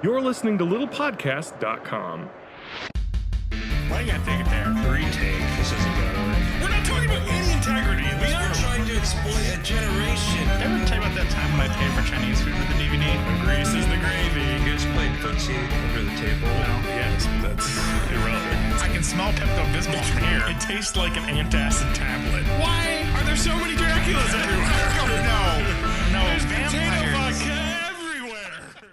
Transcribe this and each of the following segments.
You're listening to littlepodcast.com. Why you gotta take it there? Retake. This isn't gonna We're not talking about any integrity in We this are room. trying to exploit a generation. Ever tell you about that time when I paid for Chinese food with the DVD? The grease is the gravy. You guys playing footsie over the table? No, yes, that's irrelevant. I can smell Pepto-Bismol from here. It tastes like an antacid tablet. Why are there so many Draculas everywhere? No, there's vampires everywhere.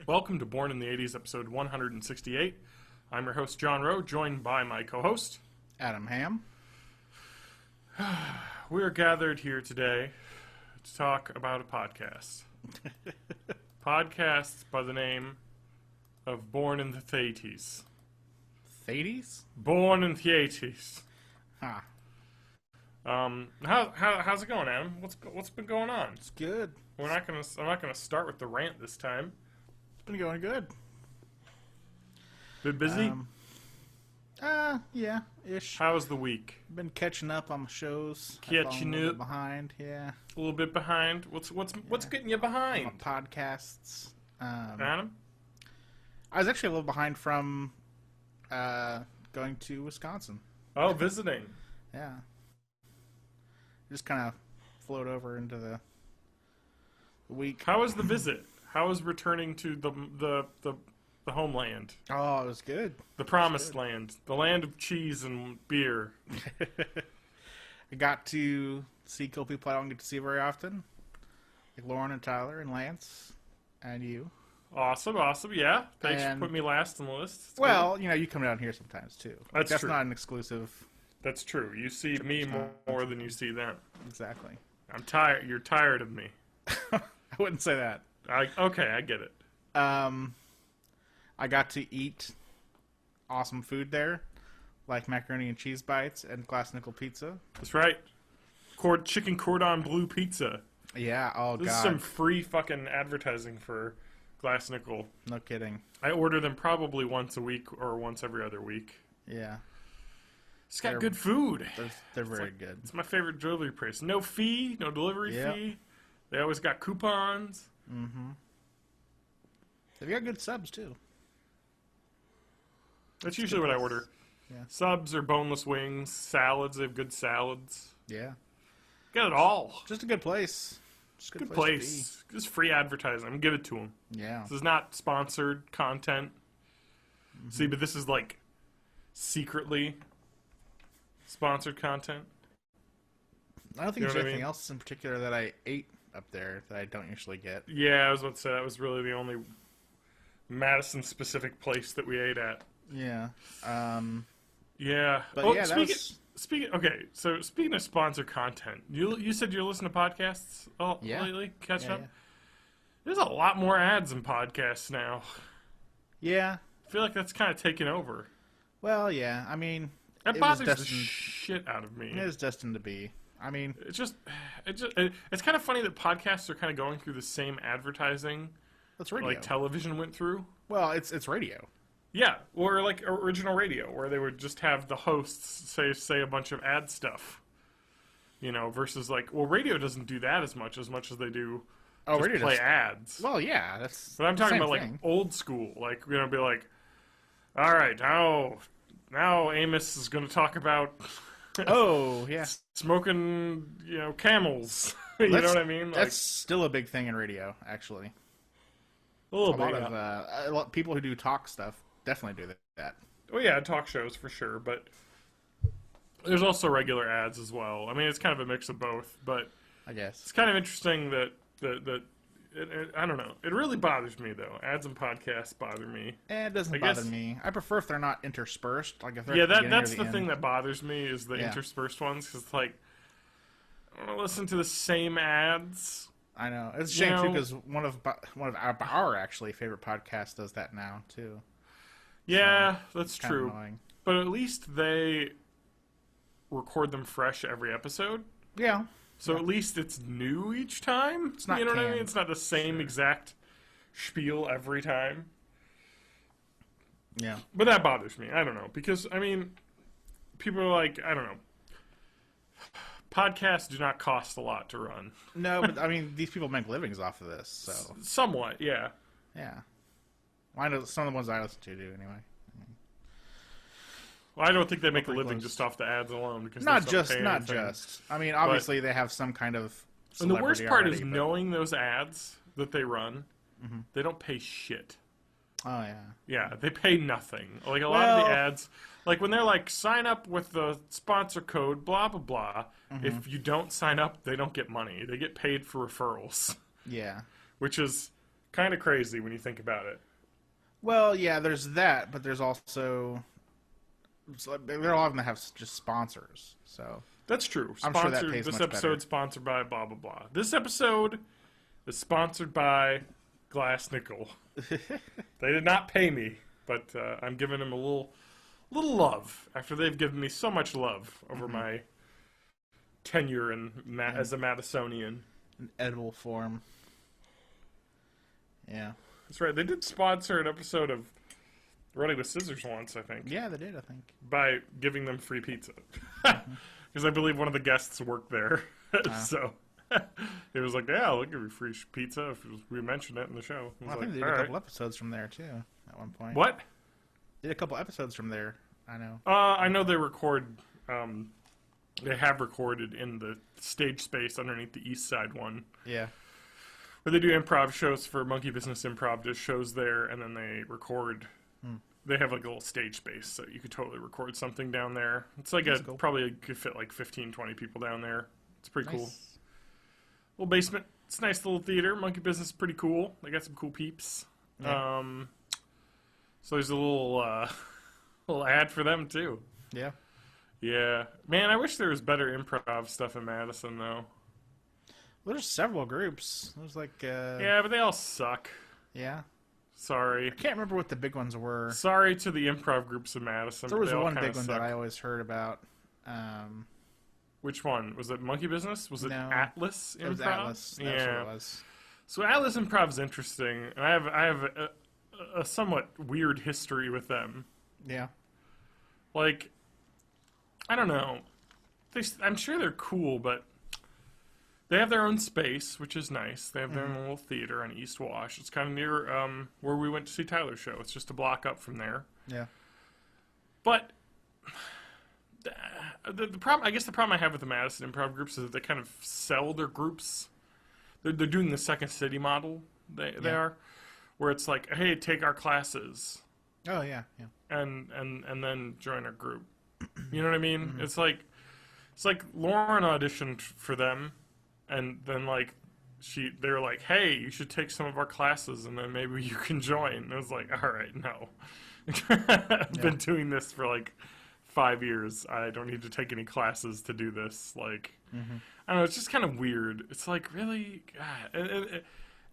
Welcome to Born in the 80s, episode 168. I'm your host, John Rowe, joined by my co-host, Adam Ham. We are gathered here today to talk about a podcast. Podcast by the name of Born in the 80s. Thades? Born in the 80s. Huh. How's it going, Adam? What's been going on? It's good. I'm not gonna start with the rant this time. It's been going good. Been busy? Yeah, ish. How was the week? Been catching up on the shows. Catching a little up. bit behind, yeah. A little bit behind. What's getting you On behind, the podcasts. Adam? I was actually a little behind from going to Wisconsin. Oh, visiting. Yeah. Just kind of float over into the week. How was the visit? How was returning to the homeland, Oh, it was good. the promised land, the land of cheese and beer? I got to see cool people I don't get to see very often. Like Lauren and Tyler and Lance and you. Awesome. Yeah. Thanks And- for putting me last on the list. It's Well, good. you know, you come down here sometimes too. That's true. not an exclusive. That's true. You see me more than you see them. Exactly. I'm tired. You're tired of me. I wouldn't say that. Okay, I get it. I got to eat awesome food there, like macaroni and cheese bites and glass nickel pizza. That's right. Chicken cordon bleu pizza. Yeah, oh This god. is some free fucking advertising for Glass Nickel. No kidding. I order them probably once a week or once every other week. Yeah, It's got They're- good food. they're very good. It's my favorite delivery place. No fee, no delivery Yep. fee. They always got coupons. They've got good subs too. That's usually what I order. Yeah. Subs or boneless wings, salads. They have good salads. Yeah, Got it all. just a good place. Just a Good to place. Just free advertising. I'm give it to them. be. Yeah. This is not sponsored content. See, but this is like secretly sponsored content. I don't think You know there's what I anything mean? else in particular that I ate up there that I don't usually get. Yeah, I was about to say that was really the only Madison-specific place that we ate at. Yeah. Yeah. But oh, yeah, that was... Speaking. Okay, so speaking of sponsored content, you said you're listening to podcasts Yeah. lately, catching Yeah, up. yeah. There's a lot more ads in podcasts now. Yeah. I feel like that's kind of taken over. Well, yeah. I mean, That it was bothers the destined. shit out of me. It is destined to be. I mean, It's kind of funny that podcasts are kind of going through the same advertising it's radio. like television went through. Well, it's radio. Yeah, or like original radio, where they would just have the hosts say a bunch of ad stuff. You know, versus like, well, radio doesn't do that as much as they do just radio play does. ads. Well, yeah, that's. But I'm talking same about thing. like old school, like be like, all right, now Amos is going to talk about Oh, yeah. smoking, camels. You know what I mean? Like, That's still a big thing in radio, actually. a little A bit. lot of a lot of people who do talk stuff definitely do that. Well, yeah, talk shows for sure, but there's also regular ads as well. I mean, it's kind of a mix of both, but I guess. it's kind of interesting that I don't know. It really bothers me though. Ads and podcasts bother me. It doesn't I bother guess- me. I prefer if they're not interspersed. Like if they're Yeah, at the beginning or that's the thing end. that bothers me is the Yeah. interspersed ones because like I want to listen to the same ads. I know it's a You shame too know- because one of our actually favorite podcasts does that now too. Yeah, that's Kinda true. annoying. But at least they record them fresh every episode. Yeah. So at least it's new each time. It's not you know what I canned. mean? It's not the same exact spiel every time. Yeah. But that bothers me. I don't know. Because, I mean, people are like, I don't know. Podcasts do not cost a lot to run. No, but I mean, these people make livings off of this, so Somewhat, yeah. yeah. I know some of the ones I listen to do anyway. Well, I don't think they make a Pretty living close. just off the ads alone because Not they don't just, pay not anything. just. I mean, obviously they have some kind of. And the worst part is celebrity already, knowing those ads that they run. They don't pay shit. but- Oh yeah. Yeah, they pay nothing. Like a lot of the Well- ads, like when they're like, sign up with the sponsor code, blah, blah, blah. If you don't sign up, they don't get money. They get paid for referrals, Yeah. which is kind of crazy when you think about it. Well, yeah. There's that, but there's also. There are a lot of them that have just sponsors. So That's true. I'm sure that Sponsored. pays This much episode better. sponsored by blah, blah, blah. This episode is sponsored by Glass Nickel. They did not pay me, but I'm giving them a little love after they've given me so much love over my tenure as a Madisonian. an edible form. Yeah. That's right. They did sponsor an episode of Running with Scissors once, I think, Yeah, they did. I think. by giving them free pizza. Because I believe one of the guests worked there. So it was like, yeah, we'll give you free pizza if we mentioned it in the show. I was Well, I think like, they did all a right. couple episodes from there too. At one point. What? Did a couple episodes from there. I know. I know they record. They have recorded in the stage space underneath the East Side one, Yeah. where they do improv shows for Monkey Business Improv. Does shows there, and then they record. They have like a little stage space, so you could totally record something down there. It's like That's cool. probably could fit like 15, 20 people down there. It's pretty cool. Nice. Little basement. It's a nice little theater. Monkey Business is pretty cool. They got some cool peeps. Yeah. So there's a little ad for them too. Yeah. Yeah, man, I wish there was better improv stuff in Madison though. Well, there's several groups. There's like. Yeah, but they all suck. Yeah. Sorry. Can't remember what the big ones were. Sorry to the improv groups in Madison. There but was they all one kinda big one suck. that I always heard about. Which one? Was it Monkey Business? Was it No. Atlas Improv? It was Atlas. That's what Yeah. it was. So Atlas Improv is interesting, and I have a somewhat weird history with them. Yeah. Like, I don't know. I'm sure they're cool, but they have their own space, which is nice. They have their own little theater on East Wash. It's kind of near where we went to see Tyler's show. It's just a block up from there. Yeah. But the problem, I guess, the problem I have with the Madison Improv groups is that they kind of sell their groups. They're doing the Second City model. They are, where it's like, hey, take our classes Oh yeah. Yeah. and then join our group. You know what I mean? It's like Lauren auditioned for them, and then like they were like, hey, you should take some of our classes, and then maybe you can join. And I was like, all right, no. I've been doing this for like 5 years. I don't need to take any classes to do this. Like, I don't know. It's just kind of weird. It's like, really, God. And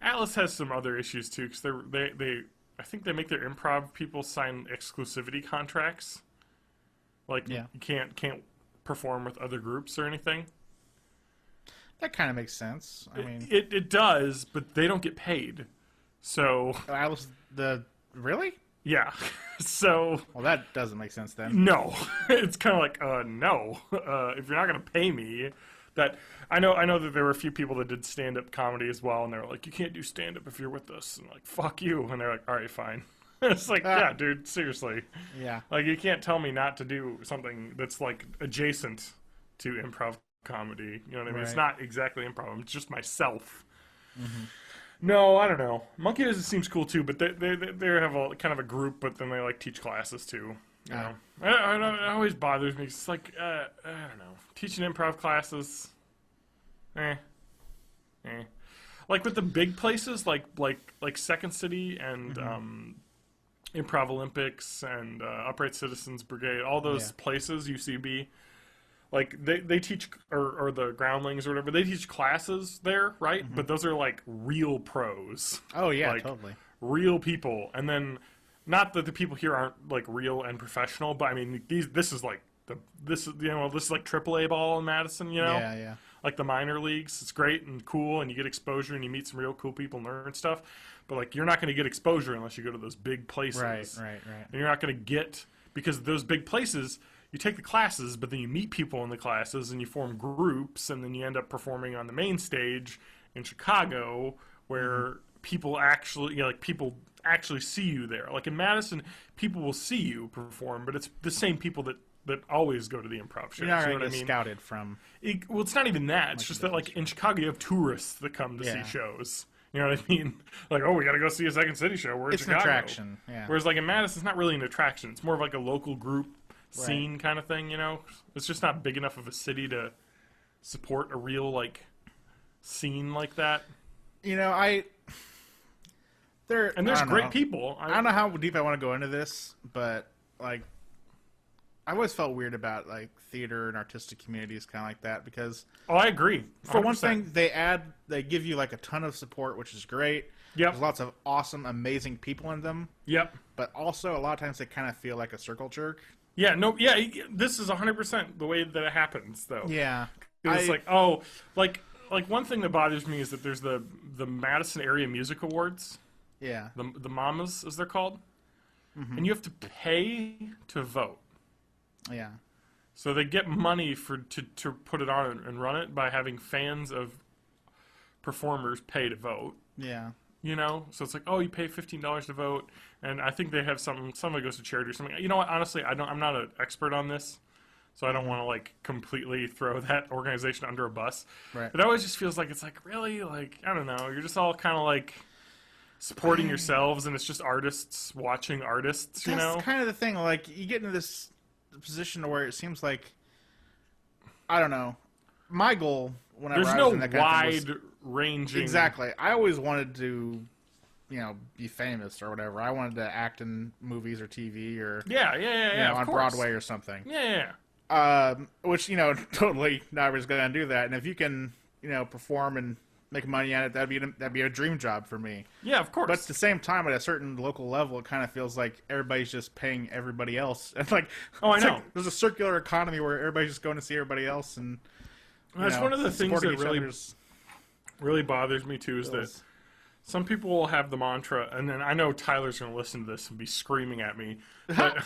Atlas has some other issues too, because they I think they make their improv people sign exclusivity contracts. Like, Yeah. you can't perform with other groups or anything. That kind of makes sense. I mean, It does, but they don't get paid. So Atlas really? yeah. So Well, that doesn't make sense then. no, it's kind of like no. If you're not gonna pay me, that I know that there were a few people that did stand up comedy as well, and they were like, you can't do stand up if you're with us, and like, fuck you, and they're like, all right, fine. It's like, yeah, dude, seriously, Yeah. like you can't tell me not to do something that's like adjacent to improv comedy. You know what I mean? It's Right. not exactly improv. It's just myself. No, I don't know. Monkey Business seems cool too, but they have a kind of a group, but then they like teach classes too. You know, it always bothers me. It's like I don't know, teaching improv classes. Like with the big places, like Second City and Improv Olympics and Upright Citizens Brigade, all those places, UCB. Like they teach, or the Groundlings or whatever, they teach classes there, right? But those are like real pros, Oh yeah, Like, totally. real people, and then not that the people here aren't like real and professional, but I mean this is like this is like AAA ball in Madison, you know? Yeah, yeah. Like the minor leagues. It's great and cool, and you get exposure, and you meet some real cool people and learn stuff. But like, you're not going to get exposure unless you go to those big places. Right. And you're not going to get, because those big places, you take the classes, but then you meet people in the classes, and you form groups, and then you end up performing on the main stage in Chicago, where people actually, people actually see you there. Like in Madison, people will see you perform, but it's the same people that always go to the improv shows. You're not you know going what to I mean? scouted from. Well, it's not even that. It's just that, like, in Chicago, you have tourists that come to see shows. You know what I mean? Like, oh, we got to go see a Second City show. We're in Chicago. It's an attraction, yeah. Whereas, like, in Madison, it's not really an attraction. It's more of, like, a local group scene kind of thing, you know? It's just not big enough of a city to support a real, like, scene like that. You know, there's great people. I don't know how deep I want to go into this, but, like, I always felt weird about, like, theater and artistic communities kind of like that because... Oh, I agree. 100%. For one thing, they give you, like, a ton of support, which is great. Yep. There's lots of awesome, amazing people in them. Yep. But also, a lot of times, they kind of feel like a circle jerk. Yeah, this is 100% the way that it happens, though. Yeah. It's like, oh, like one thing that bothers me is that there's the Madison Area Music Awards. Yeah. The Mamas, as they're called. Mm-hmm. And you have to pay to vote. Yeah. So they get money to put it on and run it by having fans of performers pay to vote. Yeah. You know? So it's like, oh, you pay $15 to vote, and I think they have some of it goes to charity or something. You know what? Honestly, I'm not an expert on this, so I don't want to, like, completely throw that organization under a bus. Right. But it always just feels like it's like, really? Like, I don't know. You're just all kind of like supporting yourselves, and it's just artists watching artists, you know? That's kind of the thing. Like, you get into this position where it seems like, I don't know, my goal whenever there's I no was in that kind of thing was, wide-ranging... Exactly. I always wanted to, you know, be famous or whatever. I wanted to act in movies or TV or you know, on Broadway or something. Which, you know, totally not everybody's going to do that. And if you can, you know, perform and make money at it, that'd be a dream job for me. Yeah, of course. But at the same time, at a certain local level, it kind of feels like everybody's just paying everybody else. It's like, oh, I know. Like, there's a circular economy where everybody's just going to see everybody else, and that's one of the things that really bothers me too. Is that some people will have the mantra, and then I know Tyler's going to listen to this and be screaming at me, but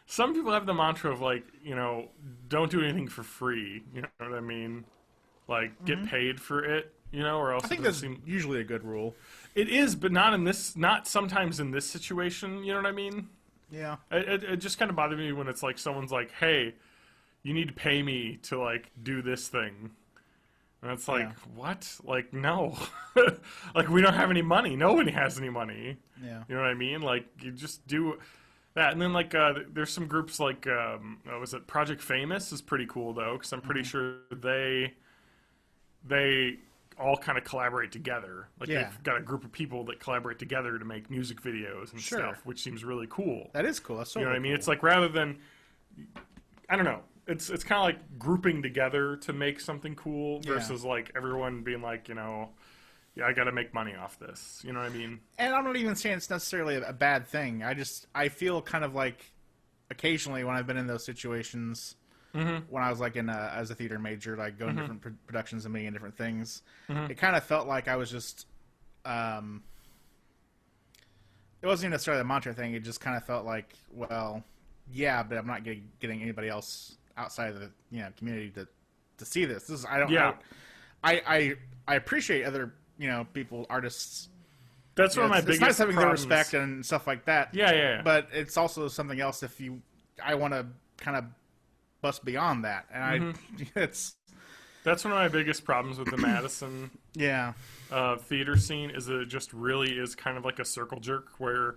some people have the mantra of, like, you know, don't do anything for free. You know what I mean? Like, get paid for it, you know, or else... I think that's usually a good rule. It is, but not sometimes in this situation, you know what I mean? Yeah. It just kind of bothered me when it's like, someone's like, hey, you need to pay me to, like, do this thing. And it's like, what? Like, no. Like, we don't have any money. Nobody has any money. Yeah. You know what I mean? Like, you just do that. And then, like, there's some groups like, was it Project Famous is pretty cool, though, because I'm pretty sure they all kind of collaborate together. Like, they've got a group of people that collaborate together to make music videos and stuff, which seems really cool. That is cool. That's so you know what I mean? Cool. It's like, rather than, I don't know, it's kind of like grouping together to make something cool versus like everyone being like, you know, yeah, I got to make money off this. You know what I mean? And I'm not even saying it's necessarily a bad thing. I feel kind of like occasionally when I've been in those situations, when I was like as a theater major, like going to different productions and being in different things, it kind of felt like I was just, it wasn't even necessarily a mantra thing. It just kind of felt like, well, yeah, but I'm not getting anybody else outside of the community to see this. This is I appreciate other people, artists. That's one of my biggest problems. It's nice having their problems. respect and stuff like that. Yeah. But it's also something else if I want to kind of bust beyond that, and that's one of my biggest problems with the Madison theater scene is that it just really is kind of like a circle jerk where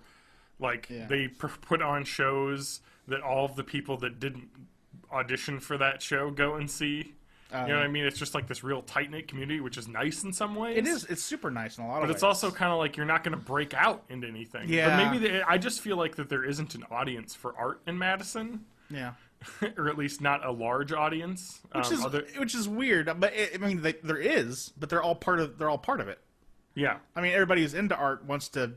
like they put on shows that all of the people that didn't audition for that show go and see. You know what I mean? It's just like this real tight-knit community, which is nice in some ways. It is. It's super nice in a lot of ways. But it's also kind of like you're not going to break out into anything. Yeah. But maybe I just feel like that there isn't an audience for art in Madison. Yeah. Or at least not a large audience. Which is weird. But there is, but they're all part of it. Yeah. I mean, everybody who's into art wants to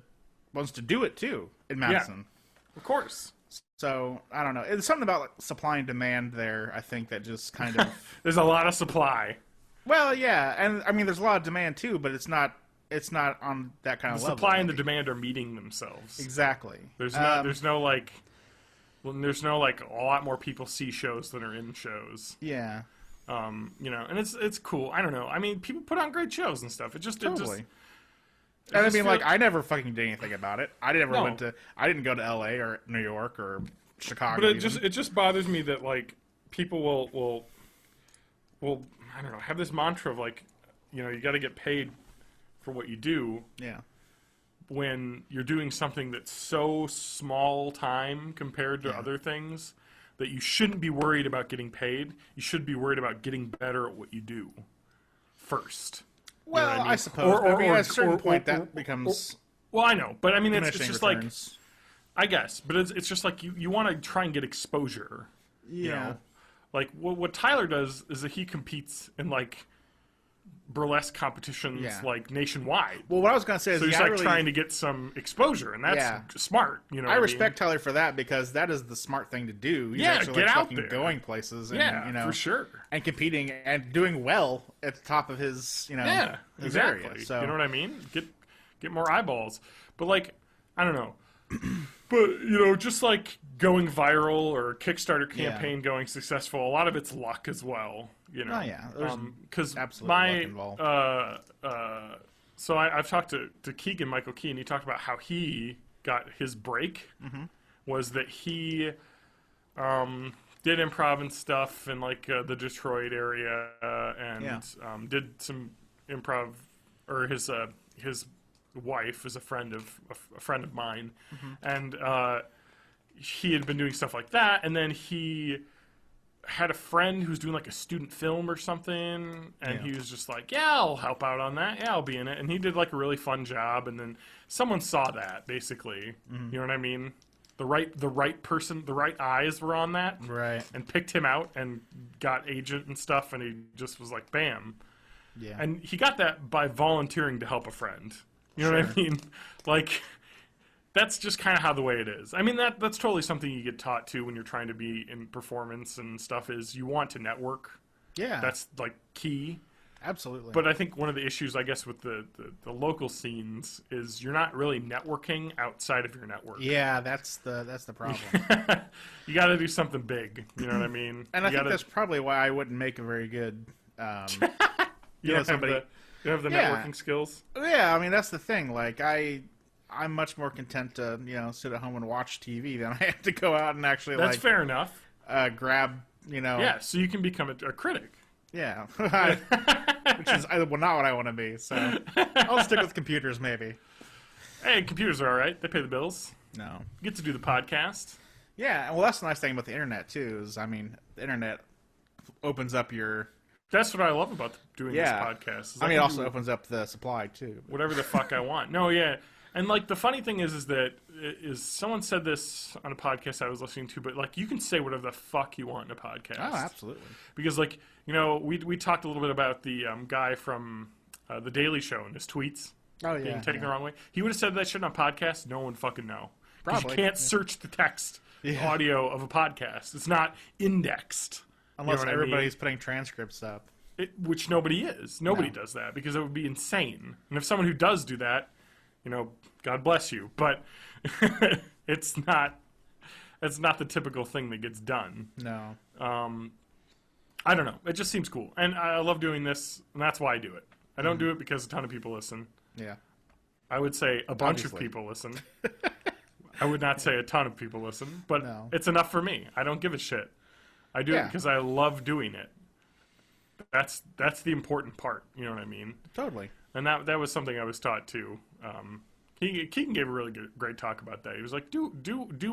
do it too in Madison. Yeah. Of course. So, I don't know. It's something about like, supply and demand there, I think, that just kind of... There's a lot of supply. Well, yeah. And, I mean, there's a lot of demand, too, but it's not on that kind of level. The supply and the demand are meeting themselves. Exactly. There's no a lot more people see shows than are in shows. Yeah. And it's cool. I don't know. I mean, people put on great shows and stuff. It just... Totally. And I mean, like, I never fucking did anything about it. I didn't go to L.A. or New York or Chicago. But it just bothers me that, like, people will I don't know, have this mantra of, like, you know, you got to get paid for what you do. Yeah. When you're doing something that's so small time compared to other things that you shouldn't be worried about getting paid. You should be worried about getting better at what you do first. Well, you know what I mean? I suppose. At a certain point, that becomes... Well, I know, but I mean, it's just returns. like... I guess, but it's just like you want to try and get exposure. Yeah. You know? Like, what Tyler does is that he competes in, like, burlesque competitions, like, nationwide. Well, what I was going to say is... So he's, like, trying to get some exposure, and that's smart, you know. I respect Tyler for that, because that is the smart thing to do. He's actually, get like, out there. Going places, and, you know... for sure. And competing, and doing well at the top of his, you know, his area. So. You know what I mean? Get more eyeballs. But, like, I don't know. But, you know, just like going viral or a Kickstarter campaign going successful, a lot of it's luck as well, you know. Oh, yeah. Because absolutely luck involved. So I've talked to Keegan, Michael Key, and he talked about how he got his break, was that he did improv and stuff in, like, the Detroit area, and did some improv, or his wife is a friend of mine, and he had been doing stuff like that, and then he had a friend who's doing like a student film or something, and he was just like, I'll help out on that, I'll be in it, and he did like a really fun job, and then someone saw that, basically, you know what I mean? The right person, the right eyes were on that, right, and picked him out and got agent and stuff, and he just was like, bam. Yeah. And he got that by volunteering to help a friend. You know what I mean? Like, that's just kind of how the way it is. I mean, that's totally something you get taught to when you're trying to be in performance and stuff, is you want to network. Yeah. That's, like, key. Absolutely. But I think one of the issues, I guess, with the local scenes is you're not really networking outside of your network. Yeah, that's the problem. You got to do something big. You know what I mean? And I think that's probably why I wouldn't make a very good... you know, somebody... You have the networking skills? Yeah, I mean, that's the thing. Like, I'm much more content to, you know, sit at home and watch TV than I have to go out and actually, that's fair enough. Grab, you know... Yeah, so you can become a critic. Yeah. Which is not what I want to be, so... I'll stick with computers, maybe. Hey, computers are all right. They pay the bills. No. You get to do the podcast. Yeah, well, that's the nice thing about the internet, too, is, I mean, the internet opens up your... That's what I love about doing this podcast. I mean, it also opens up the supply, too. Whatever the fuck I want. No, yeah. And, like, the funny thing is that someone said this on a podcast I was listening to, but, like, you can say whatever the fuck you want in a podcast. Oh, absolutely. Because, like, you know, we talked a little bit about the guy from The Daily Show and his tweets being taken the wrong way. He would have said that shit on a podcast, no one would fucking know. Probably. You can't search the text audio of a podcast. It's not indexed. Unless everybody's putting transcripts up. Which nobody is. Nobody does that, because it would be insane. And if someone who does do that, you know, God bless you. But it's not the typical thing that gets done. No. I don't know. It just seems cool. And I love doing this, and that's why I do it. I don't do it because a ton of people listen. Yeah. I would say a bunch of people listen. I would not say a ton of people listen, but it's enough for me. I don't give a shit. I do it because I love doing it. That's the important part. You know what I mean? Totally. And that was something I was taught too. Keegan gave a really great talk about that. He was like, do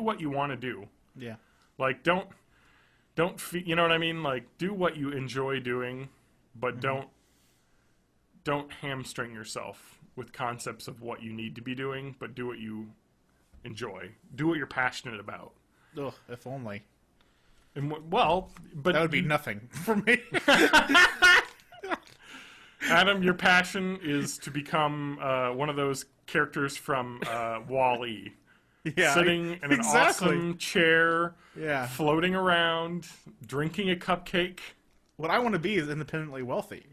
what you want to do. Yeah. Like, don't you know what I mean? Like, do what you enjoy doing, but don't hamstring yourself with concepts of what you need to be doing, but do what you enjoy. Do what you're passionate about. Ugh, if only. And but that would be nothing for me. Adam, your passion is to become one of those characters from Wall-E. Yeah, sitting in an awesome chair, floating around, drinking a cupcake. What I want to be is independently wealthy.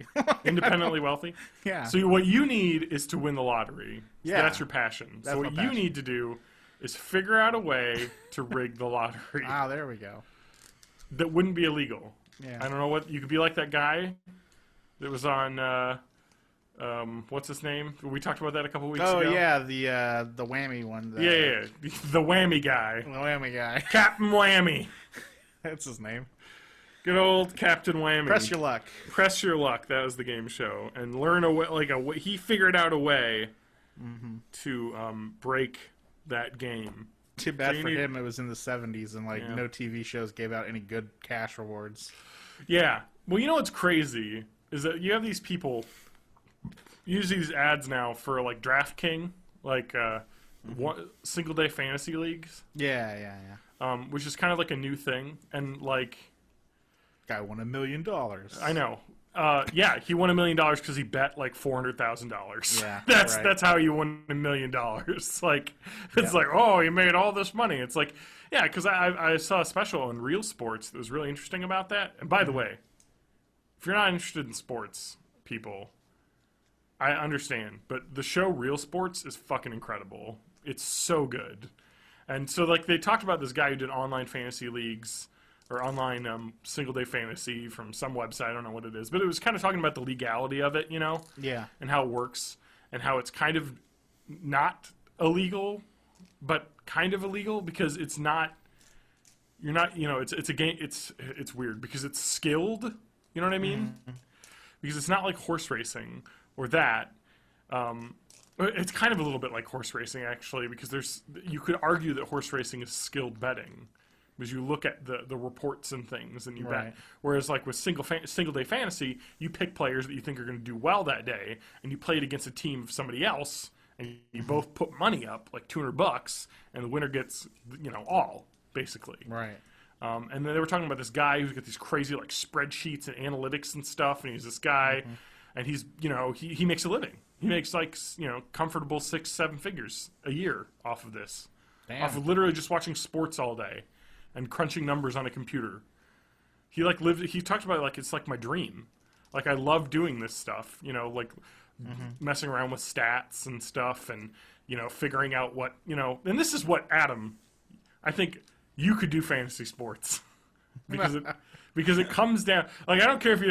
Independently wealthy? Yeah. So what you need is to win the lottery. Yeah. That's your passion. So what you need to do is figure out a way to rig the lottery. Ah, there we go. That wouldn't be illegal. Yeah. I don't know what... You could be like that guy that was on What's his name? We talked about that a couple weeks ago. Oh yeah, the whammy one. Yeah, the whammy guy. The whammy guy. Captain Whammy. That's his name. Good old Captain Whammy. Press your luck. Press your luck. That was the game show, and learn a way. He figured out a way to break that game. Too bad for him. It was in the 70s, and no TV shows gave out any good cash rewards. Yeah. Well, you know what's crazy is that you have these people use these ads now for DraftKings, single day fantasy leagues. Yeah. Which is kind of like a new thing, and guy won $1 million. I know. Yeah, he won $1 million because he bet $400,000. Yeah, that's how you won $1 million. Oh, he made all this money. It's yeah, because I saw a special on Real Sports that was really interesting about that. And by the way, if you're not interested in sports, people, I understand, but the show Real Sports is fucking incredible. It's so good. And so they talked about this guy who did online fantasy leagues. Or online single-day fantasy from some website. I don't know what it is. But it was kind of talking about the legality of it, Yeah. And how it works. And how it's kind of not illegal, but kind of illegal because it's not... You're not... it's a game... It's weird because it's skilled. You know what I mean? Mm-hmm. Because it's not like horse racing or that. It's kind of a little bit like horse racing, actually, because you could argue that horse racing is skilled betting. Because you look at the reports and things and you bet. Whereas with single day fantasy, you pick players that you think are going to do well that day, and you play it against a team of somebody else, and you both put money up, $200, and the winner gets all basically. Right. And then they were talking about this guy who's got these crazy spreadsheets and analytics and stuff, and he's this guy, and he's he makes a living. He makes comfortable 6-7 figures a year off of this, off of literally just watching sports all day. And crunching numbers on a computer. He he talked about it it's my dream. I love doing this stuff, messing around with stats and stuff and, figuring out what, and this is what, Adam, I think you could do fantasy sports. because it comes down, I don't care if you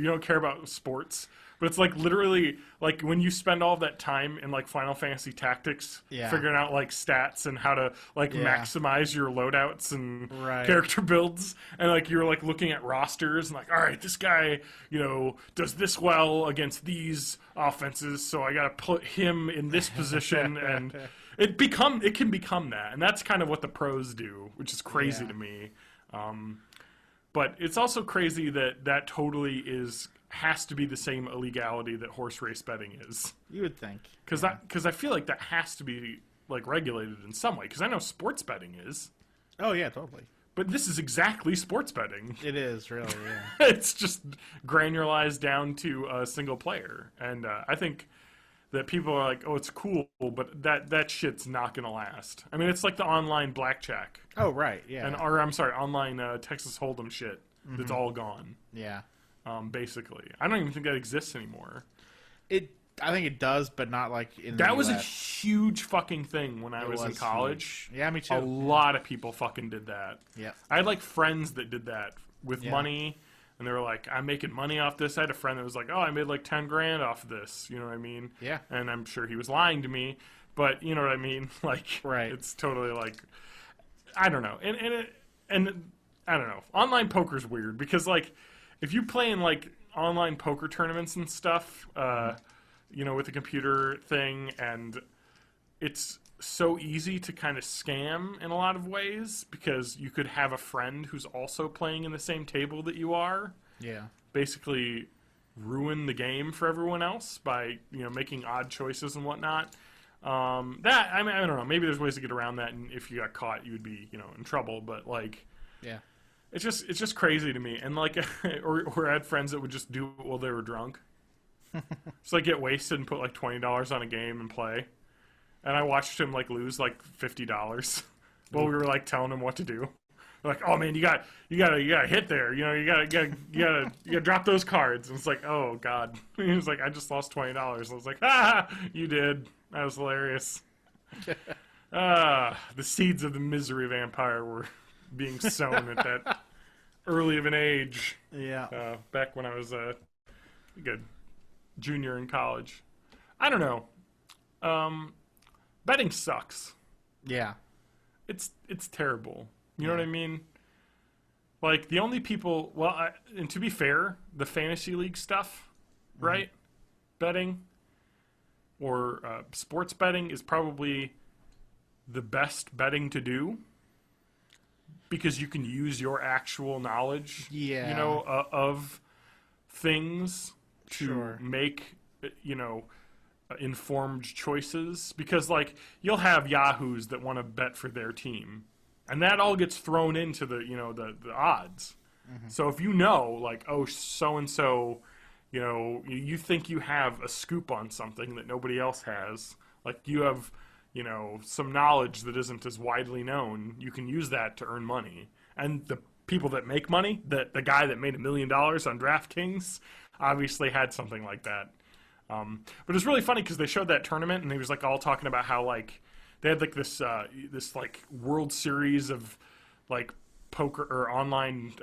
don't care about sports, but it's literally when you spend all that time in Final Fantasy Tactics figuring out stats and how to maximize your loadouts and character builds, and you're looking at rosters and all right, this guy does this well against these offenses, so I gotta put him in this position, and it can become that, and that's kind of what the pros do, which is crazy to me. But it's also crazy that totally has to be the same illegality that horse race betting is. You would think. Because I feel like that has to be regulated in some way. Because I know sports betting is. Oh yeah, totally. But this is exactly sports betting. It is, really, yeah. It's just granularized down to a single player. And I think that people are oh, it's cool, but that shit's not going to last. I mean, it's like the online blackjack. Oh, right, yeah. Or, I'm sorry, online Texas Hold'em shit that's all gone. Yeah. Basically. I don't even think that exists anymore. I think it does, but not in the That US. was a huge fucking thing when I was in college. Huge. Yeah, me too. A lot of people fucking did that. Yeah. I had friends that did that with money, and they were I'm making money off this. I had a friend that was oh, I made $10,000 off of this. You know what I mean? Yeah. And I'm sure he was lying to me, but you know what I mean? Right. It's totally I don't know. And I don't know. Online poker's weird because if you play in online poker tournaments and stuff, with the computer thing, and it's so easy to kind of scam in a lot of ways because you could have a friend who's also playing in the same table that you are. Yeah. Basically ruin the game for everyone else by, making odd choices and whatnot. I don't know. Maybe there's ways to get around that, and if you got caught, you would be, in trouble. But yeah. It's just crazy to me. And or I had friends that would just do it while they were drunk. Just get wasted and put $20 on a game and play. And I watched him lose $50 while we were telling him what to do. They're oh man, you gotta hit there. You gotta drop those cards. And it's oh god. He was I just lost $20. I was you did. That was hilarious. The seeds of the misery vampire were being sown at that early of an age. Yeah. Back when I was good junior in college. I don't know. Betting sucks. Yeah. It's terrible. You know what I mean? Like, the only people... Well, and to be fair, the fantasy league stuff, right? Betting or sports betting is probably the best betting to do because you can use your actual knowledge, of things to make, informed choices. Because, like, you'll have yahoos that want to bet for their team, and that all gets thrown into the, the odds. So if like, oh, so-and-so, you think you have a scoop on something that nobody else has, like you have, some knowledge that isn't as widely known, you can use that to earn money. And the people that make money, the guy that made $1 million on DraftKings obviously had something like that. But it's really funny because they showed that tournament and he was like all talking about how like they had like this like World Series of like poker or online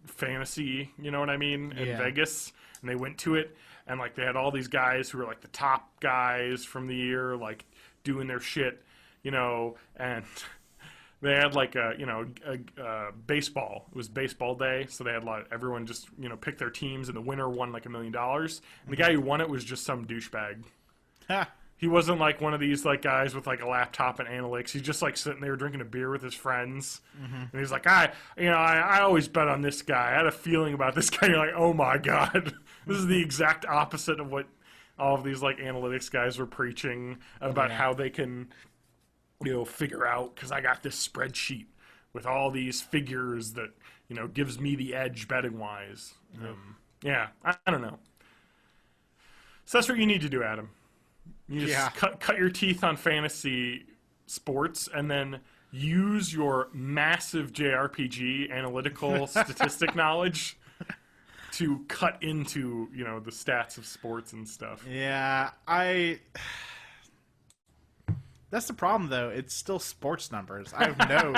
fantasy, you know what I mean, in Vegas, and they went to it and like they had all these guys who were like the top guys from the year, like doing their shit, and they had like a baseball. It was baseball day, so they had everyone just pick their teams, and the winner won like $1 million. And the guy who won it was just some douchebag. He wasn't like one of these like guys with like a laptop and analytics. He's just like sitting there drinking a beer with his friends, and he's like, I always bet on this guy. I had a feeling about this guy. You're like, oh my god, this is the exact opposite of what all of these like analytics guys were preaching about how they can, figure out, because I got this spreadsheet with all these figures that gives me the edge betting wise. I don't know. So that's what you need to do, Adam. You just cut your teeth on fantasy sports and then use your massive JRPG analytical statistic knowledge to cut into, the stats of sports and stuff. Yeah, that's the problem, though. It's still sports numbers. I know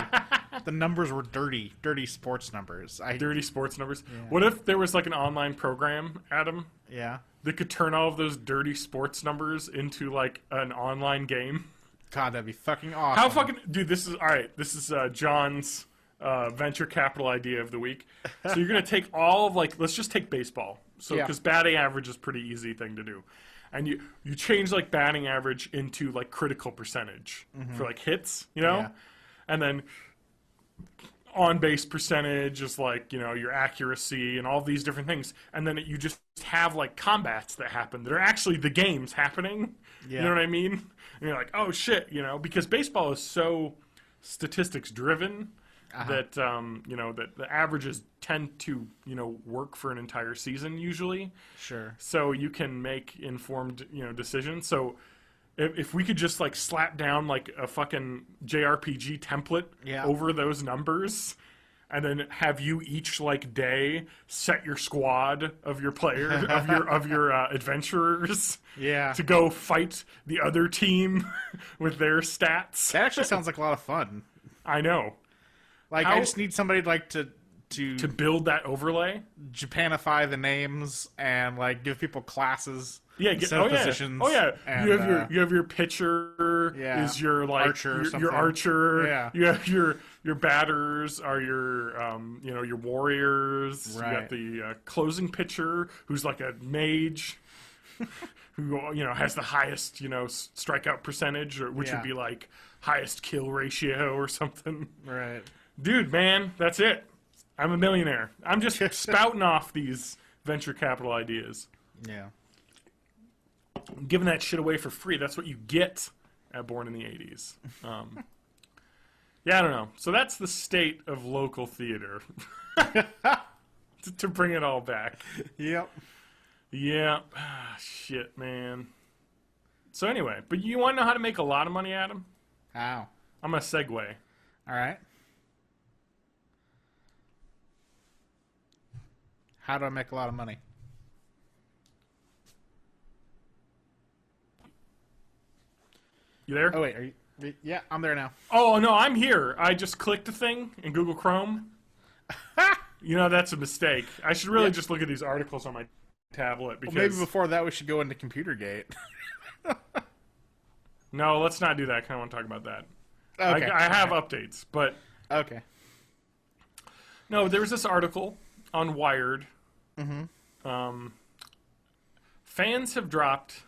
the numbers were dirty sports numbers. Dirty sports numbers? Yeah. What if there was like an online program, Adam? Yeah. That could turn all of those dirty sports numbers into like an online game? God, that'd be fucking awesome. How fucking... Dude, this is John's venture capital idea of the week. So you're going to take all of like... Let's just take baseball. So because batting average is a pretty easy thing to do. And you change like batting average into like critical percentage for like hits, and then on base percentage is like your accuracy and all these different things, and then you just have like combats that happen that are actually the games happening. You know what I mean? And you're like, oh shit, because baseball is so statistics driven. That that the averages tend to work for an entire season usually. Sure. So you can make informed decisions. So if we could just like slap down like a fucking JRPG template over those numbers, and then have you each like day set your squad of your player of your adventurers to go fight the other team with their stats. That actually sounds like a lot of fun. I know. Like, I just need somebody like to build that overlay, Japanify the names, and like give people classes. Positions. Oh yeah. And, you have your pitcher is your like archer. Your archer. Yeah. You have your batters are your your warriors. Right. You got the closing pitcher who's like a mage. Who has the highest strikeout percentage, which would be like highest kill ratio or something. Right. Dude, man, that's it. I'm a millionaire. I'm just spouting off these venture capital ideas. Yeah. I'm giving that shit away for free. That's what you get at Born in the 80s. I don't know. So that's the state of local theater. to bring it all back. Yep. Yeah. Shit, man. So anyway, but you want to know how to make a lot of money, Adam? How? I'm going to segue. All right. How do I make a lot of money? You there? Oh, wait. Are you... Yeah, I'm there now. Oh, no, I'm here. I just clicked a thing in Google Chrome. That's a mistake. I should really just look at these articles on my tablet. Because maybe before that we should go into computergate. No, let's not do that. I kind of want to talk about that. Okay. I have updates, but... Okay. No, there was this article on Wired. Fans have dropped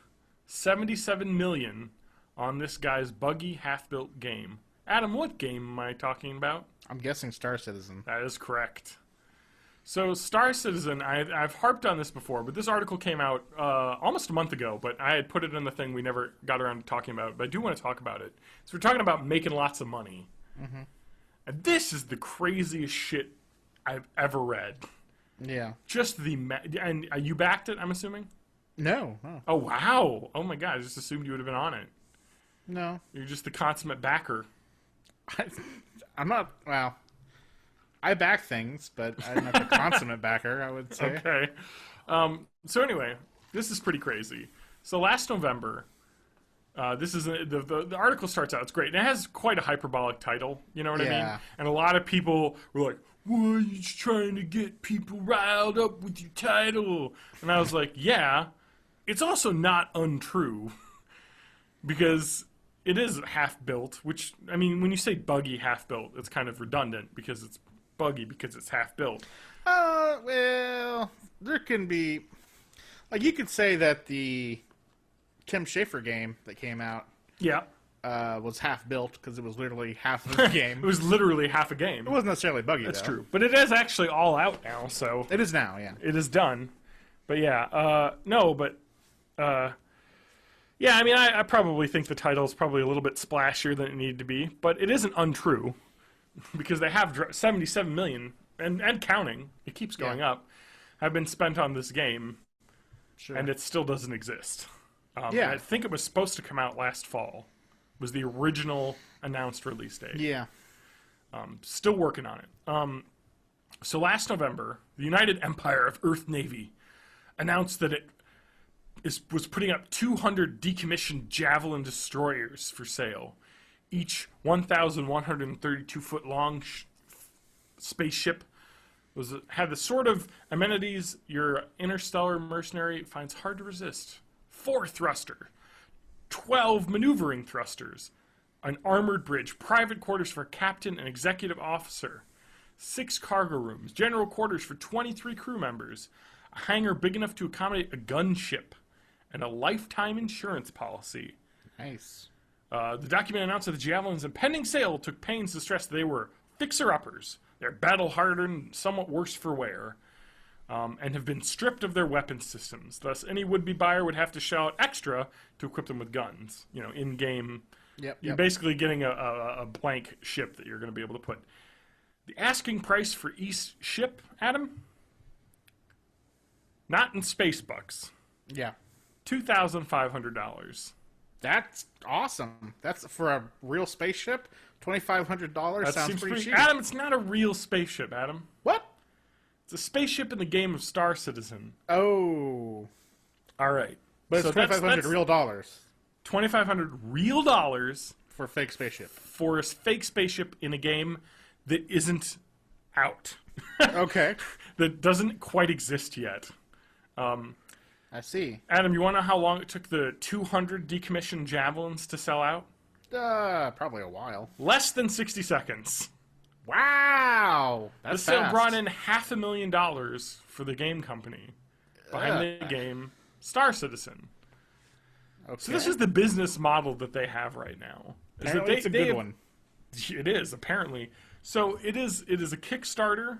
$77 million on this guy's buggy, half-built game. Adam, what game am I talking about? I'm guessing Star Citizen. That is correct. So, Star Citizen, I've harped on this before, but this article came out almost a month ago, but I had put it in the thing we never got around to talking about, but I do want to talk about it. So, we're talking about making lots of money. And this is the craziest shit I've ever read. Yeah. Just and you backed it, I'm assuming? No. Oh, wow. Oh, my God. I just assumed you would have been on it. No. You're just the consummate backer. I'm not, well... I back things, but I'm not the consummate backer, I would say. Okay. So anyway, this is pretty crazy. So last November, this is the article starts out. It's great. And it has quite a hyperbolic title. You know what I mean? And a lot of people were like, "Why are you just trying to get people riled up with your title?" And I was like, "Yeah, it's also not untrue because." It is half-built, which, I mean, when you say buggy half-built, it's kind of redundant because it's buggy because it's half-built. Well, there can be... Like, you could say that the Tim Schafer game that came out was half-built because it was literally half of the game. It was literally half a game. It wasn't necessarily buggy, That's though. true. But it is actually all out now, so... It is now, yeah. It is done. But yeah, yeah, I mean, I probably think the title is probably a little bit splashier than it needed to be, but it isn't untrue because they have $77 million and counting. It keeps going up. Have been spent on this game, and it still doesn't exist. I think it was supposed to come out last fall. Was the original announced release date. Yeah. Still working on it. So last November, the United Empire of Earth Navy announced that it was putting up 200 decommissioned Javelin destroyers for sale. Each 1,132-foot long spaceship had the sort of amenities your interstellar mercenary finds hard to resist. 4 thruster, 12 maneuvering thrusters, an armored bridge, private quarters for a captain and executive officer, 6 cargo rooms, general quarters for 23 crew members, a hangar big enough to accommodate a gunship, and a lifetime insurance policy. Nice. The document announced that the Javelin's impending sale took pains to stress they were fixer-uppers. They're battle-hardened, somewhat worse for wear, and have been stripped of their weapon systems. Thus, any would-be buyer would have to shell out extra to equip them with guns. You know, in-game. You're basically getting a blank ship that you're going to be able to put. The asking price for each ship, Adam? Not in space bucks. Yeah. $2,500. That's awesome. That's for a real spaceship. $2,500 sounds pretty cheap. Adam, it's not a real spaceship, Adam. What? It's a spaceship in the game of Star Citizen. Oh. All right. But it's $2,500 real dollars. $2,500 real dollars for a fake spaceship. For a fake spaceship in a game that isn't out. Okay. That doesn't quite exist yet. I see. Adam, you want to know how long it took the 200 decommissioned Javelins to sell out? Probably a while. Less than 60 seconds. Wow! That's the sale brought in $500,000 for the game company behind the game Star Citizen. Okay. So this is the business model that they have right now. Apparently it's a good one. It is, apparently. So it is a Kickstarter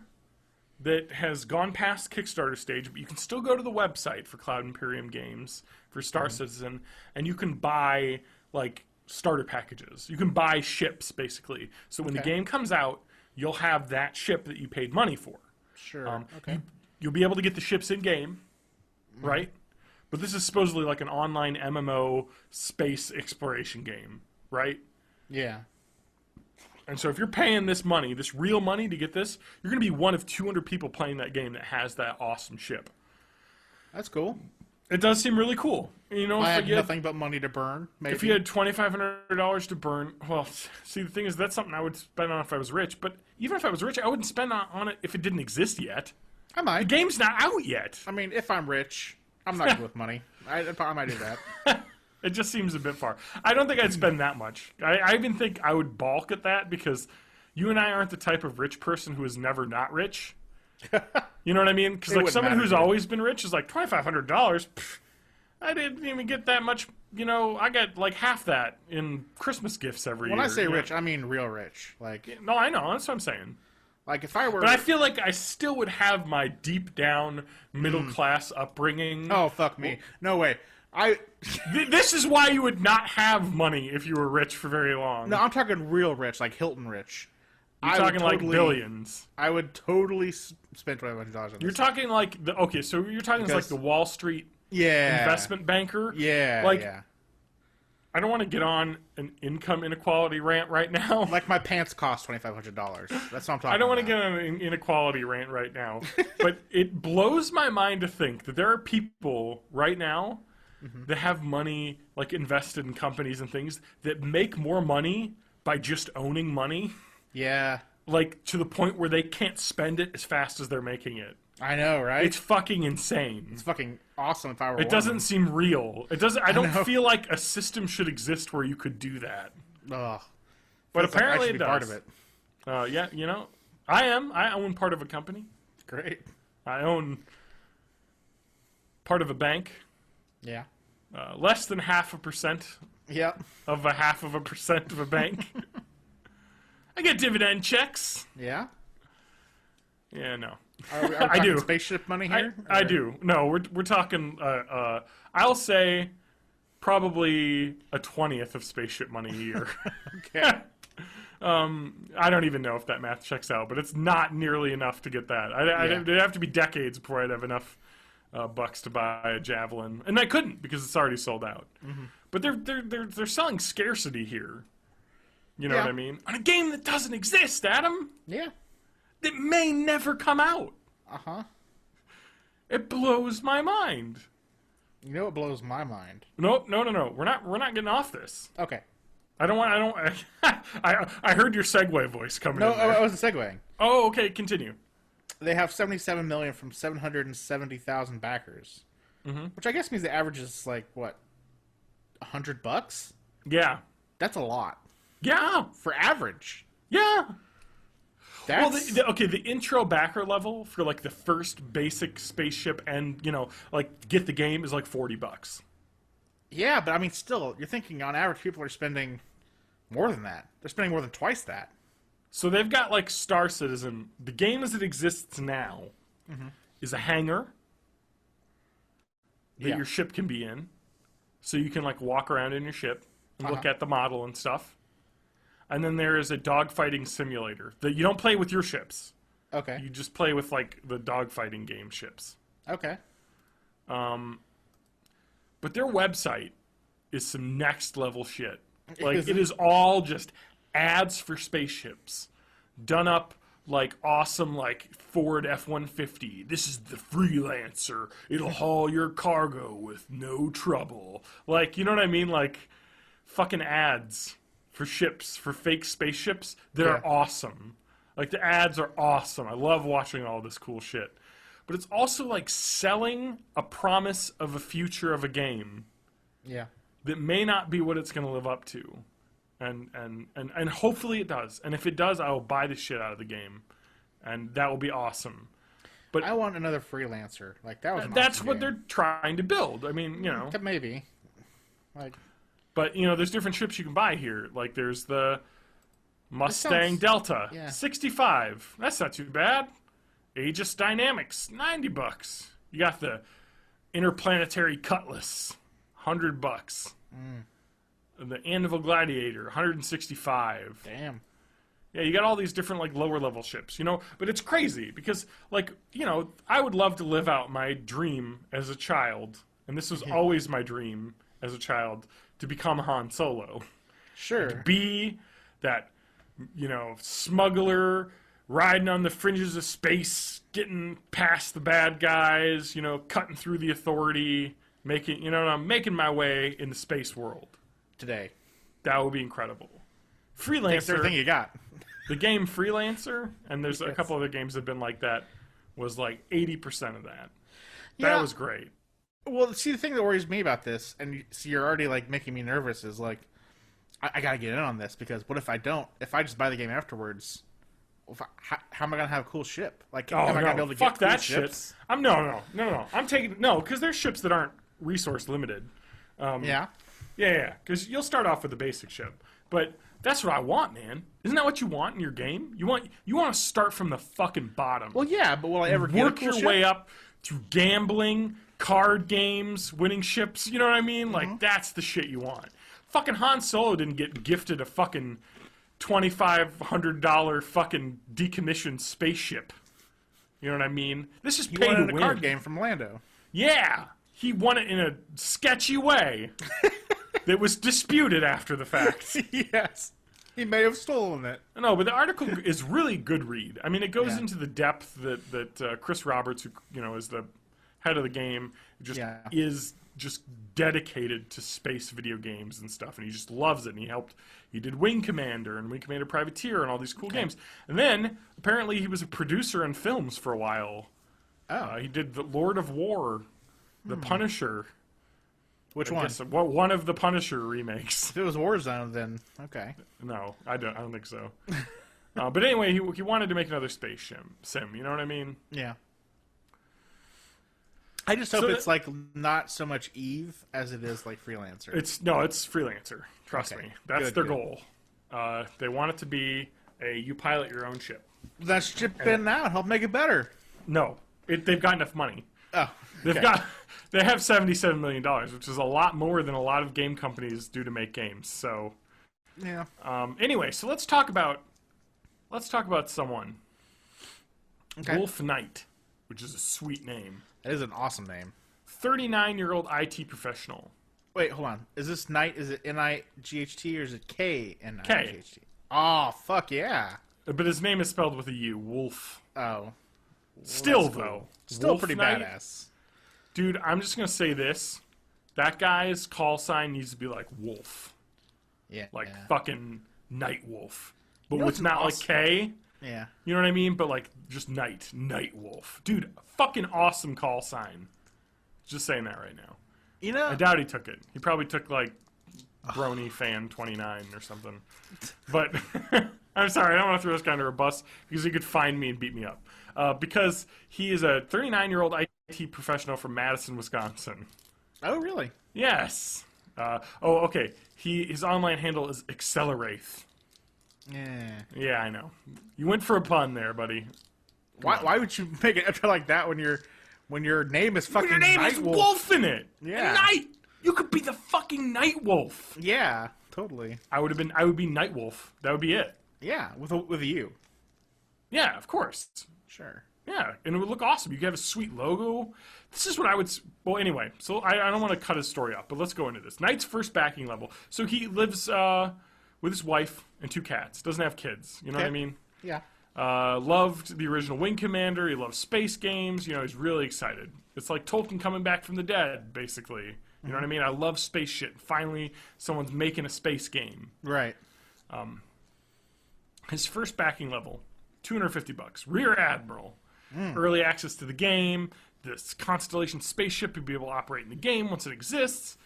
that has gone past Kickstarter stage, but you can still go to the website for Cloud Imperium Games for Star Citizen, and you can buy, like, starter packages. You can buy ships, basically. So when the game comes out, you'll have that ship that you paid money for. Sure. You'll be able to get the ships in-game, right? But this is supposedly like an online MMO space exploration game, right? Yeah. And so if you're paying this money, this real money to get this, you're going to be one of 200 people playing that game that has that awesome ship. That's cool. It does seem really cool. You know, I had nothing but money to burn. Maybe. If you had $2,500 to burn, well, see, the thing is, that's something I would spend on if I was rich. But even if I was rich, I wouldn't spend on it if it didn't exist yet. I might. The game's not out yet. I mean, if I'm rich, I'm not good with money. I might do that. It just seems a bit far. I don't think I'd spend that much. I even think I would balk at that because you and I aren't the type of rich person who is never not rich. You know what I mean? Because like someone who's always been rich is like $2,500. I didn't even get that much. You know, I got like half that in Christmas gifts every year. When I say rich, I mean real rich. Like no, I know. That's what I'm saying. Like if I were, but I feel like I still would have my deep down middle class upbringing. Oh fuck me! No way. This is why you would not have money if you were rich for very long. No, I'm talking real rich, like Hilton rich. You're talking like billions. I would totally spend $2,500 on this. You're talking like so you're talking like the Wall Street investment banker. Yeah, like I don't want to get on an income inequality rant right now. Like my pants cost $2,500. That's what I'm talking about. I don't want to get on an inequality rant right now, but it blows my mind to think that there are people right now that have money like invested in companies and things that make more money by just owning money. Yeah. Like to the point where they can't spend it as fast as they're making it. I know, right? It's fucking insane. It's fucking awesome if I were It doesn't seem real. It doesn't I don't feel like a system should exist where you could do that. Ugh. But apparently it does. Part of it. Yeah, you know, I own part of a company. Great. I own part of a bank. Yeah. Less than 0.5% Yep. of 0.5% of a bank. I get dividend checks. Yeah? Yeah, no. Are we talking do. Spaceship money here? I do. No, we're talking, I'll say probably a 20th of spaceship money a year. Okay. I don't even know if that math checks out, but it's not nearly enough to get that. It'd have to be decades before I'd have enough bucks to buy a Javelin, and I couldn't because it's already sold out. Mm-hmm. But they're selling scarcity here. You know what I mean? On a game that doesn't exist, Adam. Yeah. That may never come out. Uh-huh. It blows my mind. You know what blows my mind? Nope, no. We're not getting off this. Okay. I heard your segue voice coming in. No, I wasn't segueing. Oh, okay, continue. They have 77 million from 770,000 backers, which I guess means the average is like what, $100? Yeah, that's a lot. Yeah, for average. Yeah. That's... Well, the intro backer level for like the first basic spaceship and like get the game is like $40. Yeah, but I mean, still, you're thinking on average people are spending more than that. They're spending more than twice that. So they've got like Star Citizen. The game as it exists now is a hangar that your ship can be in. So you can like walk around in your ship and look at the model and stuff. And then there is a dogfighting simulator that you don't play with your ships. Okay. You just play with like the dogfighting game ships. Okay. But their website is some next level shit. Like it is all just ads for spaceships done up like awesome, like Ford F-150. This is the Freelancer. It'll haul your cargo with no trouble. Like, you know what I mean? Like fucking ads for ships, for fake spaceships that are awesome. Like the ads are awesome. I love watching all this cool shit. But it's also like selling a promise of a future of a game. Yeah. That may not be what it's going to live up to. And hopefully it does. And if it does, I will buy the shit out of the game. And that will be awesome. But I want another Freelancer. Like that was that's awesome what game. They're trying to build. I mean, maybe. Like but there's different ships you can buy here. Like there's the Mustang Delta, 65. That's not too bad. Aegis Dynamics, $90. You got the Interplanetary Cutlass, $100. The Anvil Gladiator, $165. Damn. Yeah, you got all these different like lower level ships, But it's crazy because I would love to live out my dream as a child, and this was always my dream as a child, to become Han Solo. Sure. To be that, smuggler riding on the fringes of space, getting past the bad guys, cutting through the authority, making my way in the space world. Today. That would be incredible. Freelancer. Takes everything you got. The game Freelancer, and there's a couple other games that have been like that, was like 80% of that. That was great. Well, see, the thing that worries me about this, and you're already like making me nervous, is like I gotta get in on this because what if I don't? If I just buy the game afterwards, how am I gonna have a cool ship? Like, am I gonna be able to fuck get that cool ships? shit. No. I'm taking because there's ships that aren't resource limited. Yeah. Because you'll start off with a basic ship, but that's what I want, man. Isn't that what you want in your game? You want to start from the fucking bottom. Well, yeah, but will I ever get a cool ship? Way up through gambling, card games, winning ships? You know what I mean? Like that's the shit you want. Fucking Han Solo didn't get gifted a fucking $2,500 fucking decommissioned spaceship. You know what I mean? This is pay to win. A card game from Lando. Yeah, he won it in a sketchy way that was disputed after the fact. Yes, he may have stolen it. No, but the article is really good read. I mean, it goes into the depth that Chris Roberts, who is the head of the game, is just dedicated to space video games and stuff, and he just loves it. And he did Wing Commander and Wing Commander Privateer and all these cool games. And then apparently he was a producer in films for a while. He did the Lord of War, the Punisher. Which one? One of the Punisher remakes. If it was Warzone, then okay. No, I don't think so. But anyway, he wanted to make another space sim. You know what I mean? Yeah. I just hope it's like not so much Eve as it is like Freelancer. It's Freelancer. Trust me, that's their goal. They want it to be you pilot your own ship. That ship been out. Help make it better. No, they've got enough money. Oh, they have $77 million, which is a lot more than a lot of game companies do to make games. So, yeah. Anyway, so let's talk about someone. Okay. Wolf Knight, which is a sweet name. That is an awesome name. 39-year-old IT professional. Wait, hold on. Is this Knight? Is it N-I-G-H-T or is it K-N-I-G-H-T? K. Oh, fuck yeah. But his name is spelled with a U. Wolf. Oh. Still, though. Still Wolf pretty Knight, badass. Dude, I'm just going to say this. That guy's call sign needs to be like Wolf. Yeah. Like fucking Night Wolf. But with not awesome. like K. Yeah. You know what I mean? But like just Night Wolf. Dude, fucking awesome call sign. Just saying that right now. You know, I doubt he took it. He probably took like Brony Fan 29 or something. But I'm sorry, I don't want to throw this guy under a bus because he could find me and beat me up. Because he is a 39-year-old IT professional from Madison, Wisconsin. Oh, really? Yes. Okay. His online handle is Accelerath. Yeah. Yeah, I know. You went for a pun there, buddy. Why would you make it up like that when your name is fucking Night Wolf? Your name Night is Wolf in it. Yeah. And Night. You could be the fucking Night Wolf. Yeah, totally. I would be Night Wolf. That would be it. Yeah, with a U. Yeah, of course. Sure. Yeah, and it would look awesome. You could have a sweet logo. This is what I would... Well, anyway, so I don't want to cut his story off, but let's go into this. Knight's first backing level. So he lives with his wife and 2 cats. Doesn't have kids. You know what I mean? Yeah. Loved the original Wing Commander. He loves space games. You know, he's really excited. It's like Tolkien coming back from the dead, basically. You know what I mean? I love space shit. Finally, someone's making a space game. Right. His first backing level, $250. Rear Admiral. Early access to the game. This Constellation spaceship you'll be able to operate in the game once it exists.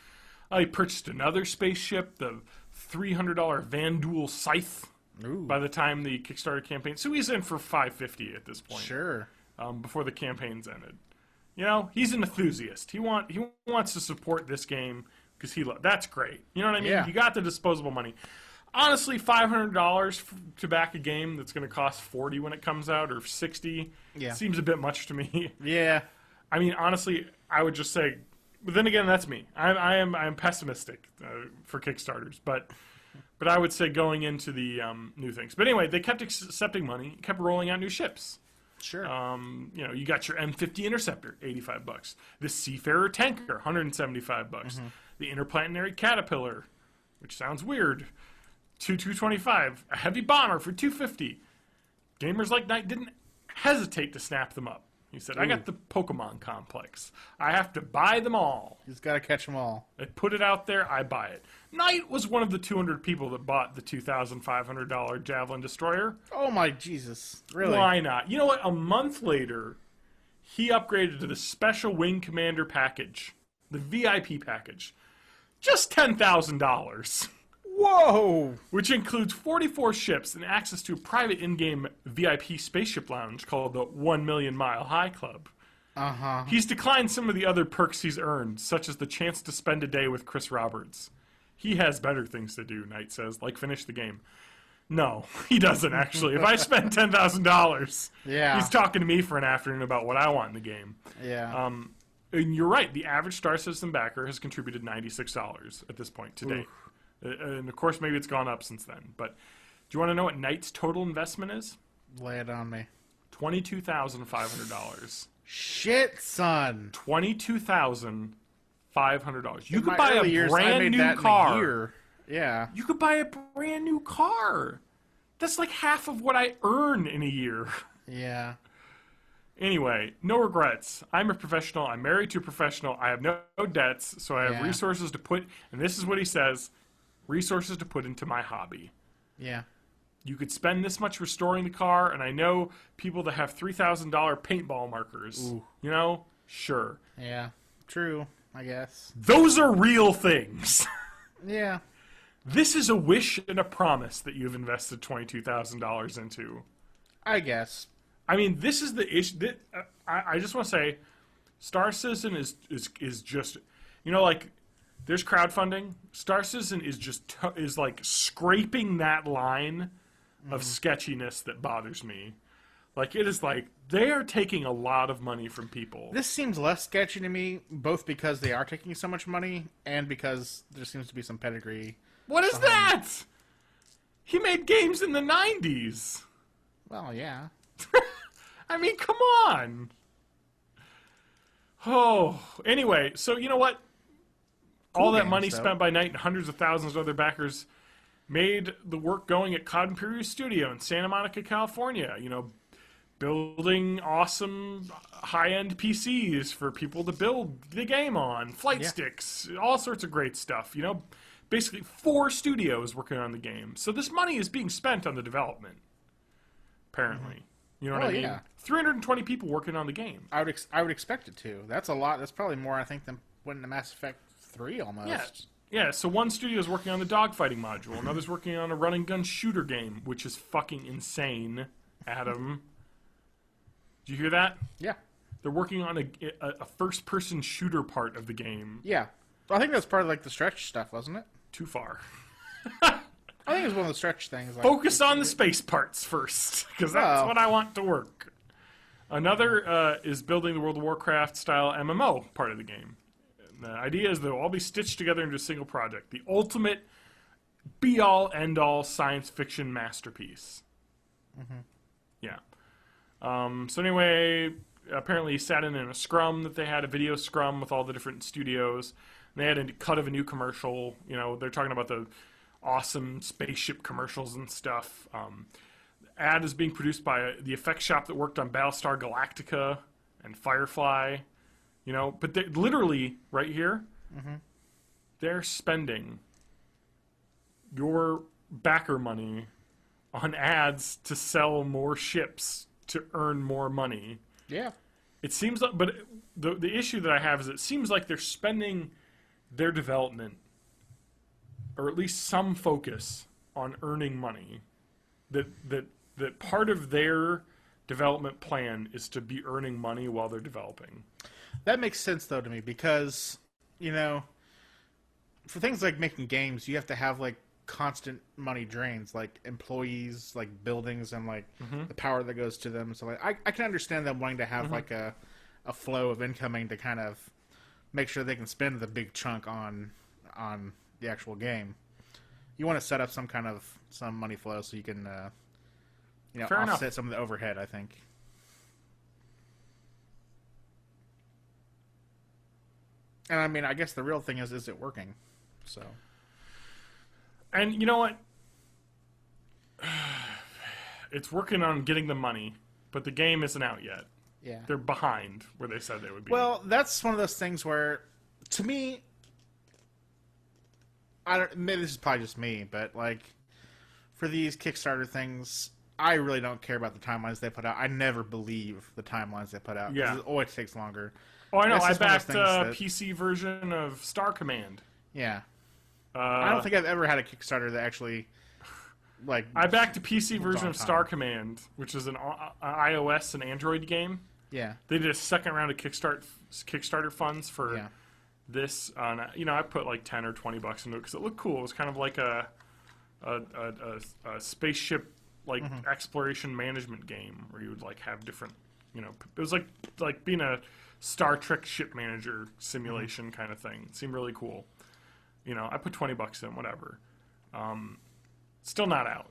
He purchased another spaceship, the $300 Van Duel Scythe. Ooh. By the time the Kickstarter campaign... So he's in for $550 at this point. Sure. Before the campaign's ended. You know, he's an enthusiast. He wants to support this game because that's great. You know what I mean? Yeah. You got the disposable money. Honestly, $500 to back a game that's going to cost $40 when it comes out, or $60, seems a bit much to me. Yeah. I mean, honestly, I would just say... But then again, that's me. I'm pessimistic for Kickstarters, but I would say going into the new things. But anyway, they kept accepting money, kept rolling out new ships. Sure. You know, you got your M50 Interceptor, $85. The Seafarer Tanker, $175. The Interplanetary Caterpillar, which sounds weird, $225. A Heavy Bomber for $250. Gamers like Knight didn't hesitate to snap them up. He said, I got the Pokemon complex. I have to buy them all. He's got to catch them all. They put it out there, I buy it. Knight was one of the 200 people that bought the $2,500 Javelin Destroyer. Oh my Jesus. Really? Why not? You know what? A month later, he upgraded to the Special Wing Commander package. The VIP package. Just $10,000. Whoa! Which includes 44 ships and access to a private in-game VIP spaceship lounge called the 1 Million Mile High Club. Uh-huh. He's declined some of the other perks he's earned, such as the chance to spend a day with Chris Roberts. He has better things to do, Knight says, like finish the game. No, he doesn't, actually. If I spend $10,000, he's talking to me for an afternoon about what I want in the game. Yeah. And you're right. The average Star Citizen backer has contributed $96 at this point to date. And, of course, maybe it's gone up since then. But do you want to know what Knight's total investment is? Lay it on me. $22,500. Shit, son. $22,500. You could buy a brand new car. Yeah. You could buy a brand new car. That's like half of what I earn in a year. Yeah. Anyway, no regrets. I'm a professional. I'm married to a professional. I have no debts, so I have resources to put, and this is what he says, resources to put into my hobby. Yeah. You could spend this much restoring the car, and I know people that have $3,000 paintball markers. Ooh. You know? Sure. Yeah. True, I guess. Those are real things. Yeah. This is a wish and a promise that you've invested $22,000 into. I guess. I mean, this is the issue. I just want to say, Star Citizen is just, you know, like, there's crowdfunding. Star Citizen is just is like scraping that line of sketchiness that bothers me. Like, it is like they are taking a lot of money from people. This seems less sketchy to me, both because they are taking so much money and because there seems to be some pedigree. What is that? He made games in the 90s. Well, yeah. I mean, come on. Oh, anyway, so you know what? All that money spent by Knight and hundreds of thousands of other backers made the work going at Cloud Imperial Studio in Santa Monica, California. You know, building awesome high-end PCs for people to build the game on, flight sticks, all sorts of great stuff. You know, basically 4 studios working on the game. So this money is being spent on the development, apparently. You know what I mean? Yeah. 320 people working on the game. I would expect it to. That's a lot. That's probably more, I think, than when the Mass Effect 3 almost. Yeah, so one studio is working on the dogfighting module. Another's working on a run-and-gun shooter game, which is fucking insane, Adam. Did you hear that? Yeah. They're working on a first-person shooter part of the game. Yeah. I think that's part of, like, the stretch stuff, wasn't it? Too far. I think it was one of the stretch things. Like, focus on the space parts first, because that's what I want to work. Another is building the World of Warcraft-style MMO part of the game. The idea is they'll all be stitched together into a single project. The ultimate be-all, end-all science fiction masterpiece. Mm-hmm. Yeah. So anyway, apparently he sat in a scrum that they had, a video scrum with all the different studios. And they had a cut of a new commercial. You know, they're talking about the awesome spaceship commercials and stuff. Ad is being produced by the effects shop that worked on Battlestar Galactica and Firefly. You know, but they literally, right here, they're spending your backer money on ads to sell more ships to earn more money. Yeah. It seems like, but the issue that I have is it seems like they're spending their development, or at least some focus, on earning money. That part of their development plan is to be earning money while they're developing. That makes sense, though, to me, because, you know, for things like making games, you have to have, like, constant money drains, like employees, like buildings, and, like, the power that goes to them. So, like, I can understand them wanting to have, like, a flow of incoming to kind of make sure they can spend the big chunk on the actual game. You want to set up some money flow so you can, offset some of the overhead, I think. And I mean, I guess the real thing is it working? So. And you know what? It's working on getting the money, but the game isn't out yet. Yeah. They're behind where they said they would be. Well, that's one of those things where, to me, maybe this is probably just me, but like, for these Kickstarter things, I really don't care about the timelines they put out. I never believe the timelines they put out. Yeah. It always takes longer. Oh, I know. I backed a PC version of Star Command. Yeah. I don't think I've ever had a Kickstarter that actually, like... I backed a PC version of Star Command, which is an iOS and Android game. Yeah. They did a second round of Kickstarter funds for this. I put like $10 or $20 into it because it looked cool. It was kind of like a spaceship exploration management game where you would like have different, it was like being a Star Trek ship manager simulation kind of thing. It seemed really cool. I put $20 in, whatever. Still not out.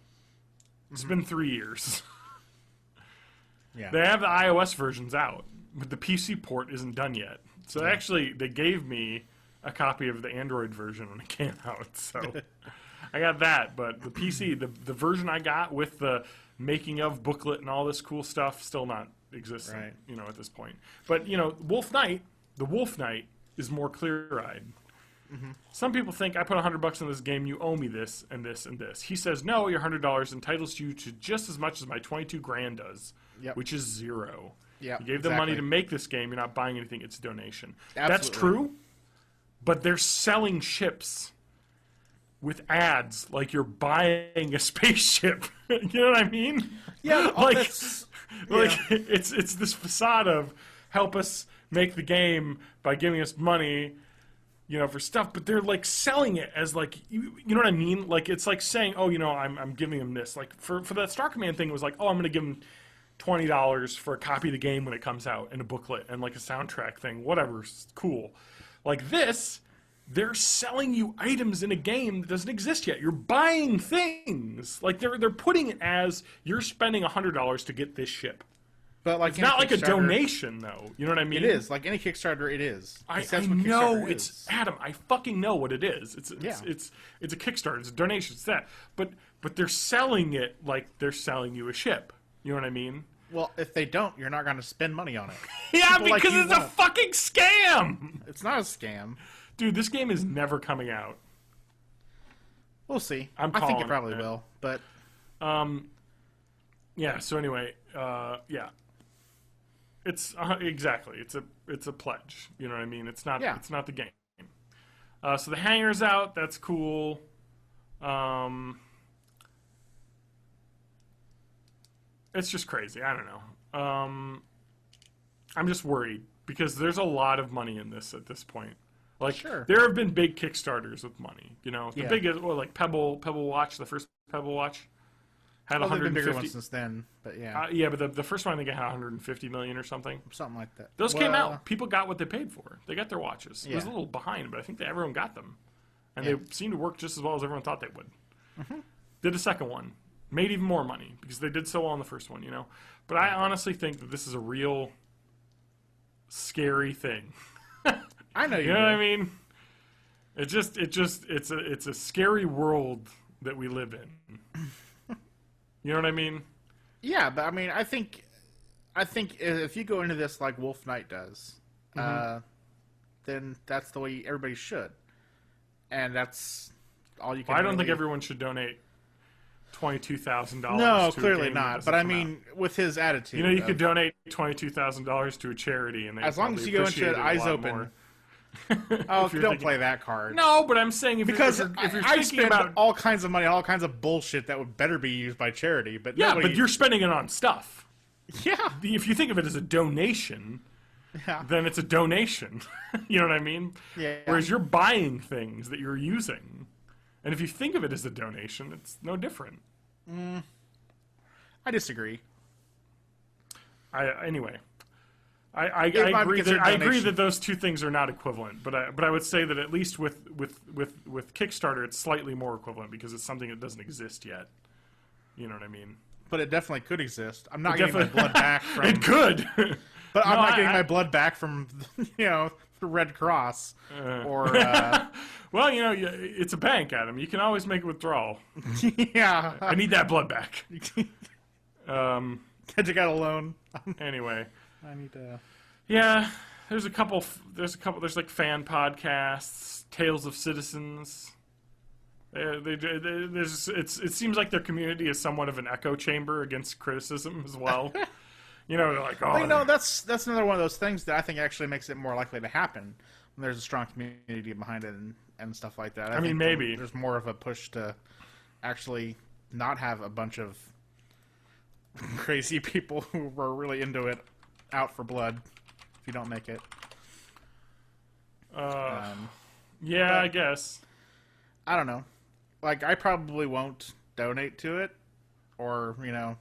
It's been 3 years. Yeah. They have the iOS versions out, but the PC port isn't done yet. So actually, they gave me a copy of the Android version when it came out. So I got that, but the PC, the version I got with the making of booklet and all this cool stuff, still not existing. Right. At this point. But the Wolf Knight is more clear-eyed. Mm-hmm. Some people think I put $100 in this game, you owe me this and this and this. He says, no, your $100 entitles you to just as much as my $22,000 does, which is zero. Yep, you gave them money to make this game. You're not buying anything. It's a donation. Absolutely. That's true, but they're selling ships with ads like you're buying a spaceship. You know what I mean? Yeah, it's this facade of help us make the game by giving us money, for stuff, but they're like selling it as like you know what I mean? Like it's like saying, oh, I'm giving them this. Like for that Star Command thing, it was like, oh, I'm going to give them $20 for a copy of the game when it comes out and a booklet and like a soundtrack thing, whatever, cool. Like this, they're selling you items in a game that doesn't exist yet. You're buying things. Like they're putting it as you're spending $100 to get this ship. But like it's not like a donation, though. You know what I mean? It is. Like any Kickstarter, it is. I know. It's Adam. I fucking know what it is. It's a Kickstarter. It's a donation. It's that. But they're selling it like they're selling you a ship. You know what I mean? Well, if they don't, you're not going to spend money on it. Yeah, because it's a fucking scam. It's not a scam. Dude, this game is never coming out. We'll see. I think it probably will. But yeah. So anyway, yeah. It's exactly. It's a pledge. You know what I mean? It's not. Yeah. It's not the game. So the hanger's out. That's cool. It's just crazy. I don't know. I'm just worried because there's a lot of money in this at this point. Like there have been big Kickstarters with money. The biggest, like Pebble Watch, the first Pebble Watch. Had 150 bigger ones since then, but yeah. Yeah, but the first one I think it had 150 million or something. Something like that. Those came out. People got what they paid for. They got their watches. It was a little behind, but I think everyone got them. And they seemed to work just as well as everyone thought they would. Mm-hmm. Did a second one. Made even more money because they did so well in the first one, But I honestly think that this is a real scary thing. I know you know what I mean? It's a scary world that we live in. You know what I mean? Yeah, but I mean, I think if you go into this like Wolf Knight does, then that's the way everybody should, and that's all you can. I don't think everyone should donate $22,000. No, clearly not. But I mean, with his attitude, you could donate $22,000 to a charity, and as long as you go into it eyes open. Oh, don't play that card. No, but I'm saying if you're thinking about all kinds of money, all kinds of bullshit that would better be used by charity, but but you're spending it on stuff. Yeah. If you think of it as a donation, then it's a donation. You know what I mean? Yeah. Whereas you're buying things that you're using, and if you think of it as a donation, it's no different. I disagree. Anyway. I agree that those two things are not equivalent, but I would say that at least with Kickstarter it's slightly more equivalent because it's something that doesn't exist yet. You know what I mean? But it definitely could exist. I'm not getting my blood back from it could. But I'm not getting my blood back from the Red Cross or well, it's a bank, Adam. You can always make a withdrawal. Yeah. I need that blood back. I got a loan. Anyway. I need to. Yeah, there's like fan podcasts, Tales of Citizens. It seems like their community is somewhat of an echo chamber against criticism as well. You know, they're like, oh. Well, you know, that's another one of those things that I think actually makes it more likely to happen when there's a strong community behind it and stuff like that. I mean, think maybe. There's more of a push to actually not have a bunch of crazy people who were really into it out for blood if you don't make it. Yeah, I guess. I don't know. Like, I probably won't donate to it, or, you know...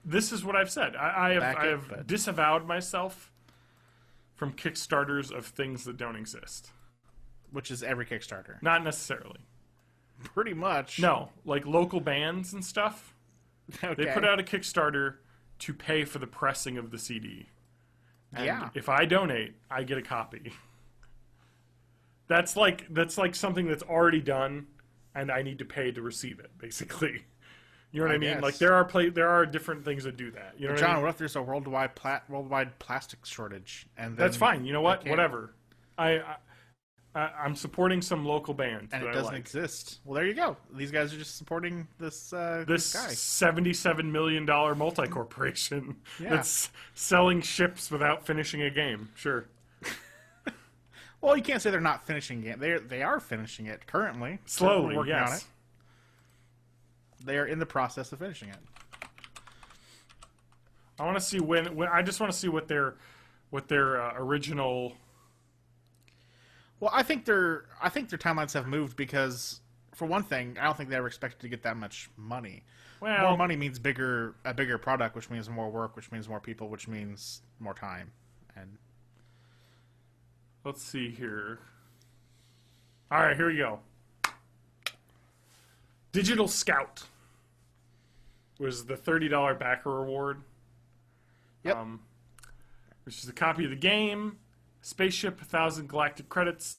This is what I've said. I have disavowed myself from Kickstarters of things that don't exist. Which is every Kickstarter. Not necessarily. Pretty much. No, like local bands and stuff. Okay. They put out a Kickstarter to pay for the pressing of the CD. And yeah. if I donate, I get a copy. That's like something that's already done, and I need to pay to receive it, basically. You know what I mean? Guess. Like there are different things that do that. You know, John, what I mean? what if there's a worldwide plastic shortage? And that's fine. You know what? Whatever. I'm supporting some local band, and it doesn't exist. Well, there you go. These guys are just supporting this guy. $77 million multi-corporation that's selling ships without finishing a game. Sure. Well, you can't say they're not finishing it. They are finishing it currently. Slowly, working yes. on it. They are in the process of finishing it. I want to see when I just want to see what their original. Well, I think their timelines have moved because, for one thing, I don't think they ever expected to get that much money. Well, more money means a bigger product, which means more work, which means more people, which means more time. And let's see here. All right, here we go. Digital Scout was the $30 backer reward. Yep. Which is a copy of the game, spaceship, 1,000 galactic credits,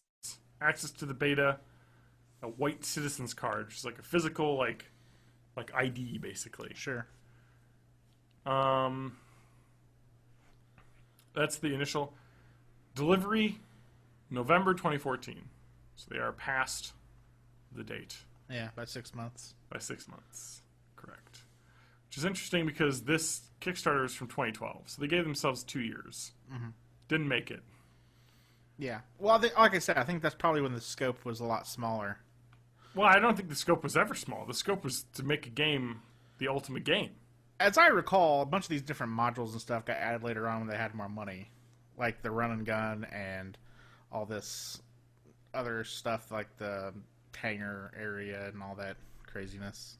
access to the beta, a white citizen's card, which is like a physical, like ID, basically. Sure. That's the initial delivery, November 2014. So they are past the date. Yeah, by 6 months. By 6 months, correct. Which is interesting because this Kickstarter is from 2012, so they gave themselves 2 years. Mm-hmm. Didn't make it. Yeah. Well, like I said, I think that's probably when the scope was a lot smaller. Well, I don't think the scope was ever small. The scope was to make a game, the ultimate game. As I recall, a bunch of these different modules and stuff got added later on when they had more money. Like the run and gun and all this other stuff like the hangar area and all that craziness.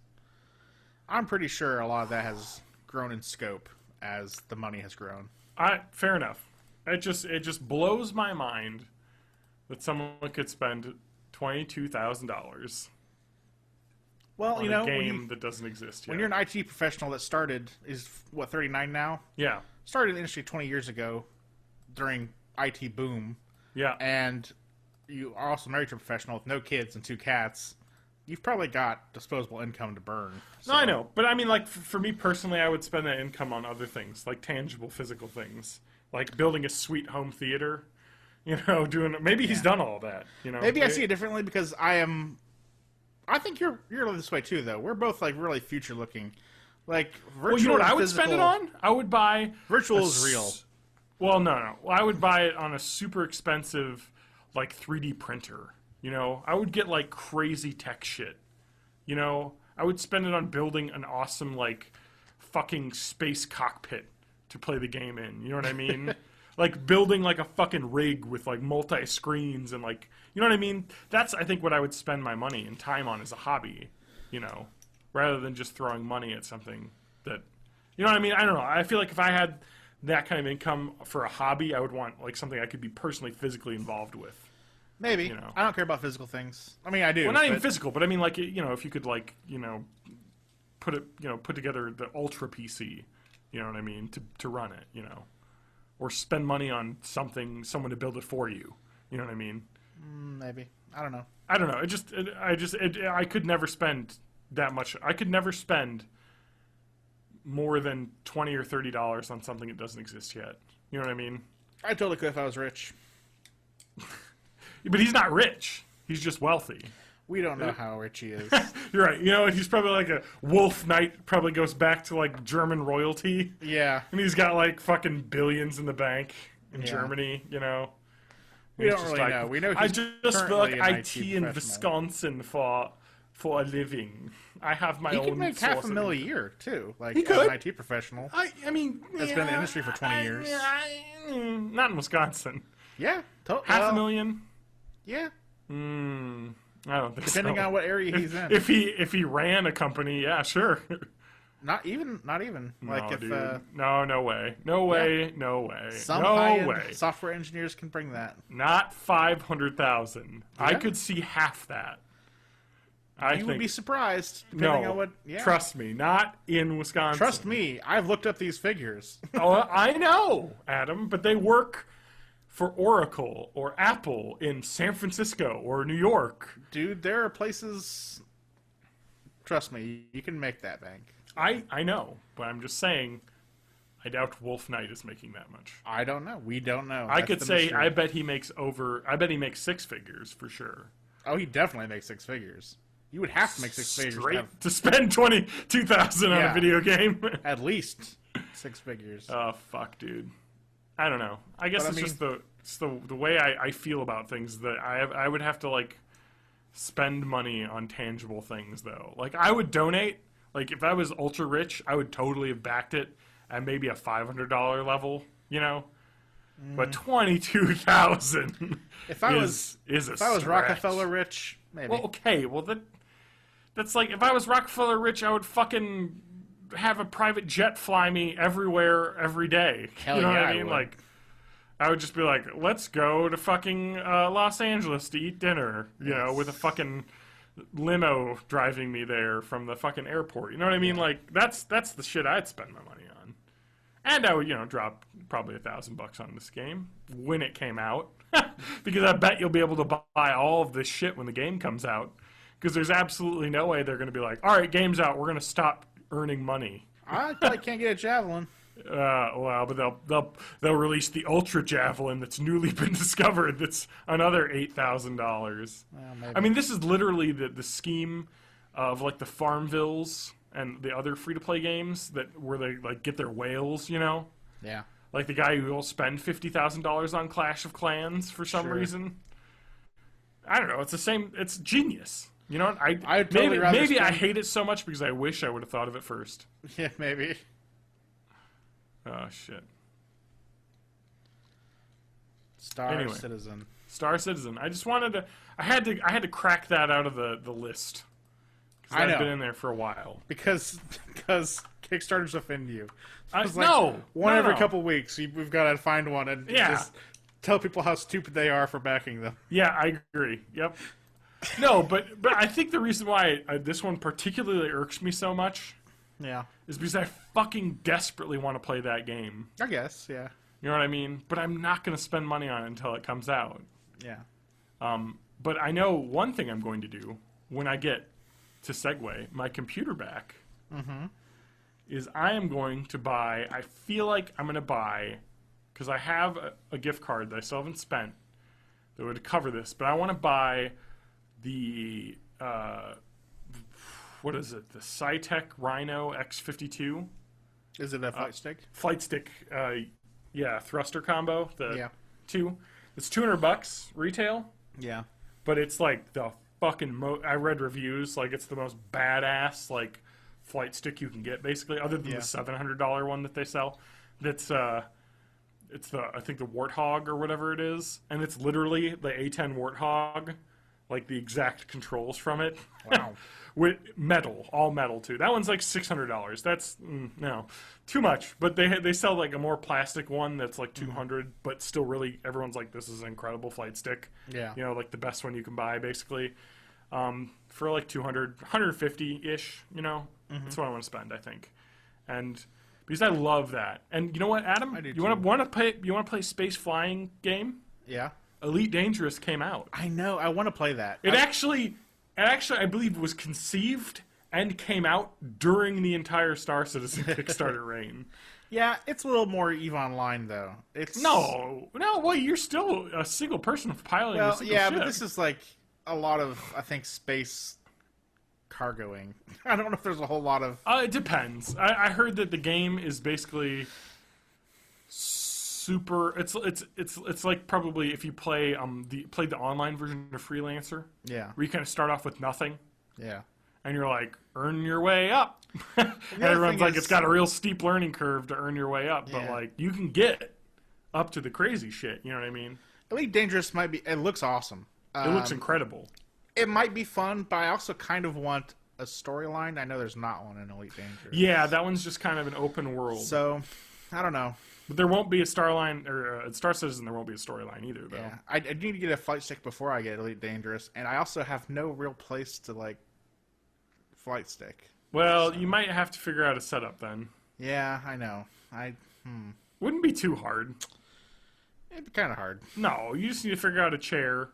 I'm pretty sure a lot of that has grown in scope as the money has grown. Fair enough. It just blows my mind that someone could spend $22,000 on a game that doesn't exist yet. When you're an IT professional that started, is what, 39 now? Yeah. Started in the industry 20 years ago during IT boom. Yeah. And you are also married to a professional with no kids and 2 cats. You've probably got disposable income to burn. So. No, I know. But I mean, like, for me personally, I would spend that income on other things, like tangible physical things. Like building a sweet home theater, maybe he's done all that, Maybe I see it differently because I think you're this way too, though. We're both like really future looking. Like virtual. Well, you know what I would spend it on? I would buy virtual is real. Well, no. Well, I would buy it on a super expensive, like 3D printer. I would get like crazy tech shit. I would spend it on building an awesome like fucking space cockpit to play the game in. You know what I mean? Like building like a fucking rig with like multi screens and like, you know what I mean? That's I think what I would spend my money and time on as a hobby, rather than just throwing money at something that, you know what I mean? I don't know. I feel like if I had that kind of income for a hobby, I would want like something I could be personally physically involved with. Maybe. I don't care about physical things. I mean, I do. Well, not even physical, but I mean like, if you could like, put together the ultra PC, you know what I mean, to run it, or spend money on someone to build it for you. You know what I mean? Maybe. I don't know. I could never spend that much. I could never spend more than $20 or $30 on something that doesn't exist yet. You know what I mean? I totally could if I was rich. But he's not rich. He's just wealthy. We don't know how rich he is. You're right. You know, he's probably like a Wolf Knight. Probably goes back to like German royalty. Yeah, and he's got like fucking billions in the bank in Germany. You know, we don't really know. We know he's just feel like IT in Wisconsin for a living. I have my own. He could make $500,000 a year too. Like he could. As an IT professional. I mean, it's been in the industry for 20 years. Not in Wisconsin. Yeah, $500,000. Yeah. I don't think Depending on what area he's in. If he ran a company, yeah, sure. Not even. Like no, if dude. No way. No way. Some no high-end way. software engineers can bring that. Not 500,000. Yeah. I could see half that. You would be surprised, depending on what... Yeah. Trust me, not in Wisconsin. Trust me, I've looked up these figures. Oh, I know, Adam, but they work for Oracle or Apple in San Francisco or New York. Dude, there are places... Trust me, you can make that bank. I know, but I'm just saying, I doubt Wolf Knight is making that much. I don't know. We don't know. I could say, mystery. I bet he makes six figures for sure. Oh, he definitely makes six figures. You would have to make six figures to spend $22,000 on a video game. At least six figures. Oh fuck, dude. I don't know. I guess just the way I feel about things that I would have to like spend money on tangible things though. Like I would donate. Like if I was ultra rich, I would totally have backed it at maybe a $500 level. You know. But 22,000. If I was Rockefeller rich, maybe. Well, okay. Well, that's like if I was Rockefeller rich, I would fucking have a private jet fly me everywhere every day. Hell you know yeah, what I mean? Like, I would just be like, let's go to fucking Los Angeles to eat dinner. You know, with a fucking limo driving me there from the fucking airport. You know what I mean? Like, that's the shit I'd spend my money on. And I would, drop probably $1,000 on this game when it came out. Because I bet you'll be able to buy all of this shit when the game comes out. Because there's absolutely no way they're going to be like, all right, game's out, we're going to stop earning money. I probably can't get a Javelin. Well, but they'll release the Ultra Javelin that's newly been discovered. That's another $8,000. Well, I mean, this is literally the scheme of like the Farmvilles and the other free-to-play games where they like get their whales, Yeah. Like the guy who will spend $50,000 on Clash of Clans for some reason. I don't know. It's the same. It's genius. You know what? I'd totally maybe I hate it so much because I wish I would have thought of it first. Yeah, maybe. Oh shit. Star Citizen. Star Citizen. I just wanted to. I had to crack that out of the list. I know. I've been in there for a while. Because Kickstarters offend you. Every couple weeks, we've got to find one and just tell people how stupid they are for backing them. Yeah, I agree. Yep. No, but I think the reason why this one particularly irks me so much is because I fucking desperately want to play that game. I guess, yeah. You know what I mean? But I'm not going to spend money on it until it comes out. Yeah. But I know one thing I'm going to do when I get, to segue, my computer back, is I am going to buy, I feel like I'm going to buy, because I have a gift card that I still haven't spent that would cover this, but I want to buy the, what is it, the Cytec Rhino X52. Is it a flight stick? Flight stick, thruster combo, the two. It's $200 retail. Yeah. But it's like the fucking I read reviews, like it's the most badass, like, flight stick you can get, basically, other than the $700 one that they sell. That's, it's I think the Warthog or whatever it is. And it's literally the A10 Warthog, like the exact controls from it. Wow. With metal, all metal too. That one's like $600. That's no, too much. But they sell like a more plastic one that's like $200, but still really everyone's like, this is an incredible flight stick. Yeah, like the best one you can buy basically, for like $200, $150-ish. That's what I want to spend, I think, and because I love that. And you know what, Adam, you want to play space flying game? Yeah. Elite Dangerous came out. I know. I want to play that. It actually, I believe, was conceived and came out during the entire Star Citizen Kickstarter reign. Yeah, it's a little more EVE Online, though. It's no. Well, you're still a single person piloting a single ship. But this is like a lot of, I think, space cargoing. I don't know if there's a whole lot of... It depends. I heard that the game is basically super... It's like probably if you play played the online version of Freelancer. Yeah. Where you kind of start off with nothing. Yeah. And you're like, earn your way up. And everyone's like, it's got a real steep learning curve to earn your way up. Yeah. But, like, you can get up to the crazy shit. You know what I mean? Elite Dangerous might be... It looks awesome. It looks incredible. It might be fun, but I also kind of want a storyline. I know there's not one in Elite Dangerous. Yeah, that one's just kind of an open world. So, I don't know. But there won't be a Starline, or Star Citizen, there won't be a storyline either, though. Yeah, I need to get a flight stick before I get Elite Dangerous, and I also have no real place to, like, flight stick. Well, you might have to figure out a setup then. Yeah, I know. Wouldn't be too hard. It'd be kind of hard. No, you just need to figure out a chair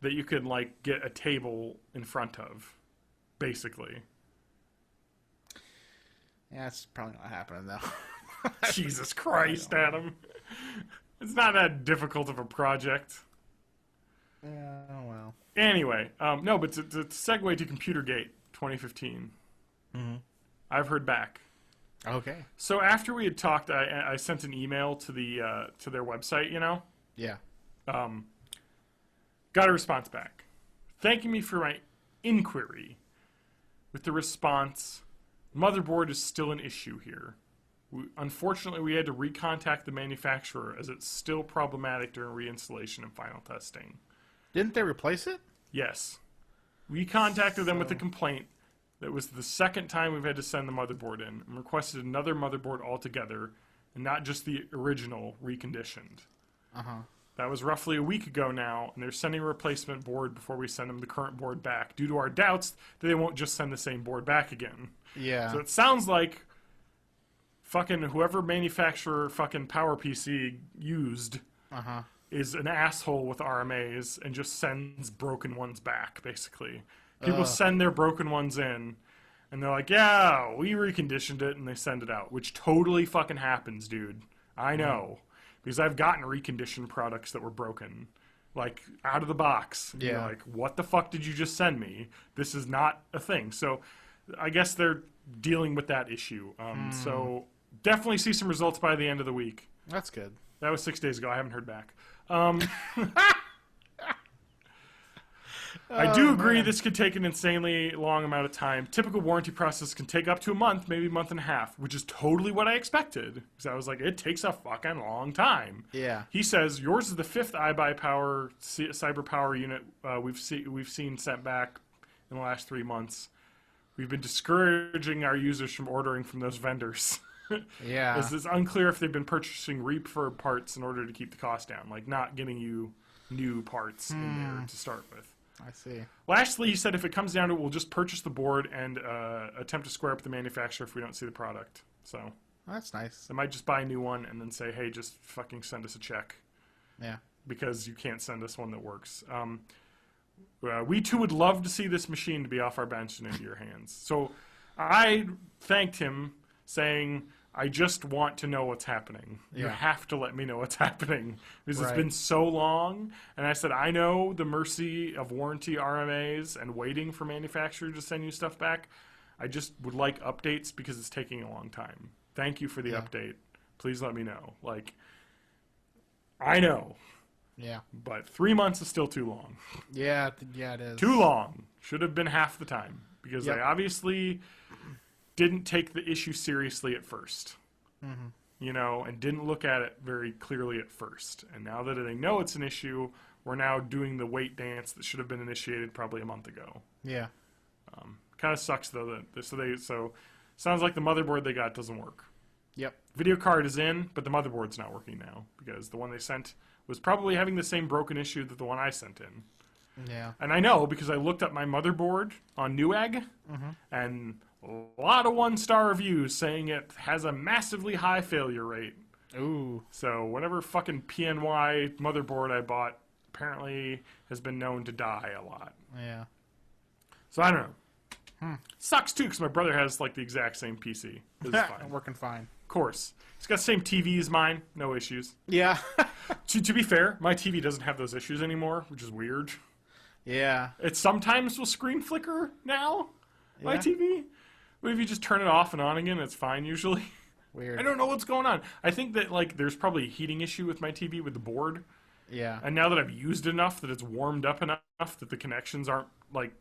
that you could, like, get a table in front of, basically. Yeah, it's probably not happening, though. Jesus Christ, Adam. It's not that difficult of a project. Yeah, well. Anyway, no, but to segue to Computergate 2015, I've heard back. Okay. So after we had talked, I sent an email to their website, you know? Yeah. Got a response back, thanking me for my inquiry. With the response, motherboard is still an issue here. Unfortunately, we had to recontact the manufacturer as it's still problematic during reinstallation and final testing. Didn't they replace it? Yes. We contacted them with a complaint. That was the second time we've had to send the motherboard in and requested another motherboard altogether and not just the original reconditioned. Uh-huh. That was roughly a week ago now, and they're sending a replacement board before we send them the current board back, due to our doubts that they won't just send the same board back again. Yeah. So it sounds like fucking whoever manufacturer fucking PowerPC used is an asshole with RMAs and just sends broken ones back, basically. People send their broken ones in, and they're like, yeah, we reconditioned it, and they send it out, which totally fucking happens, dude. I know. Because I've gotten reconditioned products that were broken, like, out of the box. Yeah. You're like, what the fuck did you just send me? This is not a thing. So I guess they're dealing with that issue. So definitely see some results by the end of the week. That's good. That was 6 days ago. I haven't heard back. I do agree this could take an insanely long amount of time. Typical warranty process can take up to a month, maybe a month and a half, which is totally what I expected. Because I was like, it takes a fucking long time. Yeah. He says, yours is the 5th iBuyPower cyber power unit we've seen sent back in the last 3 months. We've been discouraging our users from ordering from those vendors. Yeah. It's unclear if they've been purchasing refurb parts in order to keep the cost down, like not getting you new parts in there to start with. I see. Lastly, he said if it comes down to it, we'll just purchase the board and attempt to square up the manufacturer if we don't see the product. So that's nice. They might just buy a new one and then say, hey, just fucking send us a check. Yeah. Because you can't send us one that works. We too would love to see this machine to be off our bench and into your hands. So I thanked him saying, I just want to know what's happening. You have to let me know what's happening. Because it's been so long. And I said, I know the mercy of warranty RMAs and waiting for manufacturer to send you stuff back. I just would like updates because it's taking a long time. Thank you for the update. Please let me know. Like, I know. Yeah. But 3 months is still too long. Yeah, it is. Too long. Should have been half the time. Because they obviously didn't take the issue seriously at first. You know, and didn't look at it very clearly at first. And now that they know it's an issue, we're now doing the wait dance that should have been initiated probably a month ago. Yeah. Kind of sucks, though. So sounds like the motherboard they got doesn't work. Yep. Video card is in, but the motherboard's not working now. Because the one they sent was probably having the same broken issue that the one I sent in. Yeah. And I know because I looked up my motherboard on Newegg, and a lot of 1-star reviews saying it has a massively high failure rate. Ooh. So whatever fucking PNY motherboard I bought apparently has been known to die a lot. Yeah. So I don't know. Sucks too because my brother has like the exact same PC. It's fine. Working fine. Of course. He's got the same TV as mine. No issues. Yeah. To be fair, my TV doesn't have those issues anymore, which is weird. Yeah. It sometimes will screen flicker now, my TV. But if you just turn it off and on again, it's fine usually. Weird. I don't know what's going on. I think that, like, there's probably a heating issue with my TV with the board. Yeah. And now that I've used enough that it's warmed up enough that the connections aren't, like,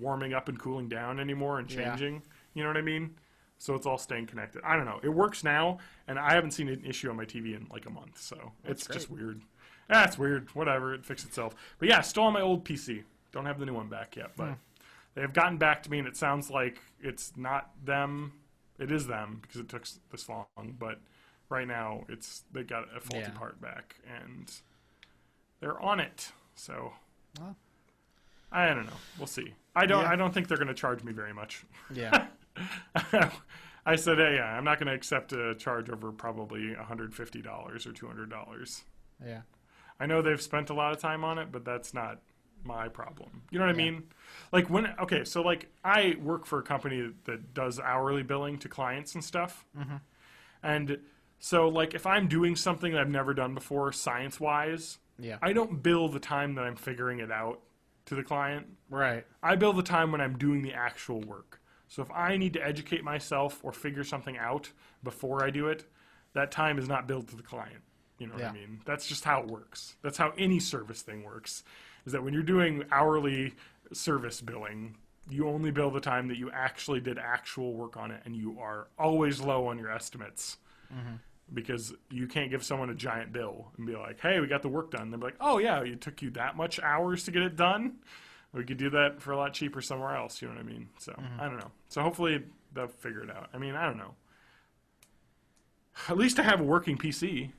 warming up and cooling down anymore and changing. Yeah. You know what I mean? So it's all staying connected. I don't know. It works now, and I haven't seen an issue on my TV in, like, a month. So it's just weird. It's weird. Whatever. It fixed itself. But, yeah, still on my old PC. Don't have the new one back yet, but... They have gotten back to me, and it sounds like it's not them. It is them, because it took this long. But right now, they got a faulty part back, and they're on it. So, I don't know. We'll see. I don't think they're going to charge me very much. Yeah. I said, hey, I'm not going to accept a charge over probably $150 or $200. Yeah. I know they've spent a lot of time on it, but that's not my problem. You know what I mean? Like so like I work for a company that does hourly billing to clients and stuff. Mm-hmm. And so like if I'm doing something that I've never done before science-wise, I don't bill the time that I'm figuring it out to the client. Right. I bill the time when I'm doing the actual work. So if I need to educate myself or figure something out before I do it, that time is not billed to the client. You know what I mean? That's just how it works. That's how any service thing works. Is that when you're doing hourly service billing, you only bill the time that you actually did actual work on it, and you are always low on your estimates. Mm-hmm. Because you can't give someone a giant bill and be like, hey, we got the work done. They'll be like, oh, yeah, it took you that much hours to get it done? We could do that for a lot cheaper somewhere else, you know what I mean? So, I don't know. So hopefully they'll figure it out. I mean, I don't know. At least I have a working PC.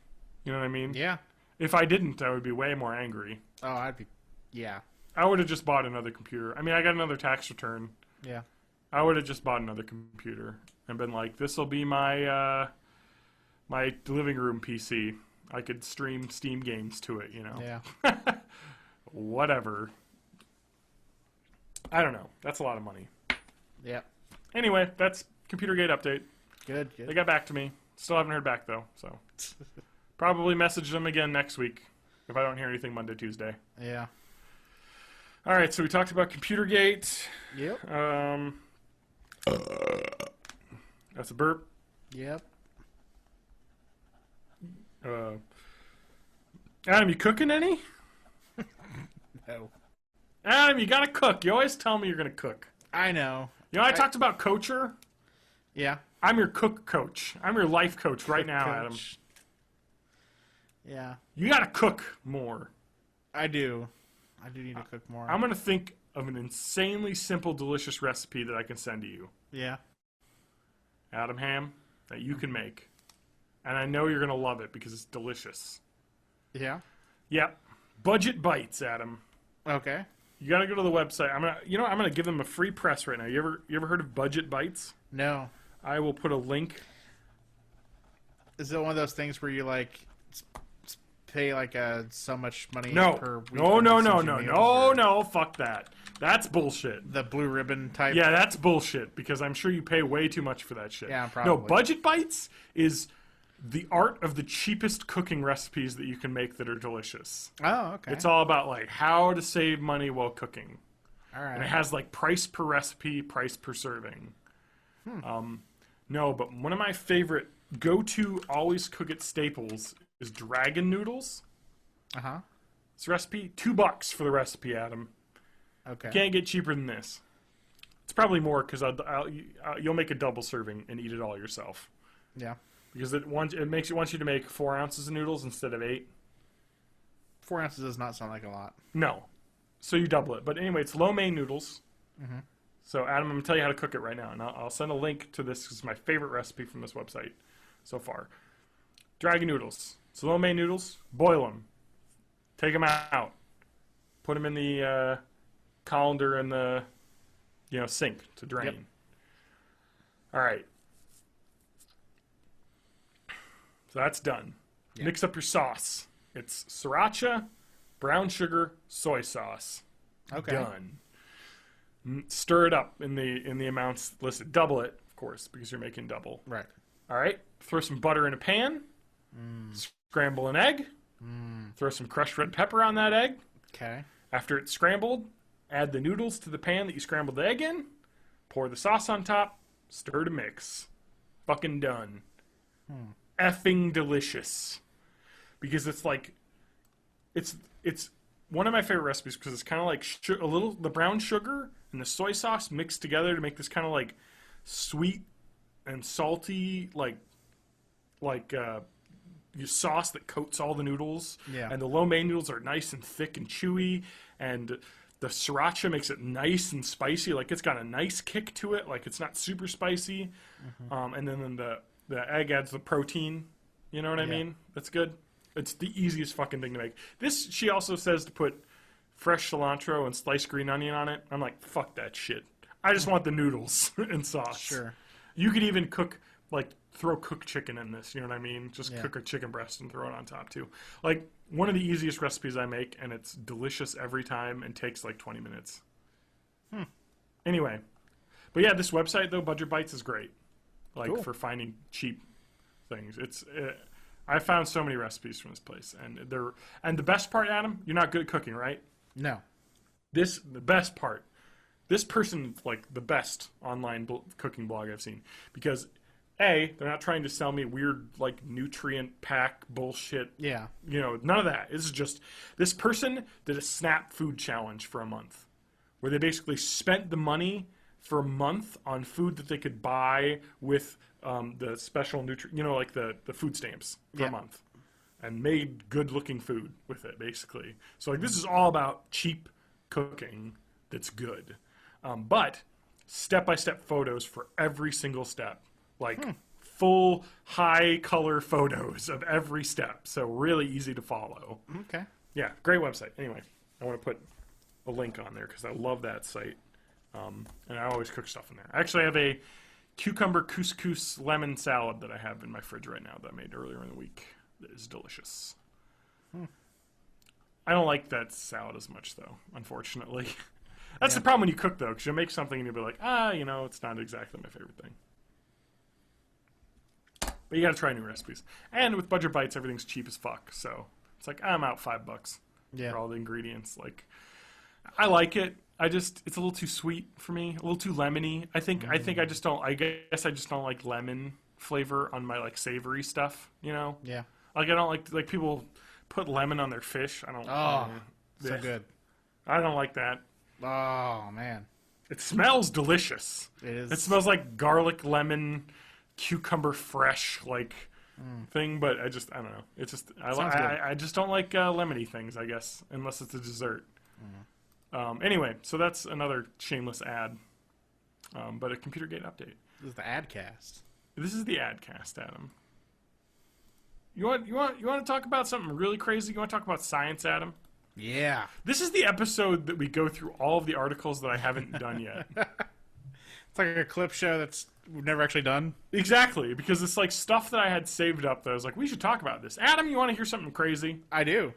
You know what I mean? Yeah. If I didn't, I would be way more angry. Oh, I'd be... Yeah. I would have just bought another computer. I mean, I got another tax return. Yeah. I would have just bought another computer and been like, this will be my my living room PC. I could stream Steam games to it, you know? Yeah. Whatever. I don't know. That's a lot of money. Yeah. Anyway, that's Computergate update. Good. They got back to me. Still haven't heard back, though, so. Probably message them again next week if I don't hear anything Monday, Tuesday. Yeah. All right, so we talked about Computergate. Yep. That's a burp. Yep. Adam, you cooking any? No. Adam, you gotta cook. You always tell me you're gonna cook. I know. You know, I talked about Coacher. Yeah. I'm your cook coach. I'm your life coach right now, Adam. Yeah. You gotta cook more. I do. I do need to cook more. I'm gonna think of an insanely simple, delicious recipe that I can send to you. Yeah. Adam Ham, that you can make. And I know you're gonna love it because it's delicious. Yeah? Yep. Budget Bytes, Adam. Okay. You gotta go to the website. I'm gonna give them a free press right now. You ever heard of Budget Bytes? No. I will put a link. Is it one of those things where you like pay like so much money per week? No, fuck that. That's bullshit. The blue ribbon type? Yeah, that's bullshit because I'm sure you pay way too much for that shit. Yeah, probably. No, Budget Bytes is the art of the cheapest cooking recipes that you can make that are delicious. Oh, okay. It's all about like how to save money while cooking. All right. And it has like price per recipe, price per serving. No, but one of my favorite go-to always cook it staples is dragon noodles. Uh-huh. This recipe, $2 for the recipe, Adam. Okay. Can't get cheaper than this. It's probably more because you'll make a double serving and eat it all yourself. Yeah. Because it wants you to make 4 ounces of noodles instead of 8. 4 ounces does not sound like a lot. No. So you double it. But anyway, it's lo mein noodles. Mm-hmm. So Adam, I'm going to tell you how to cook it right now. And I'll send a link to this. It's my favorite recipe from this website so far. Dragon noodles. It's lo mein noodles. Boil them. Take them out. Put them in the colander in the sink to drain. Yep. All right. So that's done. Yep. Mix up your sauce. It's sriracha, brown sugar, soy sauce. Okay. Done. Stir it up in the amounts listed. Double it, of course, because you're making double. Right. All right. Throw some butter in a pan. Scramble an egg. Throw some crushed red pepper on that egg. Okay. After it's scrambled, Add the noodles to the pan that you scrambled the egg in. Pour the sauce on top. Stir to mix. Fucking done. Effing delicious. Because it's like... It's one of my favorite recipes because it's kind of like the brown sugar and the soy sauce mixed together to make this kind of like sweet and salty sauce that coats all the noodles. Yeah. And the lo mein noodles are nice and thick and chewy, and the sriracha makes it nice and spicy. Like it's got a nice kick to it. Like it's not super spicy. And then the egg adds the protein. You know what I mean? That's good. It's the easiest fucking thing to make. This, she also says to put fresh cilantro and sliced green onion on it. I'm like, fuck that shit. I just want the noodles and sauce. Sure. You could even throw cooked chicken in this. You know what I mean? Just cook a chicken breast and throw it on top too. Like, one of the easiest recipes I make, and it's delicious every time and takes like 20 minutes. Anyway. But yeah, this website, though, Budget Bytes, is great. Like, cool. For finding cheap things. I found so many recipes from this place, and the best part, Adam, you're not good at cooking, right? No. The best part. This person, like, the best online cooking blog I've seen, because they're not trying to sell me weird, like, nutrient pack bullshit. Yeah. You know, none of that. It's just this person did a Snap Food Challenge for a month, where they basically spent the money for a month on food that they could buy with the special like the food stamps for a month, and made good-looking food with it, basically. So, like, this is all about cheap cooking that's good. But step-by-step photos for every single step. Like, full, high-color photos of every step. So, really easy to follow. Okay. Yeah, great website. Anyway, I want to put a link on there because I love that site. And I always cook stuff in there. I actually have a cucumber couscous lemon salad that I have in my fridge right now that I made earlier in the week. That is delicious. I don't like that salad as much, though, unfortunately. That's the problem when you cook, though, because you'll make something and you'll be like, it's not exactly my favorite thing. But you got to try new recipes. And with Budget Bytes, everything's cheap as fuck. So it's like, I'm out $5 for all the ingredients. Like, I like it. It's a little too sweet for me, a little too lemony. I guess I just don't like lemon flavor on my, like, savory stuff, you know? Yeah. Like, I don't like people put lemon on their fish. I don't. So good. I don't like that. Oh, man. It smells delicious. It is. It smells like garlic, lemon, cucumber fresh, like, thing, but I don't know. It's just, I just don't like lemony things, I guess, unless it's a dessert. Anyway, so that's another shameless ad, but a computergate update. This is the adcast. This is the adcast, Adam. You want to talk about something really crazy? You want to talk about science, Adam? Yeah. This is the episode that we go through all of the articles that I haven't done yet. It's like a clip show that's we've never actually done. Exactly, because it's like stuff that I had saved up that I was like, we should talk about this. Adam, you want to hear something crazy? I do.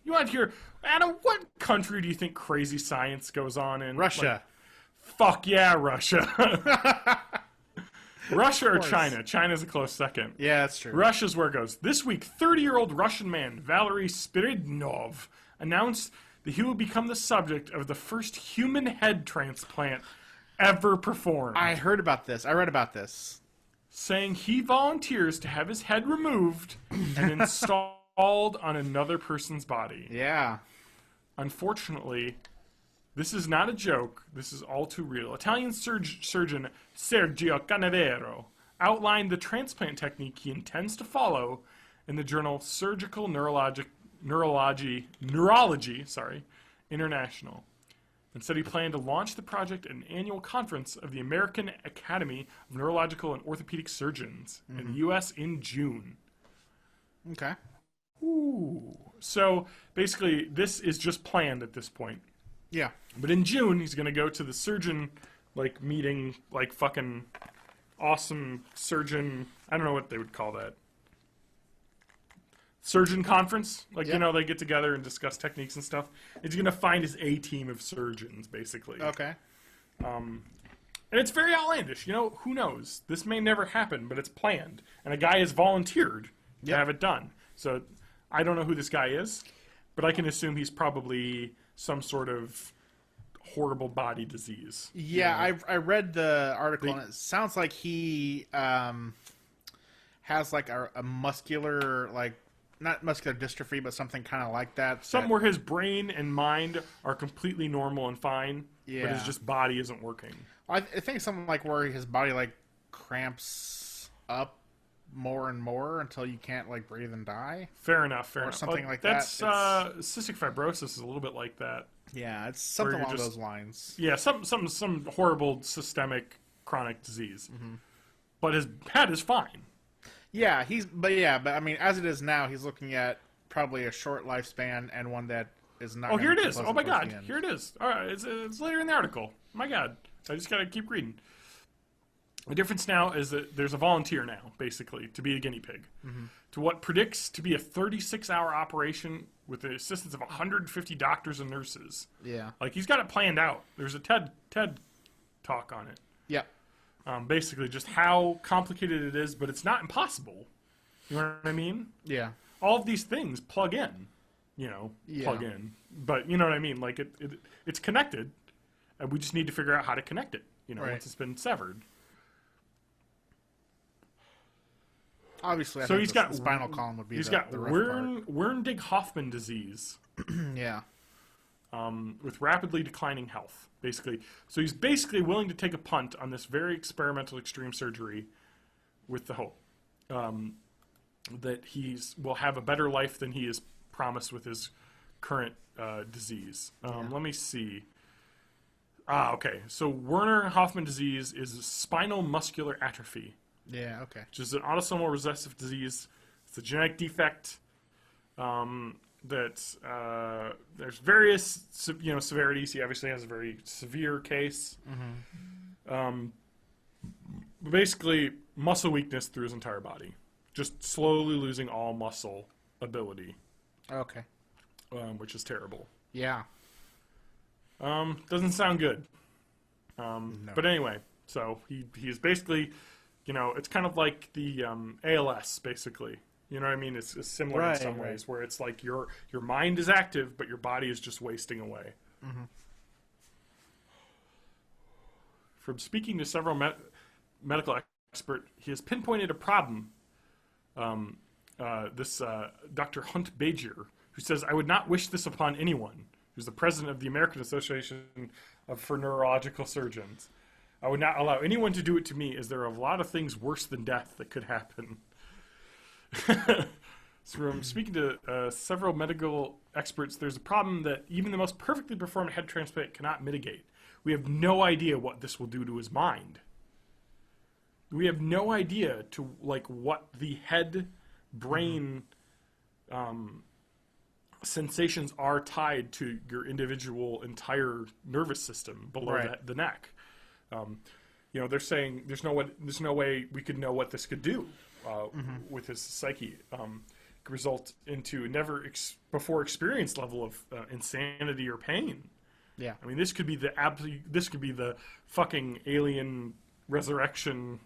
You want to hear, Adam, what country do you think crazy science goes on in? Russia. Like, fuck yeah, Russia. Russia or China? China's a close second. Yeah, that's true. Russia's where it goes. This week, 30-year-old Russian man, Valery Spiridonov, announced that he will become the subject of the first human head transplant ever performed. I heard about this. I read about this. Saying he volunteers to have his head removed and installed on another person's body. Yeah. Unfortunately, this is not a joke. This is all too real. Italian surgeon Sergio Canavero outlined the transplant technique he intends to follow in the journal Surgical Neurology International, and said he planned to launch the project at an annual conference of the American Academy of Neurological and Orthopedic Surgeons in the U.S. in June. Okay. Ooh. So, basically, this is just planned at this point. Yeah. But in June, he's going to go to the surgeon, like, meeting, like, fucking awesome surgeon, I don't know what they would call that. Surgeon conference. Like, you know, they get together and discuss techniques and stuff. He's going to find his A-team of surgeons, basically. Okay. And it's very outlandish. You know, who knows? This may never happen, but it's planned. And a guy has volunteered to have it done. So, I don't know who this guy is, but I can assume he's probably some sort of horrible body disease. Yeah, I read the article, and it sounds like he has like a muscular, like, not muscular dystrophy, but something kind of like that. Something where his brain and mind are completely normal and fine, but his just body isn't working. I think something like where his body like cramps up more and more until you can't like breathe and die. Fair enough. Or something like that. That's cystic fibrosis is a little bit like that. Yeah, it's something along those lines. Yeah, some horrible systemic chronic disease. Mm-hmm. But his head is fine. Yeah, but I mean, as it is now, he's looking at probably a short lifespan and one that is not. Oh, here it is. Oh my God, here it is. All right, it's later in the article. My God, I just gotta keep reading. The difference now is that there's a volunteer now, basically, to be a guinea pig, to what predicts to be a 36-hour operation with the assistance of 150 doctors and nurses. Yeah, like he's got it planned out. There's a TED talk on it. Yeah. Basically, just how complicated it is, but it's not impossible. You know what I mean? Yeah. All of these things plug in, plug in. But you know what I mean? Like it's connected, and we just need to figure out how to connect it. Once it's been severed. Obviously, I think he's got the spinal column would be. He's got Wernicke-Hoffmann disease. Yeah. With rapidly declining health, basically. So he's basically willing to take a punt on this very experimental extreme surgery with the hope that will have a better life than he is promised with his current disease. Let me see. Okay. So Werner-Hoffmann disease is spinal muscular atrophy. Yeah, okay. Which is an autosomal recessive disease. It's a genetic defect. That there's various severities. He obviously has a very severe case. Basically, muscle weakness through his entire body, just slowly losing all muscle ability. Okay. Which is terrible. Yeah. Doesn't sound good. No. But anyway, so he's basically, it's kind of like the ALS, basically. You know what I mean? It's similar in some ways, where it's like your mind is active, but your body is just wasting away. Mm-hmm. From speaking to several medical experts, he has pinpointed a problem. This Dr. Hunt Bajer, who says, "I would not wish this upon anyone," who's the president of the American Association for Neurological Surgeons. "I would not allow anyone to do it to me, as there are a lot of things worse than death that could happen." So from speaking to several medical experts, there's a problem that even the most perfectly performed head transplant cannot mitigate. We have no idea what this will do to his mind. We have no idea what the head brain sensations are tied to your individual entire nervous system below the neck. They're saying there's no way we could know what this could do. With his psyche, result into never before experienced level of insanity or pain. Yeah, I mean, this could be the fucking alien resurrection,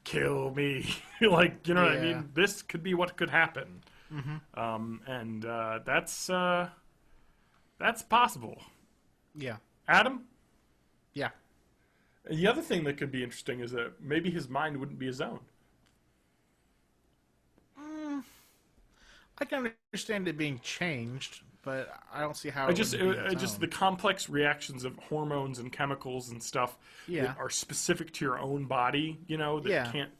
kill me, what I mean. This could be what could happen, and that's possible. Yeah, Adam. Yeah. The other thing that could be interesting is that maybe his mind wouldn't be his own. I can understand it being changed, but I don't see how just the complex reactions of hormones and chemicals and stuff that are specific to your own body, can't,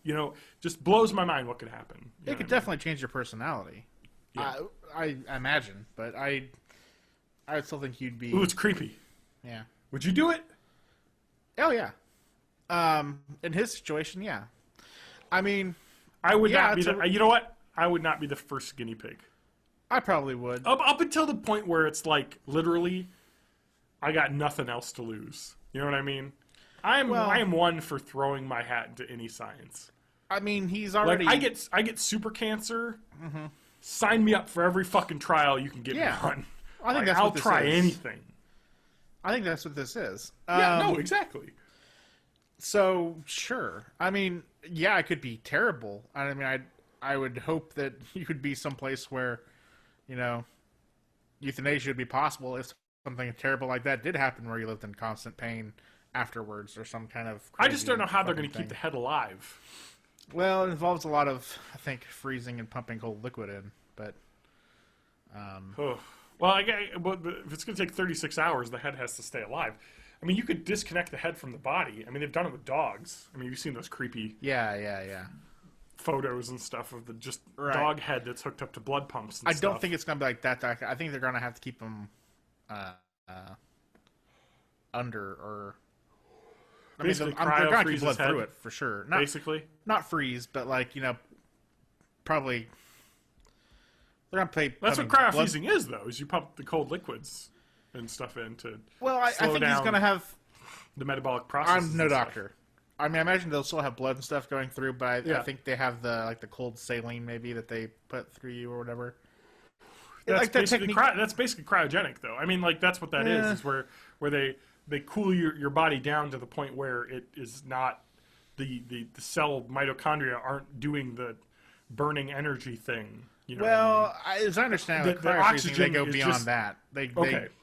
just blows my mind what could happen. It could definitely change your personality. Yeah. I imagine, but I still think you'd be... Ooh, it's creepy. Yeah. Would you do it? Oh, yeah. In his situation, yeah. I mean... I would not be you know what? I would not be the first guinea pig. I probably would. Up until the point where it's like, literally, I got nothing else to lose. You know what I mean? I am one for throwing my hat into any science. I mean, he's already... I get super cancer. Mm-hmm. Sign me up for every fucking trial you can get me on. I think I'll try anything. I think that's what this is. No, exactly. So, sure. I mean, yeah, it could be terrible. I mean, I would hope that you could be someplace where, euthanasia would be possible if something terrible like that did happen where you lived in constant pain afterwards or some kind of I just don't know how they're going to keep the head alive. Well, it involves a lot of, I think, freezing and pumping cold liquid in, but... Well, if it's going to take 36 hours, the head has to stay alive. I mean, you could disconnect the head from the body. I mean, they've done it with dogs. I mean, you've seen those creepy photos and stuff of the dog head that's hooked up to blood pumps and I don't think it's going to be like that. I think they're going to have to keep them under or... I mean, they're going to keep blood through it, for sure. Not freeze, but like, probably... They're gonna pay. That's what cryofreezing is, though. Is you pump the cold liquids and stuff in to I think he's gonna have the metabolic process. I'm no doctor. I mean, I imagine they'll still have blood and stuff going through, but I think they have the cold saline maybe that they put through you or whatever. That's basically cryogenic, though. I mean, like that's what that is where they cool your body down to the point where it is not the cell mitochondria aren't doing the burning energy thing. As I understand it, the oxygen they go beyond that. They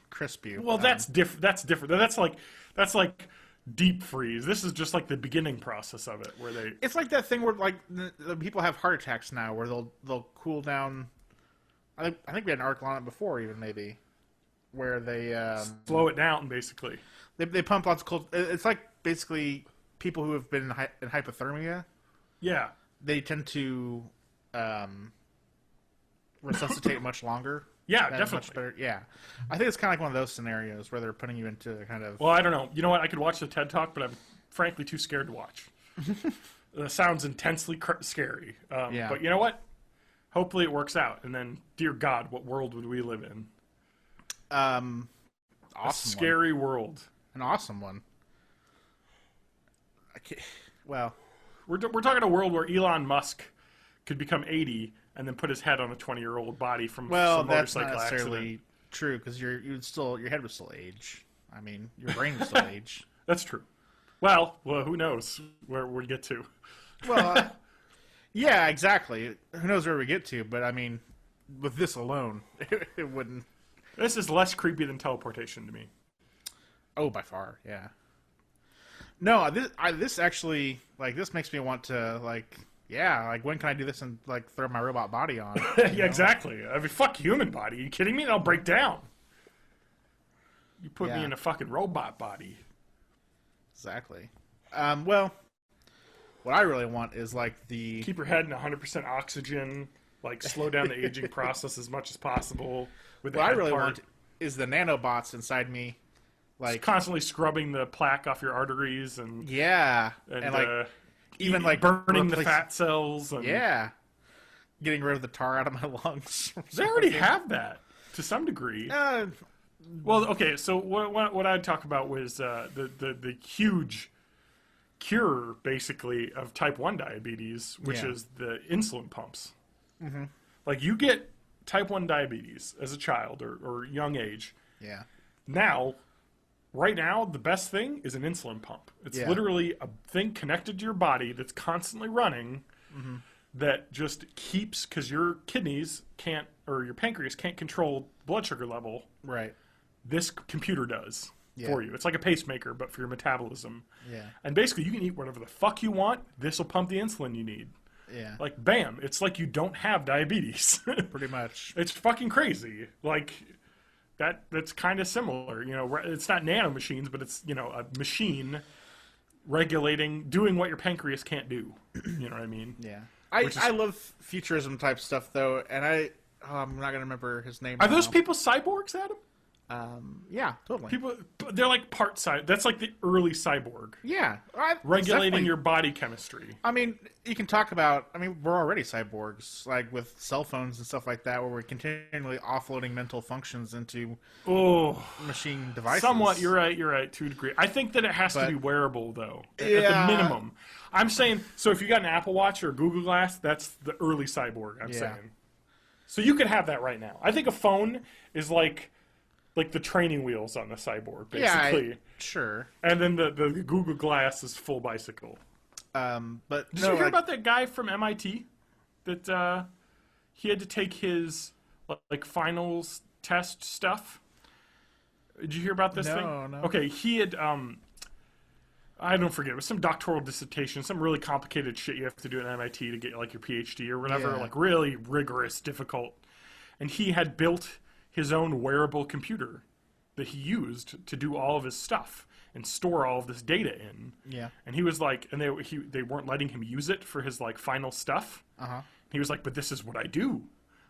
crisp you. Well, that's different. That's like deep freeze. This is just like the beginning process of it, where they. It's like that thing where like the people have heart attacks now, where they'll cool down. I think we had an article on it before, even maybe, where they slow it down. Basically, they pump lots of cold. It's like basically people who have been in hypothermia. Yeah, they tend to. Resuscitate much longer. Yeah, definitely. Much better. Yeah, I think it's kind of like one of those scenarios where they're putting you into kind of. Well, I don't know. You know what? I could watch the TED Talk, but I'm frankly too scared to watch. It sounds intensely scary. But you know what? Hopefully it works out. And then, dear God, what world would we live in? Awesome. A scary world. An awesome one. Well, we're talking a world where Elon Musk could become 80 and then put his head on a 20-year-old body from some motorcycle that's not necessarily accident. True, because your head would still age. I mean, your brain would still age. That's true. Well, who knows where we get to? Well, yeah, exactly. Who knows where we get to? But I mean, with this alone, it wouldn't. This is less creepy than teleportation to me. Oh, by far, yeah. No, this actually this makes me want to when can I do this and throw my robot body on? Yeah, exactly. I mean, fuck human body. Are you kidding me? I'll break down. You put me in a fucking robot body. Exactly. Well, what I really want is keep your head in 100% oxygen, slow down the aging process as much as possible. What I really want is the nanobots inside me, just constantly scrubbing the plaque off your arteries and even burning the fat cells. And getting rid of the tar out of my lungs. They already have that to some degree. Well, okay. So what I'd talk about was the huge cure, basically, of type 1 diabetes, which is the insulin pumps. Mm-hmm. You get type 1 diabetes as a child or young age. Yeah. Right now, the best thing is an insulin pump. It's literally a thing connected to your body that's constantly running that just keeps, because your kidneys can't, or your pancreas can't control blood sugar level. Right. This computer does for you. It's like a pacemaker, but for your metabolism. Yeah. And basically, you can eat whatever the fuck you want. This will pump the insulin you need. Yeah. Bam. It's like you don't have diabetes. Pretty much. It's fucking crazy. That's kind of similar. It's not nanomachines, but it's, a machine doing what your pancreas can't do. You know what I mean? Yeah. I love futurism type stuff, though, and I'm not going to remember his name. Are those people cyborgs, Adam? Yeah, totally. They're part cyborg. That's the early cyborg. Yeah. Regulating your body chemistry. I mean, you can talk about, we're already cyborgs, with cell phones and stuff like that, where we're continually offloading mental functions into machine devices. Somewhat, you're right, to a degree. I think that it has to be wearable, though, at the minimum. I'm saying, so if you got an Apple Watch or a Google Glass, that's the early cyborg, I'm saying. So you could have that right now. I think a phone is like the training wheels on the cyborg, basically. Yeah, sure. And then the Google Glass is full bicycle. But did you hear about that guy from MIT that he had to take his finals test stuff Did you hear about this thing? No. Okay, he had I don't forget. It was some doctoral dissertation, some really complicated shit you have to do at MIT to get like your PhD or whatever, like really rigorous, difficult. And he had built his own wearable computer that he used to do all of his stuff and store all of this data in. Yeah. And he was like, and they weren't letting him use it for his like final stuff. He was like, but this is what I do.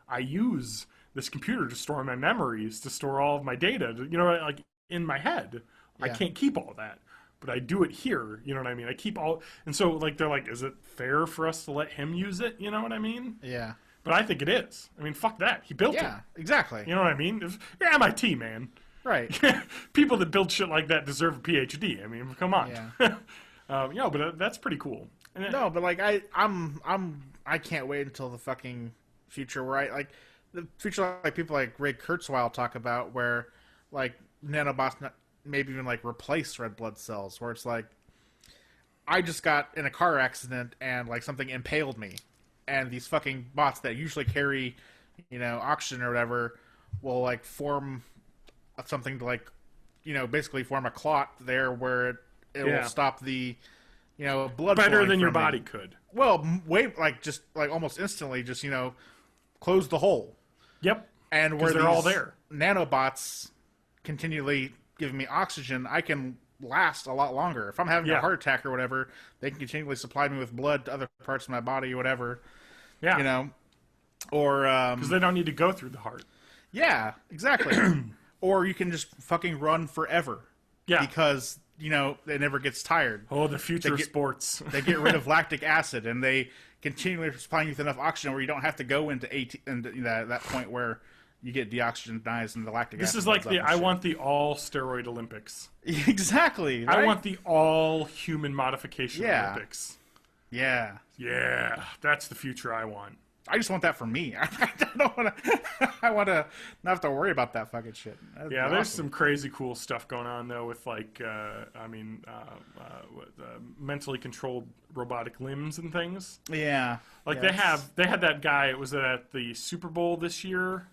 I use this computer to store my memories, to store all of my data, you know, like in my head. I can't keep all that. But I do it here, you know what I mean? I keep all... And so, like, they're like, is it fair for us to let him use it? You know what I mean? Yeah. But I think it is. I mean, fuck that. He built it. Yeah, exactly. You know what I mean? You're MIT, man. Right. People that build shit like that deserve a PhD. I mean, come on. Yeah. But that's pretty cool. And no, but, like, I can't wait until the fucking future where the future like people like Ray Kurzweil talk about where, like, nanobots... maybe even like replace red blood cells, where it's like I just got in a car accident and like something impaled me, and these fucking bots that usually carry, you know, oxygen or whatever will like form something to like, you know, basically form a clot there where it will stop the, you know, blood better than your me. body could. Well, wait, like just like almost instantly, just, you know, close the hole. Yep. And where they're all there, nanobots continually giving me oxygen, I can last a lot longer. If I'm having a heart attack or whatever, they can continually supply me with blood to other parts of my body or whatever. Yeah. You know? Or... because they don't need to go through the heart. Yeah, exactly. Or you can just fucking run forever. Yeah. Because, you know, it never gets tired. Oh, the future of sports. They get rid of lactic acid, and they continually supply you with enough oxygen where you don't have to go into that point where... you get deoxygenized and the lactic acid. This is like I want the all-steroid Olympics. Exactly. Right? I want the all-human modification Olympics. Yeah. Yeah. That's the future I want. I just want that for me. I don't want to... I want to not have to worry about that fucking shit. That'd be awesome. There's some crazy cool stuff going on, though, with, like, mentally controlled robotic limbs and things. Yeah. Like, they had that guy, it was at the Super Bowl this year...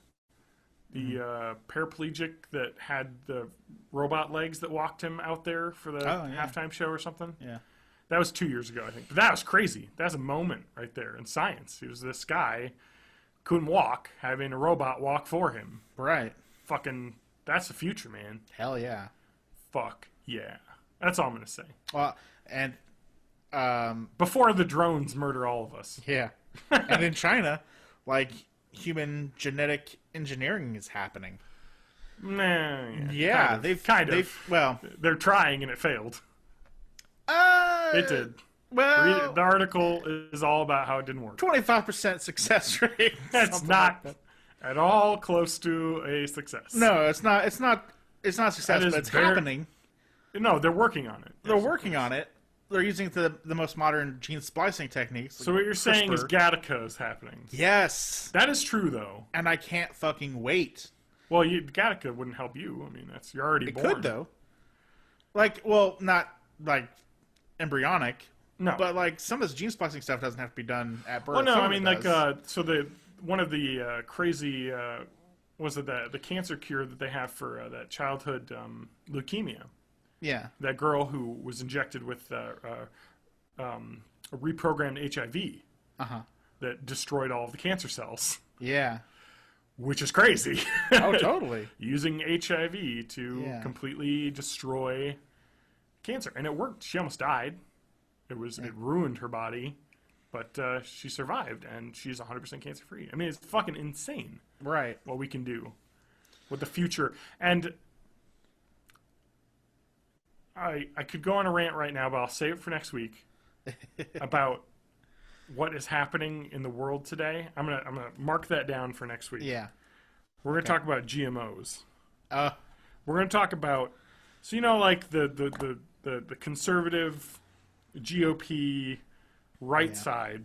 the paraplegic that had the robot legs that walked him out there for the halftime show or something. Yeah. That was 2 years ago, I think. But that was crazy. That's a moment right there in science. He was this guy, couldn't walk, having a robot walk for him. Right. Fucking, that's the future, man. Hell yeah. Fuck yeah. That's all I'm going to say. Well, and... before the drones murder all of us. Yeah. And in China, like... human genetic engineering is happening. Nah, yeah, they're trying and it failed. It did. Well, the article is all about how it didn't work. 25% success rate. That's not at all close to a success. No, it's not. It's not success, but it's happening. No, they're working on it. They're working on it. They're using the most modern gene splicing techniques. So what you're saying is Gattaca is happening. Yes. That is true, though. And I can't fucking wait. Well, Gattaca wouldn't help you. I mean, you're already born. It could, though. Like, well, not, like, embryonic. No. But, like, some of this gene splicing stuff doesn't have to be done at birth. Well, no, I mean, like, one of the crazy, was it the cancer cure that they have for that childhood leukemia? Yeah. That girl who was injected with a reprogrammed HIV that destroyed all of the cancer cells. Yeah. Which is crazy. Oh, totally. Using HIV to completely destroy cancer. And it worked. She almost died. It ruined her body. But she survived, and she's 100% cancer-free. I mean, it's fucking insane. Right. What we can do with the future. And... I could go on a rant right now, but I'll save it for next week about what is happening in the world today. I'm gonna mark that down for next week. Yeah, we're gonna talk about GMOs. We're gonna talk about like the conservative GOP right side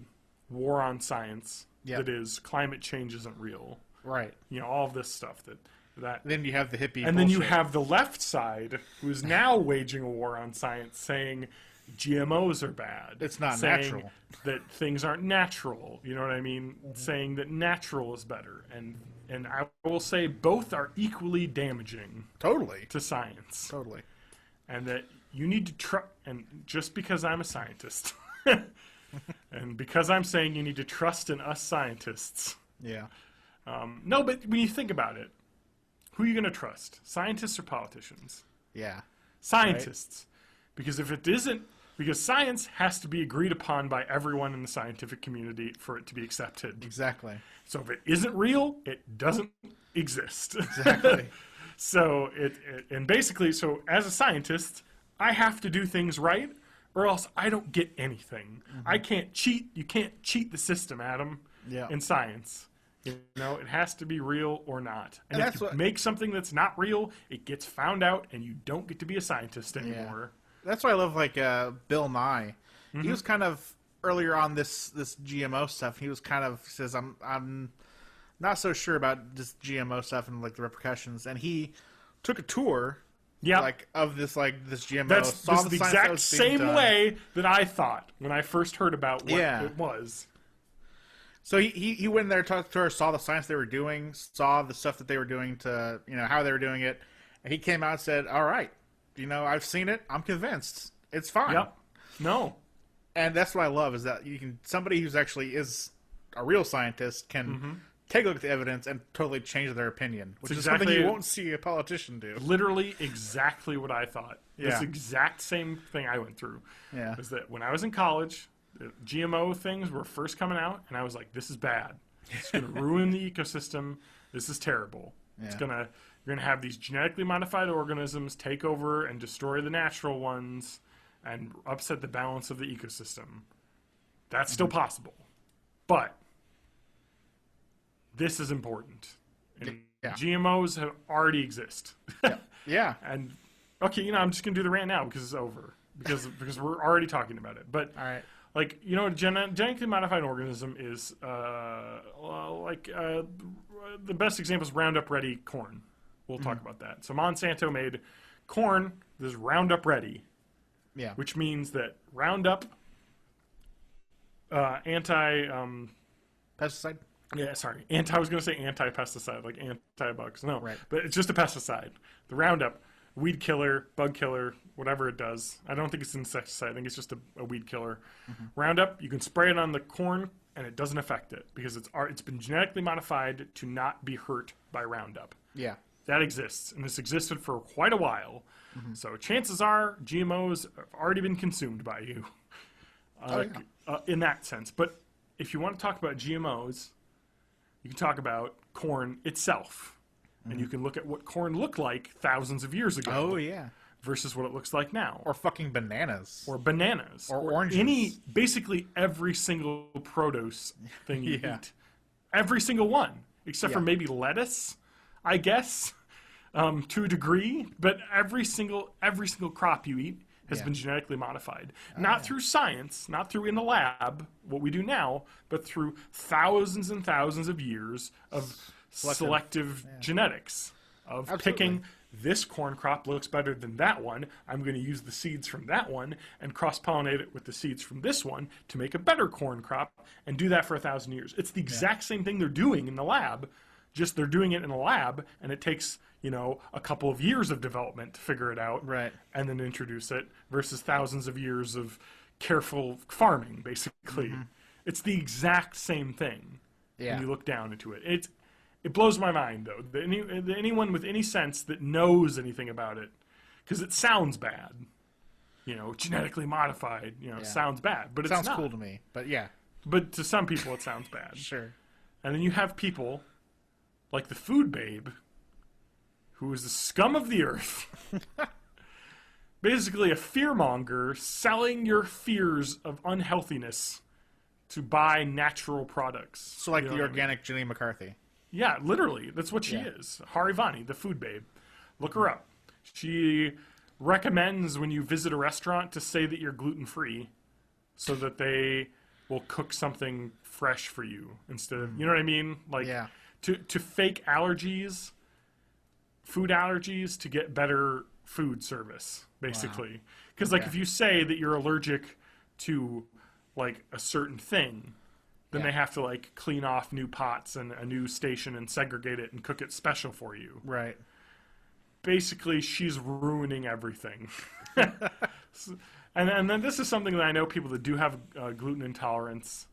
war on science that is climate change isn't real. Right. All of this stuff that. Then you have the hippie and bullshit. then you have the left side who's now waging a war on science, saying GMOs are bad. It's not saying natural. That things aren't natural. You know what I mean? Mm-hmm. Saying that natural is better. And and I will say both are equally damaging. Totally. To science. Totally. And that you need to trust, and just because I'm a scientist, and because I'm saying you need to trust in us scientists. Yeah. No, but when you think about it, who are you going to trust? Scientists or politicians? Yeah. Scientists. Right? Because if it isn't, because science has to be agreed upon by everyone in the scientific community for it to be accepted. Exactly. So if it isn't real, it doesn't exist. Exactly. So and basically, so as a scientist, I have to do things right, or else I don't get anything. Mm-hmm. I can't cheat. You can't cheat the system, Adam. Yeah. In science, you know, it has to be real or not. And if you make something that's not real, it gets found out, and you don't get to be a scientist anymore. Yeah. That's why I love Bill Nye. Mm-hmm. He was kind of earlier on this GMO stuff. He was kind of says I'm not so sure about this GMO stuff and like the repercussions, and he took a tour, of this GMO. That's the exact same way that I thought when I first heard about what it was. So he went in there, talked to her, saw the science they were doing, saw the stuff that they were doing to how they were doing it, and he came out and said, "All right, I've seen it. I'm convinced. It's fine." Yep. No. And that's what I love is that somebody who's actually is a real scientist can take a look at the evidence and totally change their opinion, which is something you won't see a politician do. Literally exactly what I thought. Yeah. This exact same thing I went through. Yeah. Was that when I was in college, the GMO things were first coming out, and I was like, this is bad. It's going to ruin the ecosystem. This is terrible. Yeah. You're going to have these genetically modified organisms take over and destroy the natural ones and upset the balance of the ecosystem. That's still possible. But this is important. And GMOs have already exist. Yeah. And okay, I'm just going to do the rant now because it's over. Because we're already talking about it. But all right. Genetically modified organism is the best example is Roundup Ready corn. We'll talk about that. So Monsanto made corn that's Roundup Ready. Yeah. Which means that Roundup pesticide? Yeah, sorry. I was going to say anti-pesticide, like anti-bugs. No, right. But it's just a pesticide. The Roundup, weed killer, bug killer, whatever it does. I don't think it's an insecticide. I think it's just a weed killer. Mm-hmm. Roundup, you can spray it on the corn, and it doesn't affect it because it's been genetically modified to not be hurt by Roundup. Yeah. That exists, and this existed for quite a while. Mm-hmm. So chances are GMOs have already been consumed by you in that sense. But if you want to talk about GMOs, you can talk about corn itself. Mm-hmm. And you can look at what corn looked like thousands of years ago. Oh, yeah. Versus what it looks like now. Or fucking bananas. Or oranges. Basically every single produce thing you eat. Every single one. Except for maybe lettuce, I guess. To a degree, but every single crop you eat has been genetically modified. Not through science, not through in the lab, what we do now, but through thousands and thousands of years of selective genetics. Of picking, this corn crop looks better than that one. I'm going to use the seeds from that one and cross-pollinate it with the seeds from this one to make a better corn crop and do that for 1,000 years. It's the exact same thing they're doing in the lab, just they're doing it in a lab, and it takes a couple of years of development to figure it out, right, and then introduce it, versus thousands of years of careful farming, basically. Mm-hmm. It's the exact same thing when you look down into it. It blows my mind, though, that anyone with any sense that knows anything about it, because it sounds bad. Genetically modified, sounds bad, but it's not. Sounds cool to me, but yeah. But to some people, it sounds bad. Sure. And then you have people like the Food Babe, who is the scum of the earth. Basically a fearmonger selling your fears of unhealthiness to buy natural products. So like the organic Jenny McCarthy. Yeah, literally. That's what she is. Hari Vani, the Food Babe. Look her up. She recommends when you visit a restaurant to say that you're gluten-free so that they will cook something fresh for you instead of, you know what I mean? Like to fake allergies, food allergies, to get better food service, basically. Because if you say that you're allergic to like a certain thing, Then they have to like clean off new pots and a new station and segregate it and cook it special for you. Right. Basically, she's ruining everything. And then this is something that I know people that do have gluten intolerance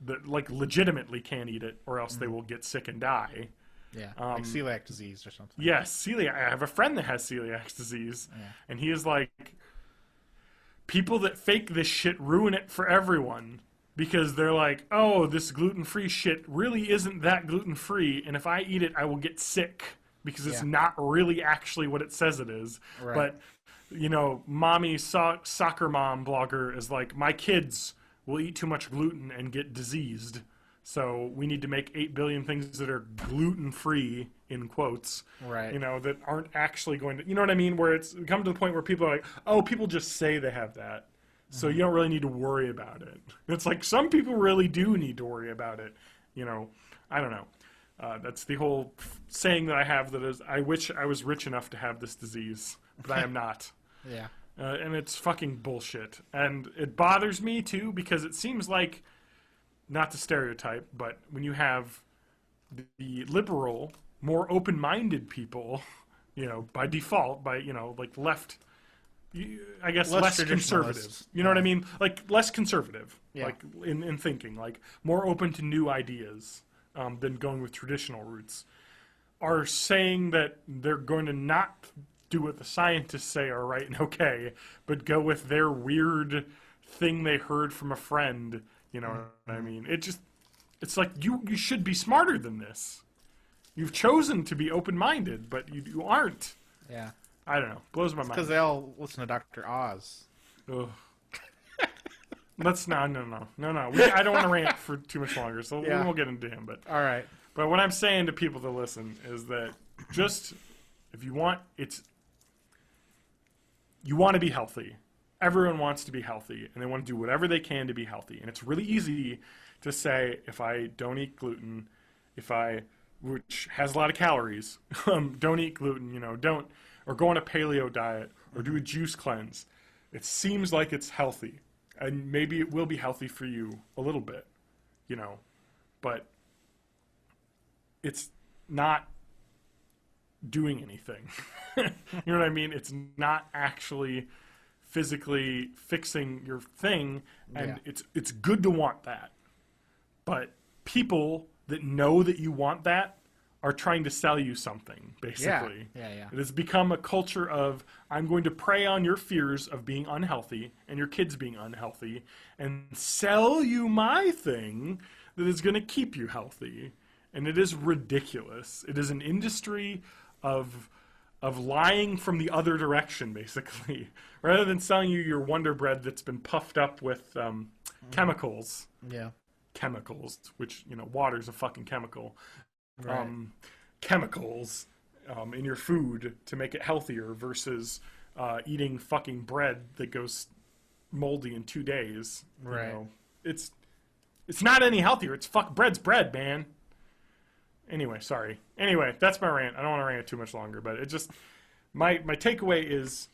that like legitimately can't eat it, or else they will get sick and die. Yeah, like celiac disease or something. Yes, celiac. I have a friend that has celiac disease, and he is like, people that fake this shit ruin it for everyone. Because they're like, oh, this gluten-free shit really isn't that gluten-free, and if I eat it, I will get sick. Because it's not really actually what it says it is. Right. But, you know, mommy soccer mom blogger is like, my kids will eat too much gluten and get diseased. So we need to make 8 billion things that are gluten-free, in quotes. Right. You know, that aren't actually going to, you know what I mean? Where it's come to the point where people are like, oh, people just say they have that. So you don't really need to worry about it. It's like some people really do need to worry about it. You know, I don't know. That's the whole saying that I have that is, I wish I was rich enough to have this disease, but I am not. Yeah. And it's fucking bullshit. And it bothers me, too, because it seems like, not to stereotype, but when you have the liberal, more open-minded people, you know, by default, by, you know, like left... I guess less conservative. You know what I mean? Like less conservative, like in thinking, like more open to new ideas than going with traditional routes. Are saying that they're going to not do what the scientists say are right and okay, but go with their weird thing they heard from a friend. You know what I mean? It's like you should be smarter than this. You've chosen to be open-minded, but you aren't. Yeah. I don't know. Blows my mind. Because they all listen to Dr. Oz. Ugh. Let's no. I don't want to rant for too much longer, so we won't get into him. But all right. But what I'm saying to people that listen is that just if you want, you want to be healthy. Everyone wants to be healthy, and they want to do whatever they can to be healthy. And it's really easy to say, if I don't eat gluten, which has a lot of calories, don't eat gluten. You know, don't. Or go on a paleo diet, or do a juice cleanse. It seems like it's healthy, and maybe it will be healthy for you a little bit, you know, but it's not doing anything. You know what I mean? It's not actually physically fixing your thing, and it's good to want that. But people that know that you want that are trying to sell you something, basically. Yeah. It has become a culture of, I'm going to prey on your fears of being unhealthy and your kids being unhealthy and sell you my thing that is going to keep you healthy. And it is ridiculous. It is an industry of lying from the other direction, basically. Rather than selling you your Wonder Bread that's been puffed up with chemicals. Yeah. Chemicals, which, you know, water's a fucking chemical. Right. Chemicals in your food to make it healthier versus eating fucking bread that goes moldy in 2 days. Right. You know? It's not any healthier. Bread's bread, man. Anyway, sorry. Anyway, that's my rant. I don't want to rant too much longer, but it just my takeaway is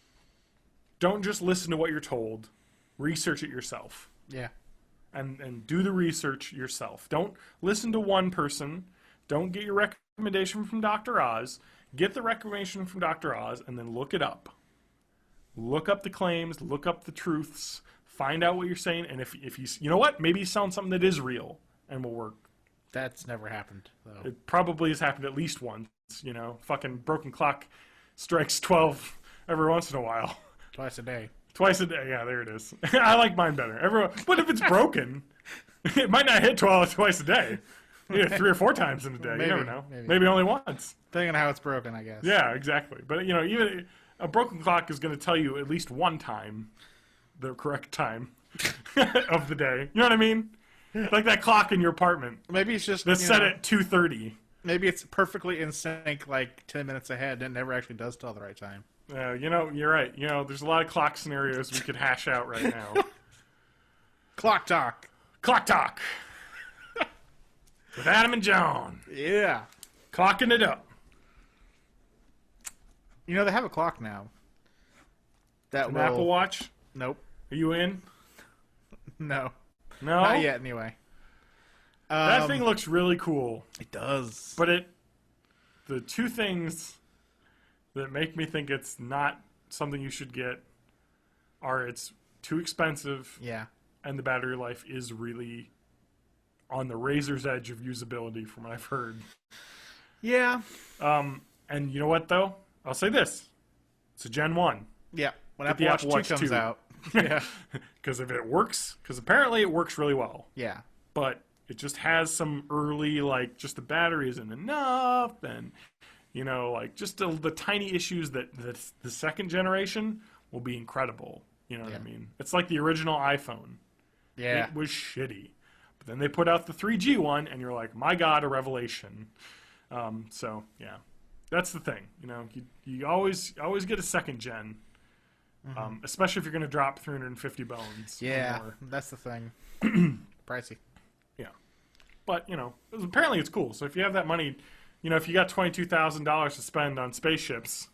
don't just listen to what you're told. Research it yourself. Yeah. And do the research yourself. Don't listen to one person. Don't get your recommendation from Dr. Oz. Get the recommendation from Dr. Oz and then look it up. Look up the claims, look up the truths, find out what you're saying, and if he's, you know what, maybe he's selling something that is real and will work. That's never happened, though. It probably has happened at least once, you know. Fucking broken clock strikes 12 every once in a while. Twice a day. Twice a day, yeah, there it is. I like mine better. But if it's broken, it might not hit twice a day. Yeah, 3 or 4 times in a day. You never know. Maybe only once. Depending on how it's broken, I guess. Yeah, exactly. But, you know, even a broken clock is going to tell you at least one time, the correct time of the day. You know what I mean? Like that clock in your apartment. Maybe it's just... that's set at 2:30. Maybe it's perfectly in sync, like 10 minutes ahead, and it never actually does tell the right time. You know, you're right. You know, there's a lot of clock scenarios we could hash out right now. Clock talk. Clock talk. With Adam and Jon. Yeah. Clocking it up. You know, they have a clock now. An Apple Watch? Nope. Are you in? No. No? Not yet, anyway. That thing looks really cool. It does. But the two things that make me think it's not something you should get are it's too expensive. Yeah. And the battery life is really on the razor's edge of usability from what I've heard. Yeah. And you know what, though? I'll say this. It's a Gen 1. Yeah. When Apple Watch 2 comes out. Yeah. Because if it works, because apparently it works really well. Yeah. But it just has some early, like, just the battery isn't enough, and, you know, like, just the tiny issues that the second generation will be incredible. You know what I mean? It's like the original iPhone. Yeah. It was shitty. But then they put out the 3G one, and you're like, my God, a revelation. So, yeah. That's the thing. You know, you always get a second gen. Especially if you're going to drop 350 bones. Yeah, that's the thing. Pricey. Yeah. But, you know, apparently it's cool. So if you have that money, you know, if you got $22,000 to spend on spaceships,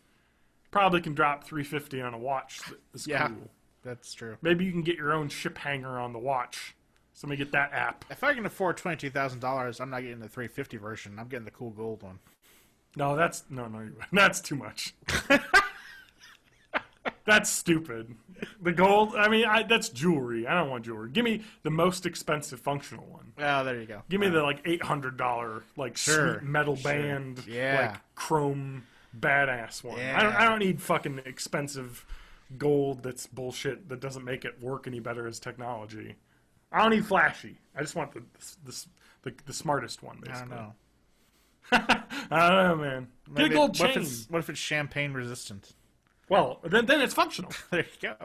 probably can drop 350 on a watch that is cool. That's true. Maybe you can get your own ship hanger on the watch. Somebody get that app. If I can afford $22,000, I'm not getting the 350 version. I'm getting the cool gold one. No, that's too much. That's stupid. The gold, I mean, that's jewelry. I don't want jewelry. Give me the most expensive functional one. Oh, there you go. Give me the, like, $800, like, sweet metal band, like, chrome badass one. Yeah. I don't need fucking expensive gold that's bullshit that doesn't make it work any better as technology. I don't need flashy. I just want the smartest one, basically. I don't know. I don't know, man. Get a gold chain. What if it's champagne resistant? Well, then it's functional. There you go.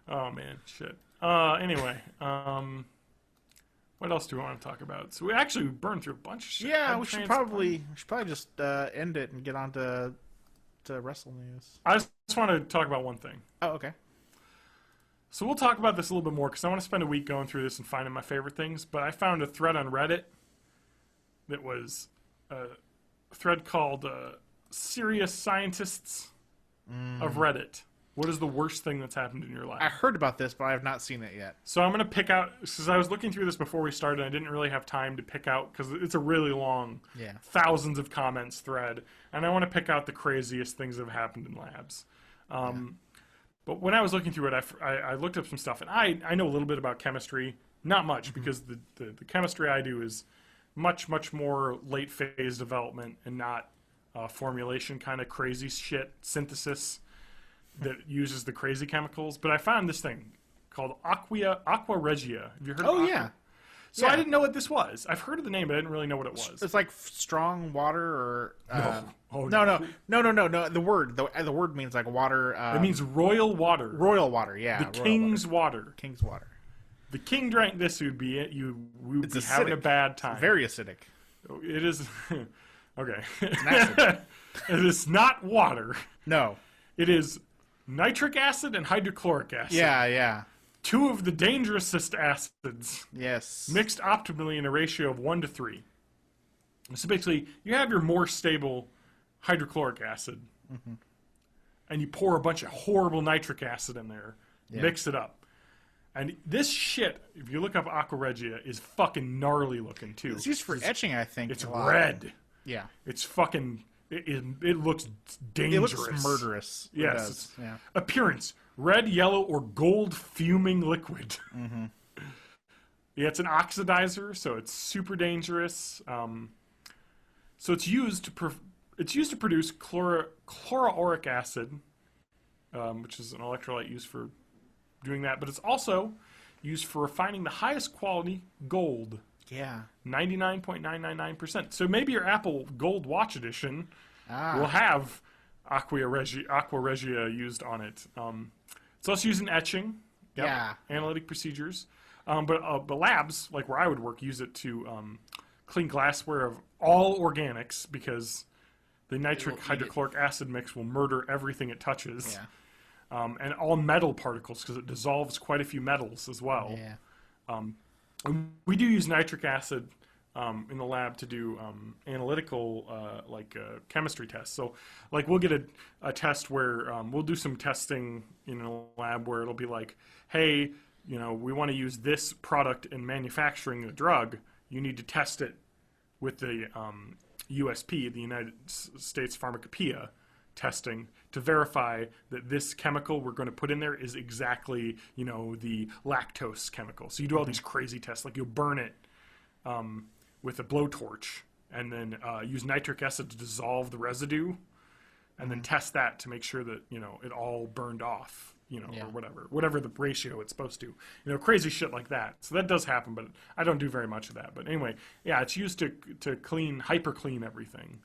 Oh, man. Shit. Anyway. What else do we want to talk about? So we actually burned through a bunch of shit. Yeah, we should probably just end it and get on to Wrestle News. I just want to talk about one thing. Oh, okay. So we'll talk about this a little bit more because I want to spend a week going through this and finding my favorite things. But I found a thread on Reddit that was a thread called Serious Scientists of Reddit. What is the worst thing that's happened in your life? I heard about this, but I have not seen it yet. So I'm going to pick out, because I was looking through this before we started, and I didn't really have time to pick out, because it's a really long, thousands of comments thread, and I want to pick out the craziest things that have happened in labs. But when I was looking through it, I looked up some stuff, and I know a little bit about chemistry. Not much, because the chemistry I do is much, much more late-phase development and not formulation kind of crazy shit, synthesis that uses the crazy chemicals. But I found this thing called Aqua Regia. Have you heard of it? Oh, yeah. So I didn't know what this was. I've heard of the name, but I didn't really know what it was. It's like strong water or... No. No. The word means like water... it means royal water. Royal water, yeah. The king's water. King's water. The king drank this, we would be acidic. having a bad time. Very acidic. It is... Okay. It's an acid. It is not water. No. It is nitric acid and hydrochloric acid. Yeah. Two of the dangerousest acids. Yes. Mixed optimally in a ratio of 1 to 3. So basically, you have your more stable hydrochloric acid, and you pour a bunch of horrible nitric acid in there, mix it up. And this shit, if you look up Aqua Regia, is fucking gnarly looking, too. It's used for etching, I think. It's red. Yeah. It's fucking... It looks dangerous. It looks murderous. Yes. Appearance: red, yellow, or gold fuming liquid. Yeah, it's an oxidizer, so it's super dangerous. So it's used to produce chloroauric acid, which is an electrolyte used for doing that. But it's also used for refining the highest quality gold. Yeah. 99.999%. So maybe your Apple Gold Watch Edition will have Aqua Regia used on it. It's also used in etching. Analytic procedures. But labs, like where I would work, use it to clean glassware of all organics because the nitric hydrochloric acid mix will murder everything it touches. And all metal particles because it dissolves quite a few metals as well. We do use nitric acid in the lab to do analytical chemistry tests. So like we'll get a test where we'll do some testing in a lab where it'll be like, hey, we want to use this product in manufacturing the drug. you need to test it with the USP, the United States Pharmacopoeia testing, to verify that this chemical we're going to put in there is exactly, the lactose chemical. So you do all these crazy tests, like you'll burn it with a blowtorch and then use nitric acid to dissolve the residue and then test that to make sure that, it all burned off, or whatever the ratio it's supposed to, crazy shit like that. So that does happen, but I don't do very much of that. But anyway, yeah, it's used to hyper clean everything.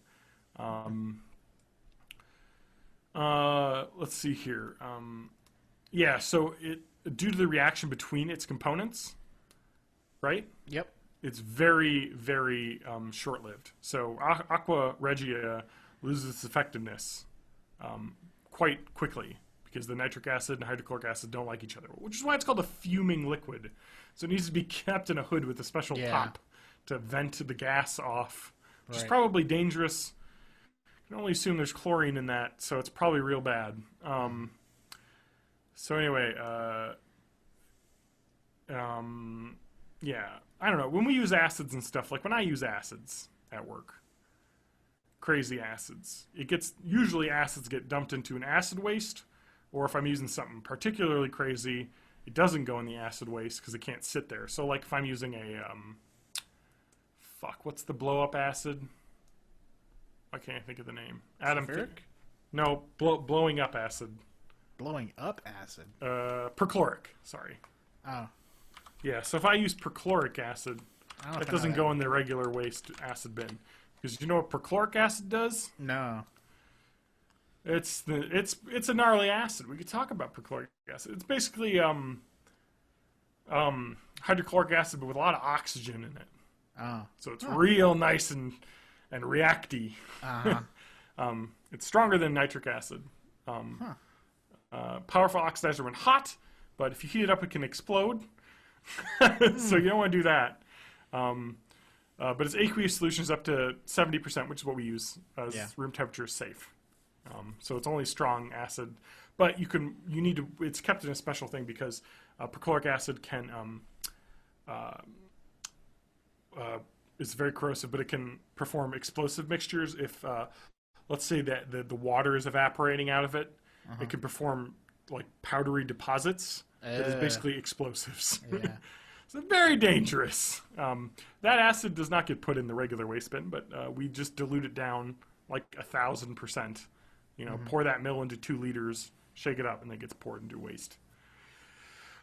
Let's see here. So due to the reaction between its components, right? Yep. It's very, very short-lived. So aqua regia loses its effectiveness quite quickly because the nitric acid and hydrochloric acid don't like each other, which is why it's called a fuming liquid. So it needs to be kept in a hood with a special top to vent the gas off, which is probably dangerous. I can only assume there's chlorine in that, so it's probably real bad. So anyway, I don't know. When we use acids and stuff, like when I use acids at work, crazy acids, usually acids get dumped into an acid waste, or if I'm using something particularly crazy, it doesn't go in the acid waste because it can't sit there. So like if I'm using what's the blow-up acid? I can't think of the name. Adam. No, blowing up acid. Blowing up acid? Perchloric, sorry. Oh. Yeah, so if I use perchloric acid, that doesn't go in the regular waste acid bin. Because you know what perchloric acid does? No. It's a gnarly acid. We could talk about perchloric acid. It's basically hydrochloric acid, but with a lot of oxygen in it. Oh. So it's real nice and reacty. Uh-huh. It's stronger than nitric acid. Powerful oxidizer when hot, but if you heat it up, it can explode. So you don't want to do that. But its aqueous solution is up to 70%, which is what we use as room temperature is safe. So it's only strong acid, but it's kept in a special thing because perchloric acid can it's very corrosive, but it can perform explosive mixtures. If let's say that the water is evaporating out of it, it can perform like powdery deposits that is basically explosives. Yeah. So very dangerous. That acid does not get put in the regular waste bin, but we just dilute it down like 1,000%. Pour that mill into 2 liters, shake it up, and then it gets poured into waste.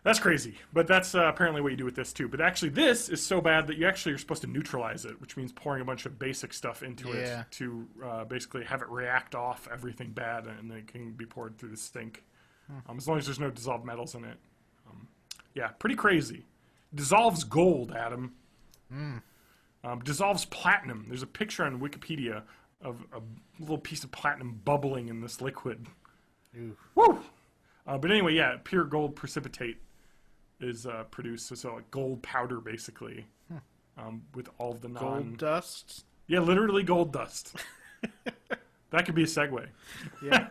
That's crazy, but that's apparently what you do with this too. But actually, this is so bad that you actually are supposed to neutralize it, which means pouring a bunch of basic stuff into it to basically have it react off everything bad, and then it can be poured through the sink. As long as there's no dissolved metals in it. Pretty crazy. Dissolves gold, Adam. Dissolves platinum. There's a picture on Wikipedia of a little piece of platinum bubbling in this liquid. Ooh. Woo! But anyway, pure gold precipitate is produced. So like gold powder, basically, with all of the gold dust. Yeah, literally gold dust. That could be a segue. Yeah.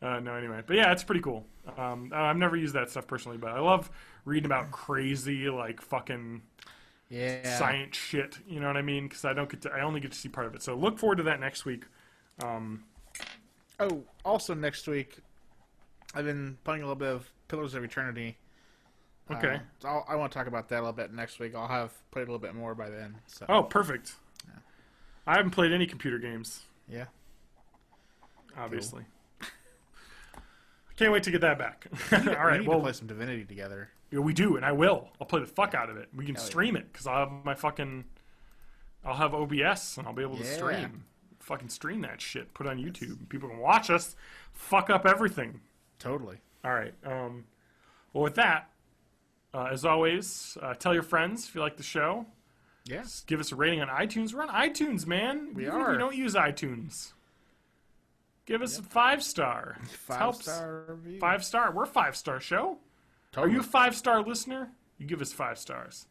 No, anyway, but it's pretty cool. I've never used that stuff personally, but I love reading about crazy like fucking science shit. You know what I mean? Because I only get to see part of it. So look forward to that next week. Also next week, I've been playing a little bit of Pillars of Eternity. Okay. So I want to talk about that a little bit next week. I'll have played a little bit more by then. So. Oh, perfect. Yeah. I haven't played any computer games. Yeah. Obviously. Cool. Can't wait to get that back. All right. We need to play some Divinity together. Yeah, we do, and I will. I'll play the fuck out of it. We can stream it because I'll have OBS and I'll be able to stream. Fucking stream that shit. Put it on YouTube. People can watch us fuck up everything. Totally. All right. Well, with that, as always, tell your friends if you like the show. Yeah. Just give us a rating on iTunes. We're on iTunes, man. We are. We don't use iTunes. Give us a 5-star. 5-star review. 5-star. We're a 5-star show. Totally. Are you a 5-star listener? You give us 5 stars.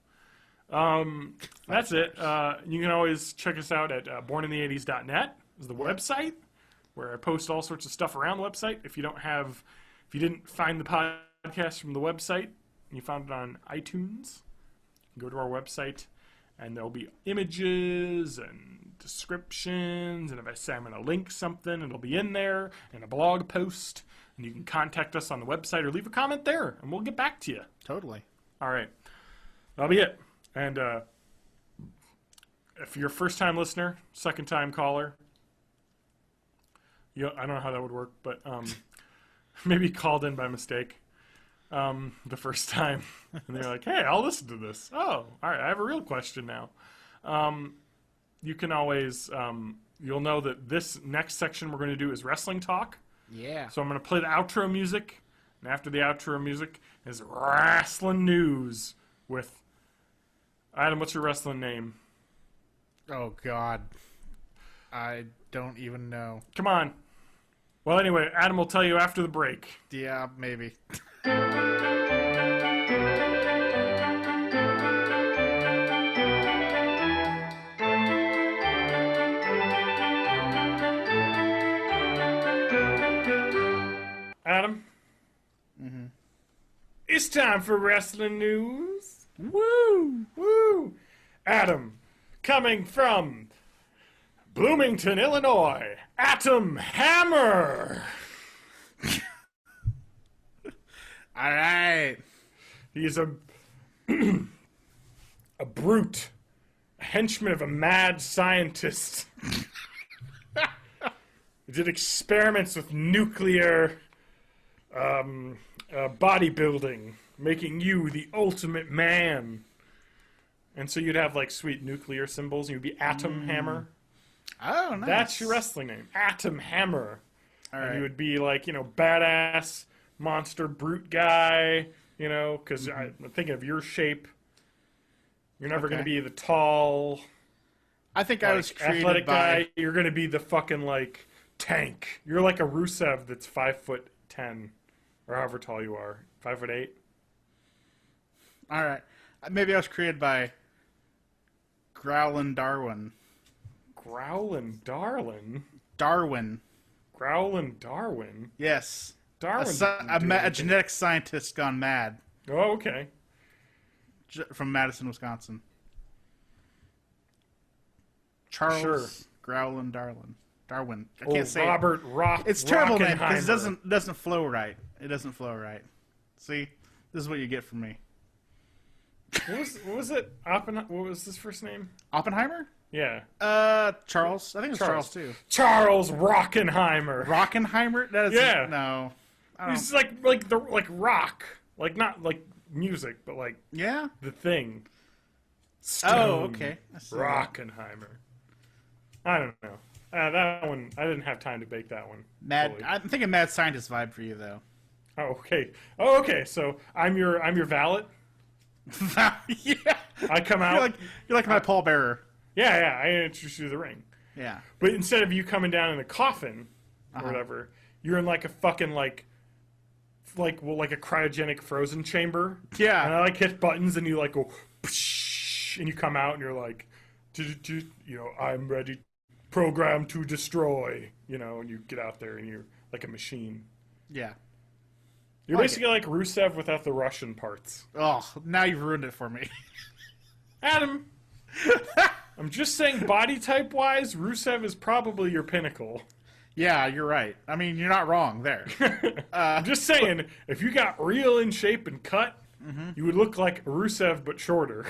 That's it. You can always check us out at bornintheeighties.net is the website where I post all sorts of stuff around the website. If you didn't find the podcast from the website and you found it on iTunes, you can go to our website and there'll be images and descriptions, and if I say I'm going to link something, it'll be in there in a blog post, and you can contact us on the website or leave a comment there, and we'll get back to you. Totally. All right. That'll be it. And if you're a first-time listener, second-time caller, I don't know how that would work, but maybe called in by mistake the first time. And they're like, hey, I'll listen to this. Oh, all right, I have a real question now. You can always, you'll know that this next section we're going to do is wrestling talk. Yeah. So I'm going to play the outro music, and after the outro music is wrestling news with Adam. What's your wrestling name? Oh, God. I don't even know. Come on. Well, anyway, Adam will tell you after the break. Yeah, maybe. Adam? Mm-hmm. It's time for wrestling news. Woo! Woo! Adam, coming from Bloomington, Illinois, Atom Hammer! All right. He's a brute, a henchman of a mad scientist. He did experiments with nuclear bodybuilding, making you the ultimate man. And so you'd have, like, sweet nuclear symbols, and you'd be Atom Hammer. Oh, nice. That's your wrestling name, Atom Hammer. All and right. you would be, like, badass, monster, brute guy, because I'm thinking of your shape. You're never going to be the tall, I think I was created athletic by... guy. You're going to be the fucking, like, tank. You're like a Rusev that's 5'10", or however tall you are. 5'8". All right. Maybe I was created by Growlin' Darwin. Growlin' Darlin? Darwin. Growlin' Darwin? Yes. Darwin. A genetic scientist gone mad. Oh, okay. From Madison, Wisconsin. Charles Growlin' Darwin. I can't say Robert Rock. It's terrible name because it doesn't flow right. It doesn't flow right. See, this is what you get from me. What was it? What was his first name? Oppenheimer? Yeah. Charles. I think it's Charles too. Charles Rockenheimer. Rockenheimer? That is no. He's like rock, like not like music, but like the thing. Stone. Oh, okay. Rockenheimer. I don't know. That one I didn't have time to bake that one. I'm thinking mad scientist vibe for you though. Oh, okay. Oh, okay. So I'm your valet. Yeah. I come out. You're like my pallbearer. Yeah. I introduce you to the ring. Yeah. But instead of you coming down in a coffin or whatever, you're in like a fucking like a cryogenic frozen chamber. Yeah. And I hit buttons and you go, and you come out and you're like, I'm ready, programmed to destroy. And you get out there and you're like a machine. Yeah. You're basically like Rusev without the Russian parts. Oh, now you've ruined it for me. Adam, I'm just saying body type-wise, Rusev is probably your pinnacle. Yeah, you're right. I mean, you're not wrong there. I'm just saying, if you got real in shape and cut, you would look like Rusev but shorter.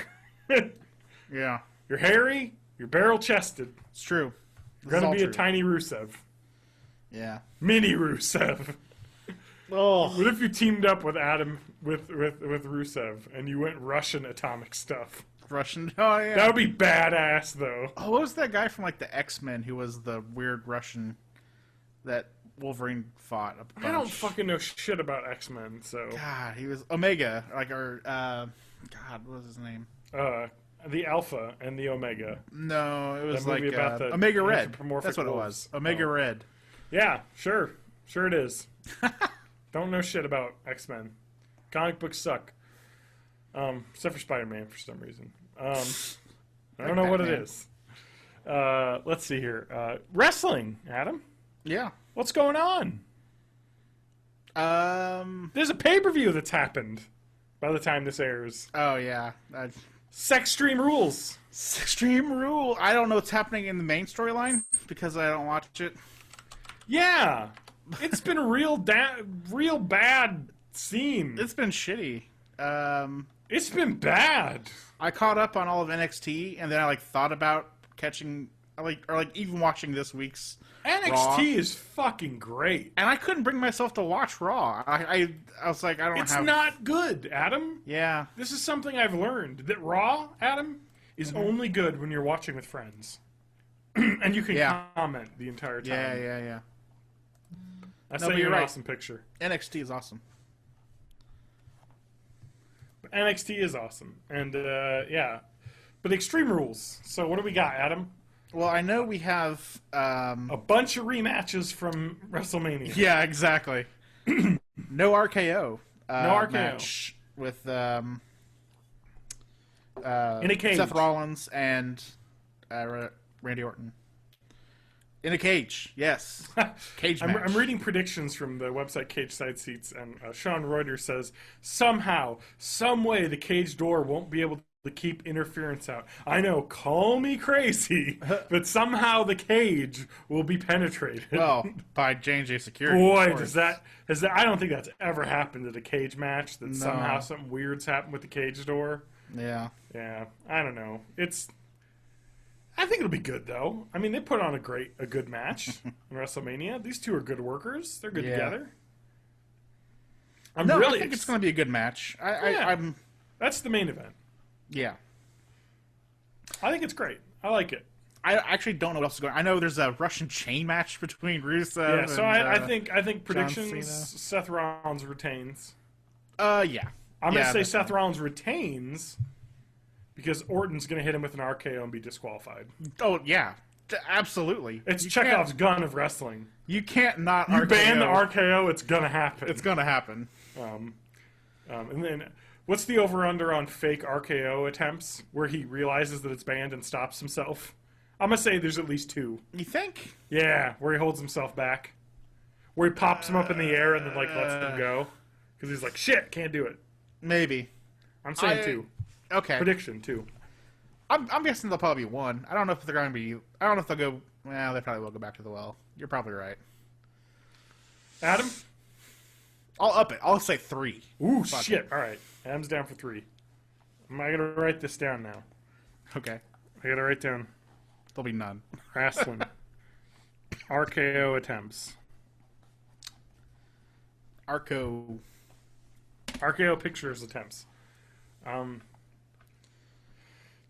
Yeah. You're hairy, you're barrel-chested. It's true. You're going to be a tiny Rusev. Yeah. Mini Rusev. Oh. What if you teamed up with Adam, with Rusev, and you went Russian atomic stuff? Russian? Oh, yeah. That would be badass, though. Oh, what was that guy from, the X-Men who was the weird Russian that Wolverine fought a bunch? I don't fucking know shit about X-Men, so... God, he was Omega, God, what was his name? The Alpha and the Omega. No, it was about the Omega Red. That's what it was. Omega Red. Yeah, sure it is. Don't know shit about X-Men. Comic books suck. Except for Spider-Man for some reason. I don't know what it is. Let's see here. Wrestling, Adam. Yeah. What's going on? There's a pay-per-view that's happened by the time this airs. Oh, yeah. Sextreme Rules. Extreme Rule. I don't know what's happening in the main storyline because I don't watch it. Yeah, it's been a real bad scene. It's been shitty. It's been bad. I caught up on all of NXT, and then I thought about catching, or even watching this week's NXT Raw. is fucking great, and I couldn't bring myself to watch Raw. I was like, I don't have. It's not good, Adam. Yeah, this is something I've learned that Raw, Adam, is only good when you're watching with friends, and you can comment the entire time. Yeah. I sent you an awesome picture. NXT is awesome. NXT is awesome, and but Extreme Rules. So what do we got, Adam? Well, I know we have a bunch of rematches from WrestleMania. Yeah, exactly. No RKO. No RKO match with in a cage. Seth Rollins and Randy Orton. In a cage, yes. Cage match. I'm reading predictions from the website Cage Side Seats, and Sean Reuter says, somehow, some way, the cage door won't be able to keep interference out. I know, call me crazy, but somehow the cage will be penetrated. Well, by J&J Security. Boy, has that I don't think that's ever happened at a cage match, that somehow something weird's happened with the cage door. Yeah. Yeah, I don't know. I think it'll be good, though. I mean, they put on a good match in WrestleMania. These two are good workers. They're good together. I think it's going to be a good match. I'm. That's the main event. Yeah. I think it's great. I like it. I actually don't know what else is going on. I know there's a Russian chain match between Rusev and... Yeah, so I think predictions, Seth Rollins retains. Yeah. I'm going to say Seth Rollins retains... because Orton's going to hit him with an RKO and be disqualified. Oh, yeah. Absolutely. It's Chekhov's gun of wrestling. You can't not RKO. You ban the RKO, it's going to happen. It's going to happen. And then, what's the over-under on fake RKO attempts where he realizes that it's banned and stops himself? I'm going to say there's at least 2. You think? Yeah, where he holds himself back. Where he pops him up in the air and then, lets them go. Because he's like, shit, can't do it. Maybe. I'm saying 2. Okay. Prediction 2. I'm guessing they'll probably be 1. I don't know if they're going to be. I don't know if they'll go. Well, they probably will go back to the well. You're probably right. Adam? I'll up it. I'll say 3. Ooh, shit. All right. Adam's down for 3. I got to write this down now. Okay. I got to write down. There'll be none. Wrestling. RKO attempts. RKO pictures attempts.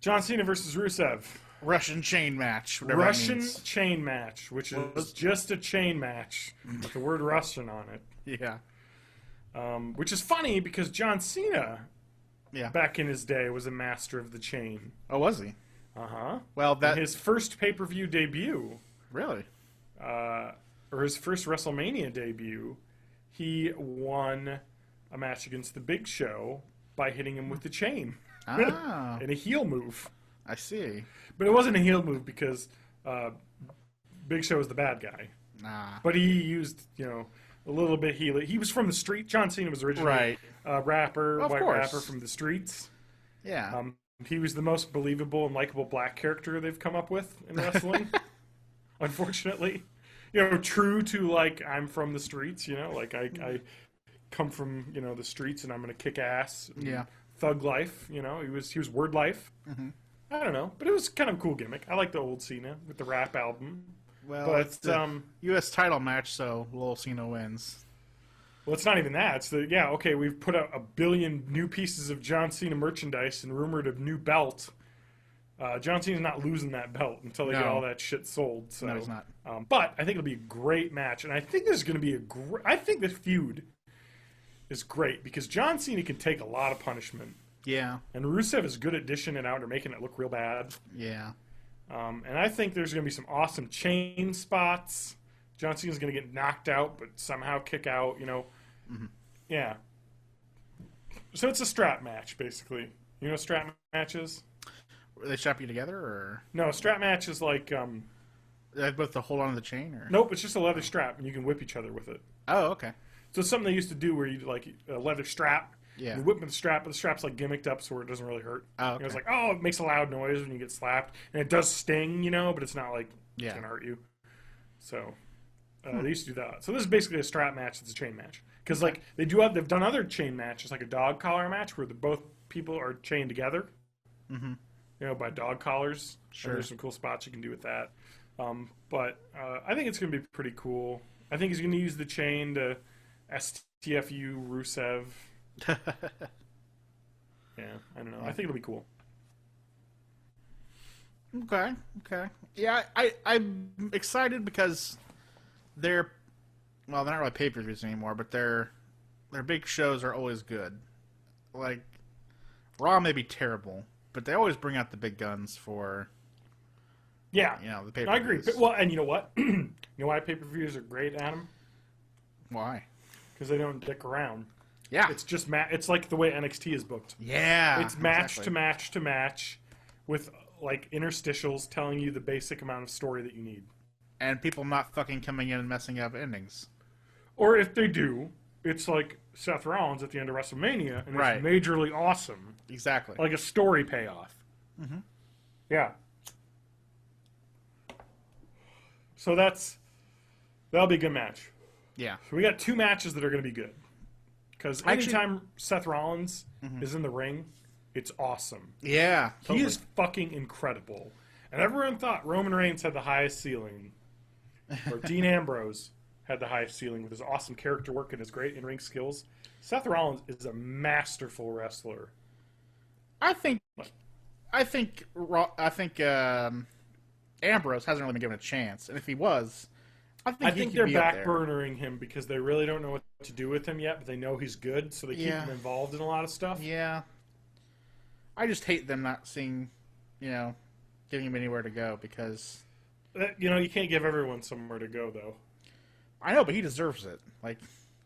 John Cena versus Rusev. Russian chain match. Russian chain match, which is just a chain match with the word Russian on it. Yeah. Which is funny because John Cena, back in his day, was a master of the chain. Oh, was he? Uh-huh. Well, in his first pay-per-view debut. Really? Or his first WrestleMania debut, he won a match against the Big Show by hitting him with the chain. Ah. In a heel move. I see. But it wasn't a heel move because Big Show was the bad guy. Nah. But he used, a little bit heel. He was from the street. John Cena was originally a rapper, white rapper from the streets. Yeah. He was the most believable and likable black character they've come up with in wrestling. Unfortunately. True to, I'm from the streets, I come from, the streets and I'm going to kick ass. Yeah. Thug life, he was word life. Mm-hmm. I don't know, but it was kind of a cool gimmick. I like the old Cena with the rap album. Well, but it's the U.S. title match, so little Cena wins. Well, it's not even that. It's we've put out 1 billion new pieces of John Cena merchandise and rumored a new belt. John Cena's not losing that belt until they get all that shit sold. So. No, he's not. But I think it'll be a great match, and I think there's going to be I think this feud is great because John Cena can take a lot of punishment. Yeah. And Rusev is good at dishing it out or making it look real bad. Yeah. And I think there's going to be some awesome chain spots. John Cena's going to get knocked out, but somehow kick out, Mm-hmm. Yeah. So it's a strap match, basically. You know what strap matches? They strap you together, or? No, strap match is like... They both to hold on to the chain, or? Nope, it's just a leather strap, and you can whip each other with it. Oh, okay. So it's something they used to do where you a leather strap, Yeah. You whip with the strap, but the strap's like gimmicked up so it doesn't really hurt. Oh, okay. It's like, oh, it makes a loud noise when you get slapped, and it does sting, but it's not like it's gonna hurt you. So they used to do that. So this is basically a strap match. It's a chain match because like they've done other chain matches, like a dog collar match where both people are chained together. Mm-hmm. By dog collars. Sure. And there's some cool spots you can do with that. But I think it's gonna be pretty cool. I think he's gonna use the chain to STFU Rusev. Yeah, I don't know. I think it'll be cool. Okay. Yeah, I'm excited because they're not really pay-per-views anymore, but their big shows are always good. Like, Raw may be terrible, but they always bring out the big guns for the pay-per-views. I agree. Well, and you know what? You know why pay-per-views are great, Adam? Why? Because they don't dick around. Yeah. It's just it's like the way NXT is booked. Yeah. It's match to match to match with like interstitials telling you the basic amount of story that you need. And people not fucking coming in and messing up endings. Or if they do, it's like Seth Rollins at the end of WrestleMania, and it's majorly awesome. Exactly. Like a story payoff. Mm-hmm. Yeah. So that'll be a good match. Yeah. So we got 2 matches that are going to be good. Because anytime Seth Rollins is in the ring, it's awesome. Yeah. Totally. He is fucking incredible. And everyone thought Roman Reigns had the highest ceiling. Or Dean Ambrose had the highest ceiling with his awesome character work and his great in-ring skills. Seth Rollins is a masterful wrestler. I think Ambrose hasn't really been given a chance. And if he was, I think they're backburnering him because they really don't know what to do with him yet, but they know he's good, so they keep him involved in a lot of stuff. Yeah. I just hate them not seeing, giving him anywhere to go because... you can't give everyone somewhere to go, though. I know, but he deserves it.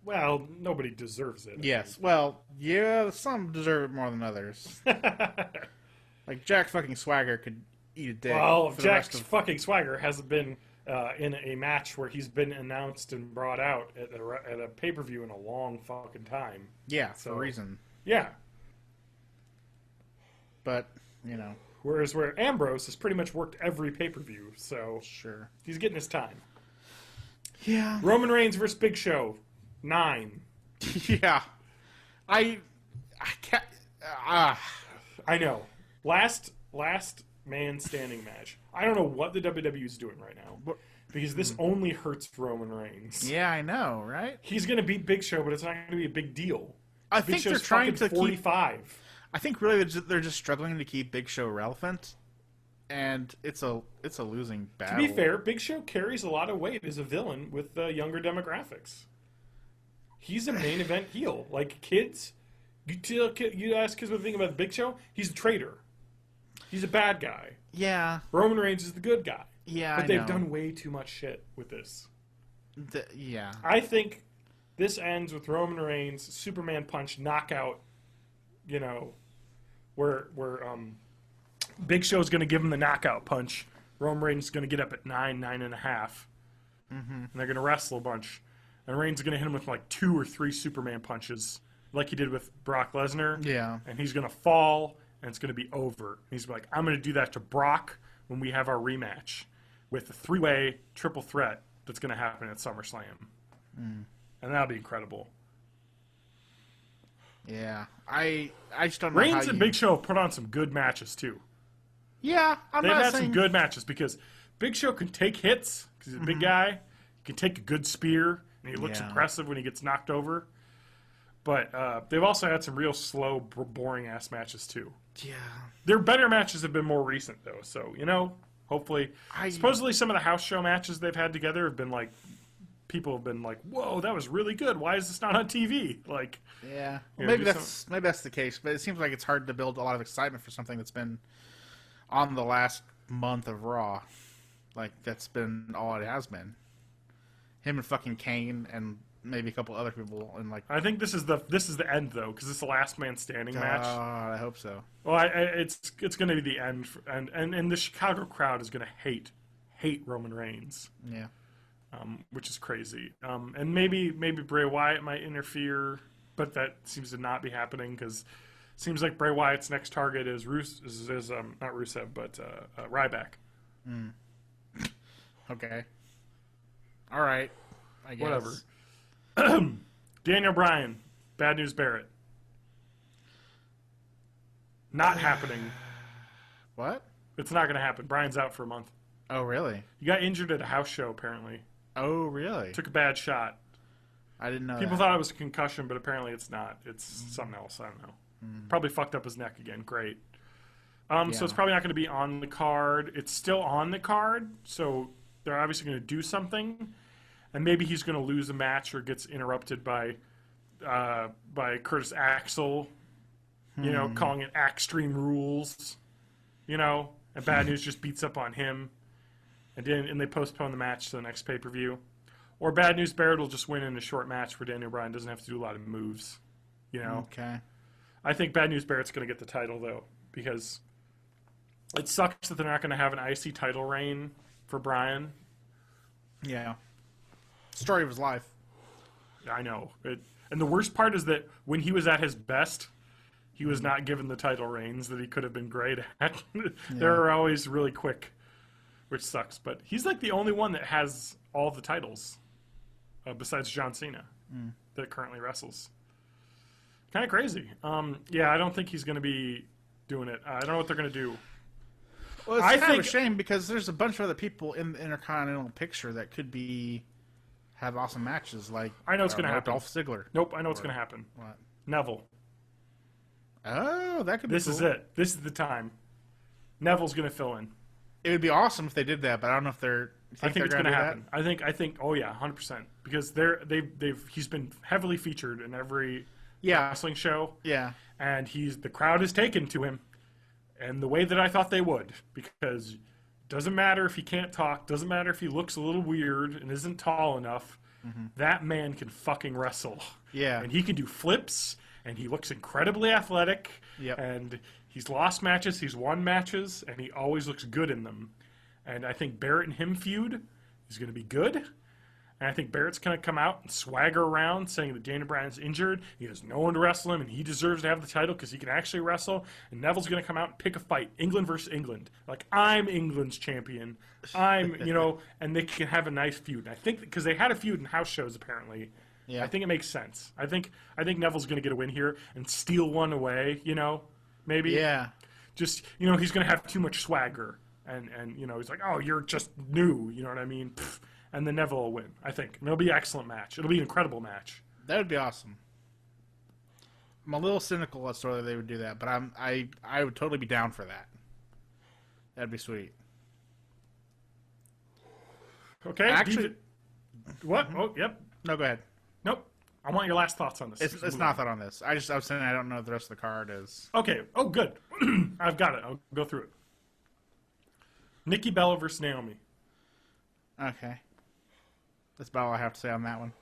Well, nobody deserves it. Yes. Well, yeah, some deserve it more than others. Like, Jack fucking Swagger could eat a dick. Well, Jack fucking Swagger hasn't been... in a match where he's been announced and brought out at a pay-per-view in a long fucking time. Yeah, for a reason. Yeah. But, Whereas where Ambrose has pretty much worked every pay-per-view, so... Sure. He's getting his time. Yeah. Roman Reigns versus Big Show. 9. Yeah. I can't... I know. Last man standing match. I don't know what the WWE is doing right now, because this only hurts Roman Reigns. Yeah, I know, right? He's going to beat Big Show, but it's not going to be a big deal. I think they're trying to 45. I think really they're just struggling to keep Big Show relevant, and it's a losing battle. To be fair, Big Show carries a lot of weight as a villain with younger demographics. He's a main event heel. Like kids, you ask kids what they think about the Big Show. He's a traitor. He's a bad guy. Yeah. Roman Reigns is the good guy. Yeah, but they've done way too much shit with this. Yeah. I think this ends with Roman Reigns, Superman punch, knockout, where Big Show's going to give him the knockout punch. Roman Reigns is going to get up at 9.5. And they're going to wrestle a bunch. And Reigns is going to hit him with like 2 or 3 Superman punches, like he did with Brock Lesnar. Yeah. And he's going to fall, and it's going to be over. He's like, I'm going to do that to Brock when we have our rematch with a 3-way triple threat that's going to happen at SummerSlam. And that'll be incredible. Yeah. I just don't know Reigns and Big Show have put on some good matches, too. Yeah, They've had some good matches because Big Show can take hits because he's a big guy. He can take a good spear, and he looks impressive when he gets knocked over. But they've also had some real slow, boring-ass matches, too. Yeah. Their better matches have been more recent, though. So, hopefully. Supposedly some of the house show matches they've had together have been like, people have been like, whoa, that was really good. Why is this not on TV? Like, yeah. Well, maybe that's the case, but it seems like it's hard to build a lot of excitement for something that's been on the last month of Raw. Like, that's been all it has been. Him and fucking Kane and maybe a couple other people, and like. I think this is the end though, because it's the last man standing match. I hope so. Well, it's going to be the end, and the Chicago crowd is going to hate Roman Reigns. Yeah. Which is crazy. And maybe Bray Wyatt might interfere. but that seems to not be happening because it seems like Bray Wyatt's next target is not Rusev, but Ryback. Mm. Okay. All right. I guess. Whatever. Daniel Bryan, Bad News Barrett. Not happening. What? It's not going to happen. Bryan's out for a month. Oh, really? He got injured at a house show, apparently. Oh, really? Took a bad shot. I didn't know People that. thought it was a concussion, but apparently it's not. It's something else. I don't know. Probably fucked up his neck again. Great. So it's probably not going to be on the card. It's still on the card, so they're obviously going to do something. And maybe he's going to lose a match or gets interrupted by Curtis Axel, calling it Axtreme Rules, and Bad News just beats up on him. And they postpone the match to the next pay-per-view. Or Bad News Barrett will just win in a short match where Daniel Bryan doesn't have to do a lot of moves. Okay. I think Bad News Barrett's going to get the title, though, because it sucks that they're not going to have an IC title reign for Bryan. Yeah. Story of his life. I know. And the worst part is that when he was at his best, he was not given the title reigns that he could have been great at. They're always really quick, which sucks. But he's like the only one that has all the titles, besides John Cena, that currently wrestles. Kind of crazy. I don't think he's going to be doing it. I don't know what they're going to do. Well, it's kind of a shame because there's a bunch of other people in the Intercontinental picture that could have awesome matches. Like I know it's going to happen. Dolph Ziggler. Nope, I know what's going to happen. What? Neville. Oh, that could be This is it. This is the time. Neville's going to fill in. It would be awesome if they did that, but I don't know if they're. I think it's going to happen. I think. Oh yeah, 100%. Because he's been heavily featured in every wrestling show. Yeah. And the crowd is taken to him, and the way that I thought they would, because it doesn't matter if he can't talk, doesn't matter if he looks a little weird and isn't tall enough. That man can fucking wrestle. Yeah. And he can do flips, and he looks incredibly athletic. Yep. And he's lost matches, he's won matches, and he always looks good in them. And I think Barrett and him feud is going to be good. And I think Barrett's going to come out and swagger around saying that Daniel Bryan's injured, he has no one to wrestle him, and he deserves to have the title because he can actually wrestle. And Neville's going to come out and pick a fight, England versus England. Like, I'm England's champion. And they can have a nice feud. And I think because they had a feud in house shows, apparently. Yeah. I think it makes sense. I think Neville's going to get a win here and steal one away, maybe. Yeah. Just, he's going to have too much swagger. And he's like, oh, you're just new, you know what I mean? Pfft. And then Neville will win, I think. And it'll be an excellent match. It'll be an incredible match. That would be awesome. I'm a little cynical as to whether they would do that, but I would totally be down for that. That'd be sweet. Okay. Actually, what? Oh, yep. No, go ahead. Nope. I want your last thoughts on this. It's not thought on this. I was saying I don't know what the rest of the card is. Okay. Oh, good. I've got it. I'll go through it. Nikki Bella versus Naomi. Okay. That's about all I have to say on that one.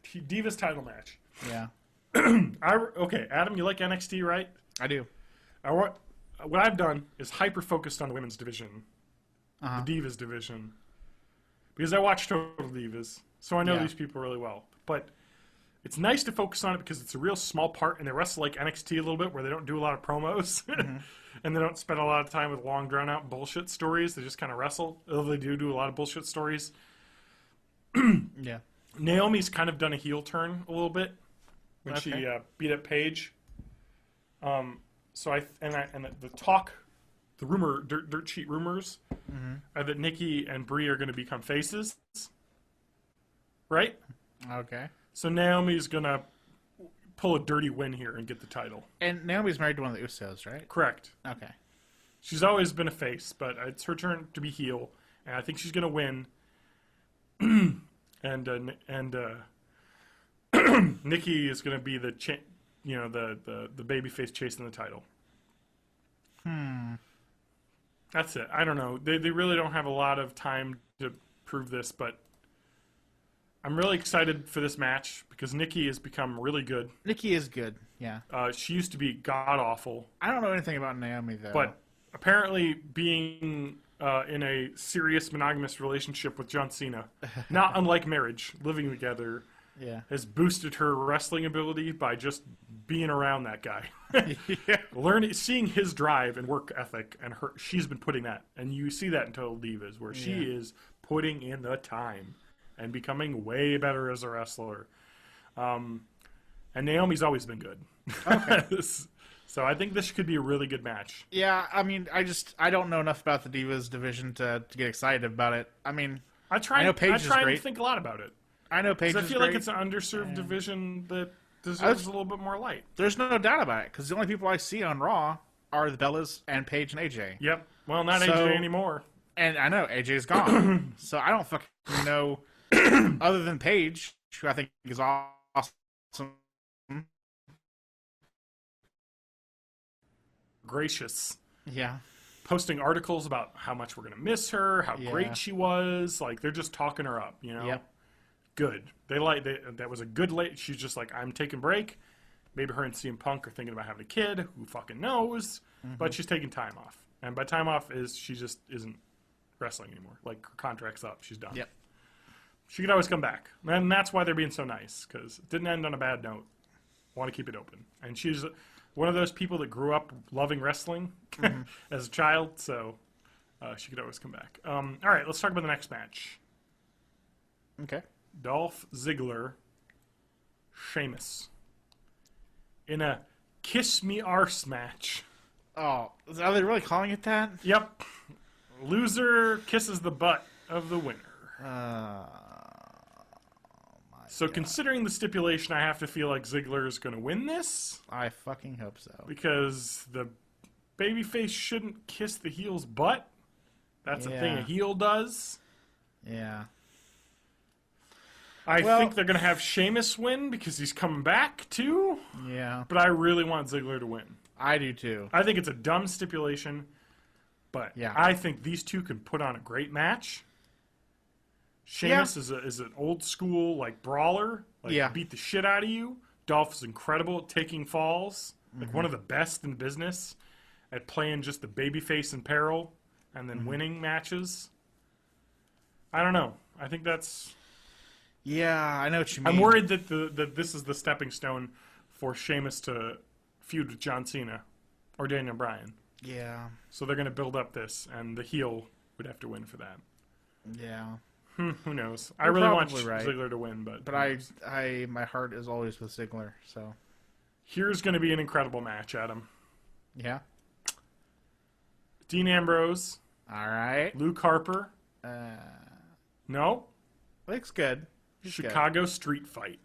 Divas title match. Yeah. Okay, Adam, you like NXT, right? I do. What I've done is hyper-focused on the women's division. The Divas division. Because I watch Total Divas, so I know these people really well. But it's nice to focus on it because it's a real small part, and they wrestle like NXT a little bit, where they don't do a lot of promos. And they don't spend a lot of time with long, drawn-out bullshit stories. They just kind of wrestle. Although they do a lot of bullshit stories. Yeah. Naomi's kind of done a heel turn a little bit when she beat up Paige. So the talk, the rumor, dirt sheet rumors, are that Nikki and Brie are going to become faces. Right? Okay. So Naomi's going to pull a dirty win here and get the title. And Naomi's married to one of the Usos, right? Correct. Okay. She's always been a face, but it's her turn to be heel, and I think she's going to win. and Nikki is going to be the baby face chasing the title. That's it. I don't know. They really don't have a lot of time to prove this, but I'm really excited for this match because Nikki has become really good. Nikki is good, yeah. She used to be god-awful. I don't know anything about Naomi, though. But apparently being in a serious monogamous relationship with John Cena, not unlike marriage, living together, has boosted her wrestling ability by just being around that guy. Seeing his drive and work ethic, and she's been putting that, and you see that in Total Divas, where she is putting in the time and becoming way better as a wrestler. And Naomi's always been good. Okay. So I think this could be a really good match. Yeah, I mean, I don't know enough about the Divas division to get excited about it. I mean, I know Paige is great. To think a lot about it. I know Paige is great. I feel like it's an underserved division that deserves a little bit more light. There's no doubt about it, because the only people I see on Raw are the Bellas and Paige and AJ. Yep. Well, not AJ anymore. And I know AJ's gone. So I don't fucking know, other than Paige, who I think is awesome. Gracious. Yeah. Posting articles about how much we're going to miss her, how great she was. Like, they're just talking her up, you know? Yep. Good. That was a good late. She's just like, I'm taking a break. Maybe her and CM Punk are thinking about having a kid. Who fucking knows? But she's taking time off. And by time off she just isn't wrestling anymore. Like, her contract's up. She's done. Yep. She could always come back. And that's why they're being so nice, because it didn't end on a bad note. Want to keep it open. And she's one of those people that grew up loving wrestling as a child, so she could always come back. All right, let's talk about the next match. Okay. Dolph Ziggler, Sheamus, in a Kiss Me Arse match. Oh, are they really calling it that? Yep. Loser kisses the butt of the winner. So considering the stipulation, I have to feel like Ziggler is going to win this. I fucking hope so. Because the babyface shouldn't kiss the heel's butt. That's a thing a heel does. Yeah. I think they're going to have Sheamus win because he's coming back, too. Yeah. But I really want Ziggler to win. I do, too. I think it's a dumb stipulation, but I think these two can put on a great match. Sheamus is an old school like brawler, beat the shit out of you. Dolph is incredible at taking falls, like one of the best in business at playing just the babyface in peril and then winning matches. I don't know. I think that's. Yeah, I know what you mean. I'm worried that this is the stepping stone for Sheamus to feud with John Cena or Daniel Bryan. Yeah. So they're going to build up this, and the heel would have to win for that. Yeah. Who knows? I really want Ziggler to win, but my heart is always with Ziggler. So here's going to be an incredible match, Adam. Yeah. Dean Ambrose. All right. Luke Harper. No. Looks good. Chicago street fight.